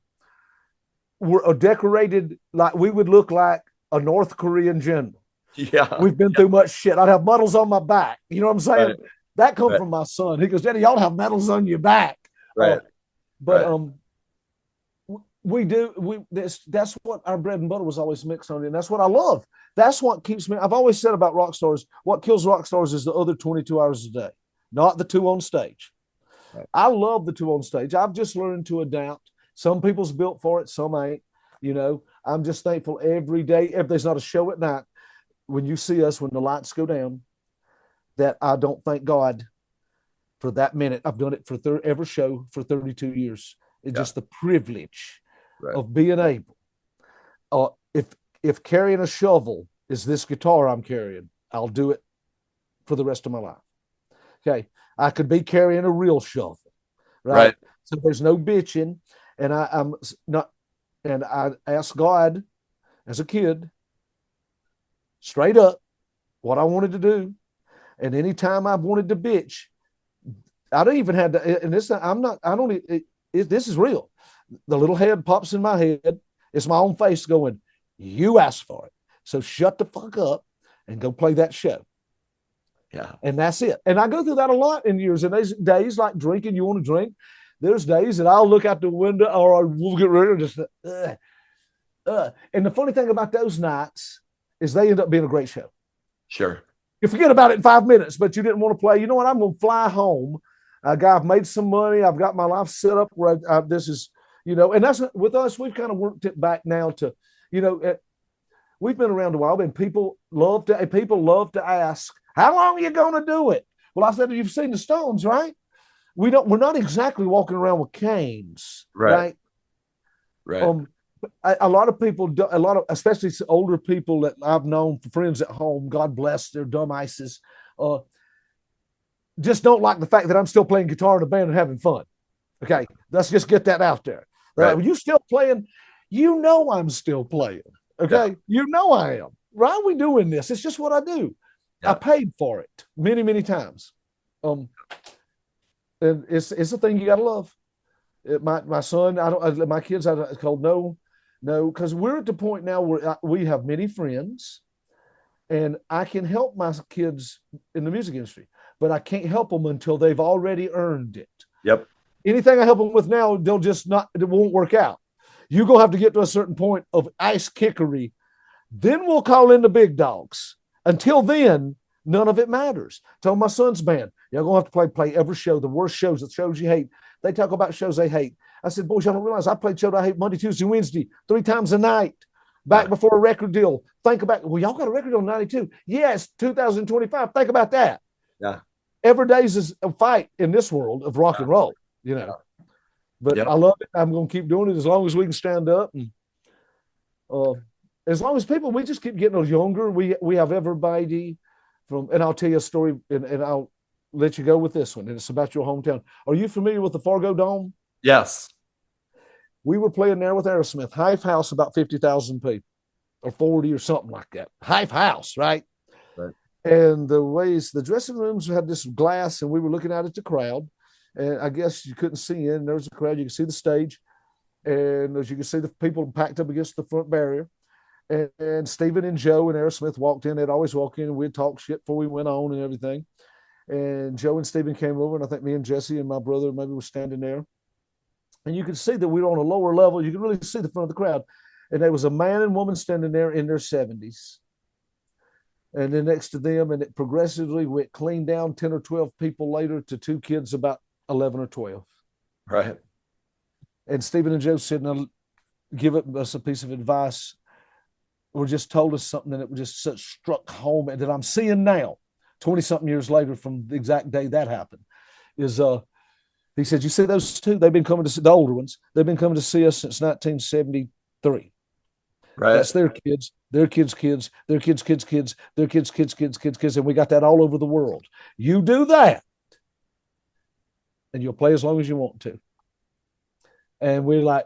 were decorated like we would look like a North Korean general. Yeah. We've been through much shit. I'd have medals on my back. You know what I'm saying? Right. That come from my son. He goes, Daddy, y'all have medals on your back. Right. That's what our bread and butter was always mixed on, and that's what I love. That's what keeps me. I've always said about rock stars, what kills rock stars is the other 22 hours a day. not the two on stage. Right. I love the two on stage. I've just learned to adapt. Some people's built for it, some ain't. You know, I'm just thankful every day. If there's not a show at night, when you see us, when the lights go down, that I don't thank God for that minute. I've done it for every show for 32 years. It's just the privilege of being able. If carrying a shovel is this guitar I'm carrying, I'll do it for the rest of my life. Okay. I could be carrying a real shovel, right? So there's no bitching. And I'm not, and I asked God as a kid, straight up, what I wanted to do. And anytime I wanted to bitch, I don't even have to, and this, I'm not, I don't, this is real. The little head pops in my head. It's my own face going, you asked for it. So shut the fuck up and go play that show. Yeah. And that's it. And I go through that a lot in years. And there's days like drinking, you want to drink. There's days that I'll look out the window or I will get rid of just, And the funny thing about those nights is they end up being a great show. Sure. You forget about it in 5 minutes, but you didn't want to play. You know what? I'm going to fly home. I've made some money. I've got my life set up where this is, you know, and that's with us. We've kind of worked it back now to, you know, we've been around a while, and people love to ask, how long are you going to do it? Well, I said, you've seen the Stones, right? We're not exactly walking around with canes, right? A lot of people, especially older people that I've known, friends at home, God bless their dumb asses, just don't like the fact that I'm still playing guitar in a band and having fun. Okay, let's just get that out there. Right? You still playing? You know I'm still playing. Okay, you know I am. Why are we doing this? It's just what I do. I paid for it many, many times. And it's a thing you gotta love. My son, my kids, I told no, because we're at the point now where we have many friends, and I can help my kids in the music industry, but I can't help them until they've already earned it. Yep. Anything I help them with now, it won't work out. You're gonna have to get to a certain point of ice kickery, then we'll call in the big dogs. Until then, none of it matters. Tell my son's band, you're gonna have to play every show, the worst shows, the shows you hate. They talk about shows they hate. I said, boys, y'all don't realize I played shows I hate Monday, Tuesday, Wednesday, 3 times a night, back before a record deal. Think about, well, y'all got a record deal in 92. Yes, 2025. Think about that. Yeah. Every day is a fight in this world of rock and roll, you know. But I love it. I'm going to keep doing it as long as we can stand up. And as long as we just keep getting younger. We have everybody from, and I'll tell you a story, and I'll let you go with this one. And it's about your hometown. Are you familiar with the Fargo Dome? Yes. We were playing there with Aerosmith. Hive House, about 50,000 people, or 40 or something like that. Hive House, right? Right. And the dressing rooms had this glass, and we were looking out at the crowd. And I guess you couldn't see in. There was a crowd. You could see the stage. And as you could see, the people packed up against the front barrier. And Stephen and Joe and Aerosmith walked in. They'd always walk in, and we'd talk shit before we went on and everything. And Joe and Stephen came over, and I think me and Jesse and my brother maybe were standing there. And you could see that we were on a lower level. You could really see the front of the crowd. And there was a man and woman standing there in their 70s. And then next to them, and it progressively went clean down 10 or 12 people later to 2 kids about 11 or 12. Right. And Stephen and Joe said, now give us a piece of advice, or just told us something that just such struck home, and that I'm seeing now, 20-something years later from the exact day that happened, is he said, you see those 2? They've been coming to see, the older ones, they've been coming to see us since 1973. Right. That's their kids, their kids' kids, their kids' kids' kids, their kids' kids' kids' kids' kids, and we got that all over the world. You do that, and you'll play as long as you want to. And we're like,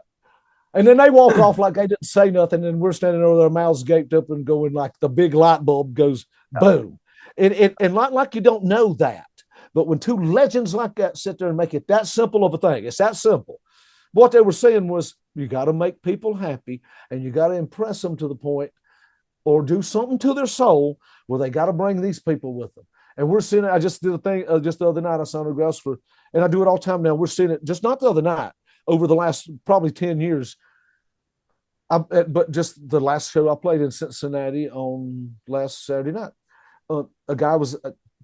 and then they walk off like they didn't say nothing, and we're standing over there, mouths gaped up and going like the big light bulb goes boom. And like you don't know that. But when 2 legends like that sit there and make it that simple of a thing, it's that simple. What they were saying was, you got to make people happy, and you got to impress them to the point, or do something to their soul where they got to bring these people with them. And we're seeing it. I just did a thing just the other night. I signed autographs for, and I do it all the time now. We're seeing it just not the other night, over the last probably 10 years. But just the last show I played in Cincinnati on last Saturday night, a guy was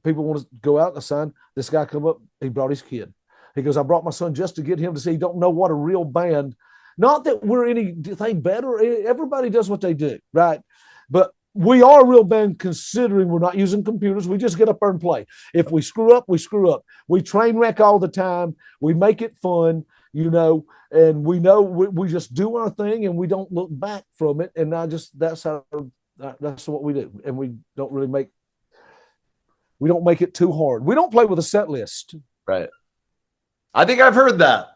people want to go out. I signed. This guy come up. He brought his kid. He goes, I brought my son just to get him to see. He don't know what a real band. Not that we're anything better. Everybody does what they do, right? But we are a real band considering we're not using computers. We just get up there and play. If we screw up, we screw up. We train wreck all the time. We make it fun, and we know we just do our thing and we don't look back from it. And that's what we do. And we don't make it too hard. We don't play with a set list. Right. I think I've heard that.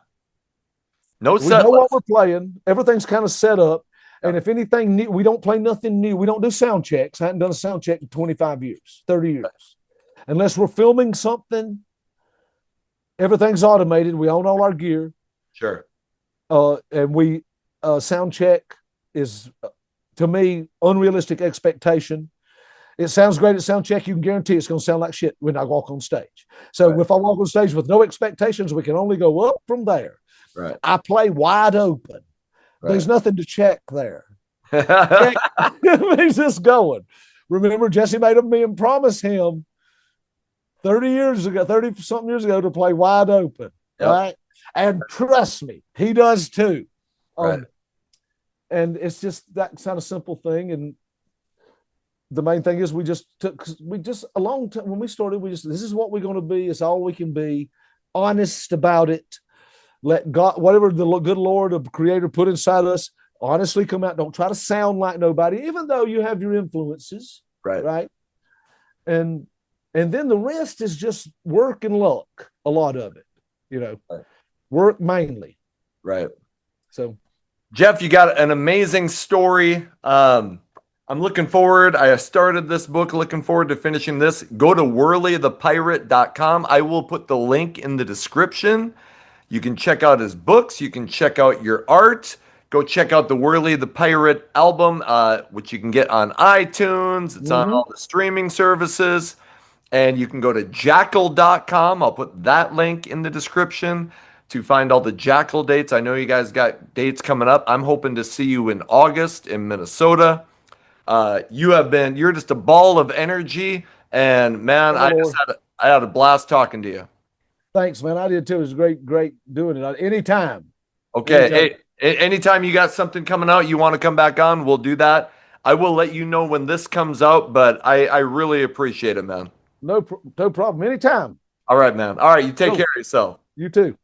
No set list. We know what we're playing. Everything's kind of set up. And if anything new, we don't play nothing new. We don't do sound checks. I hadn't done a sound check in 25 years, 30 years. Unless we're filming something, everything's automated. We own all our gear. Sure. And we sound check is, to me, unrealistic expectation. It sounds great at sound check. You can guarantee it's going to sound like shit when I walk on stage. So if I walk on stage with no expectations, we can only go up from there. Right. I play wide open. Right. There's nothing to check there. It means it's going. Remember, Jesse made me and promised him 30-something years ago to play wide open. Yep. Right. And trust me, he does too. Right. And it's just that kind of simple thing. And the main thing is we just a long time when we started, this is what we're going to be. It's all we can be. Honest about it. Let God, whatever the good Lord, the Creator, put inside us, honestly come out. Don't try to sound like nobody, even though you have your influences. Right. Right. And then the rest is just work and luck. A lot of it, right. Work mainly. Right. So, Jeff, you got an amazing story. I'm looking forward. I started this book, looking forward to finishing this. Go to worleythepirate.com. I will put the link in the description. You can check out his books. You can check out your art. Go check out the Worley the Pirate album, which you can get on iTunes. It's on all the streaming services. And you can go to Jackyl.com. I'll put that link in the description to find all the Jackal dates. I know you guys got dates coming up. I'm hoping to see you in August in Minnesota. You're just a ball of energy. And man, I had a blast talking to you. Thanks, man. I did too. It was great doing it. Anytime. Okay. Hey, anytime you got something coming out, you want to come back on, we'll do that. I will let you know when this comes out, but I really appreciate it, man. No problem. Anytime. All right, man. All right. You take care of yourself. You too.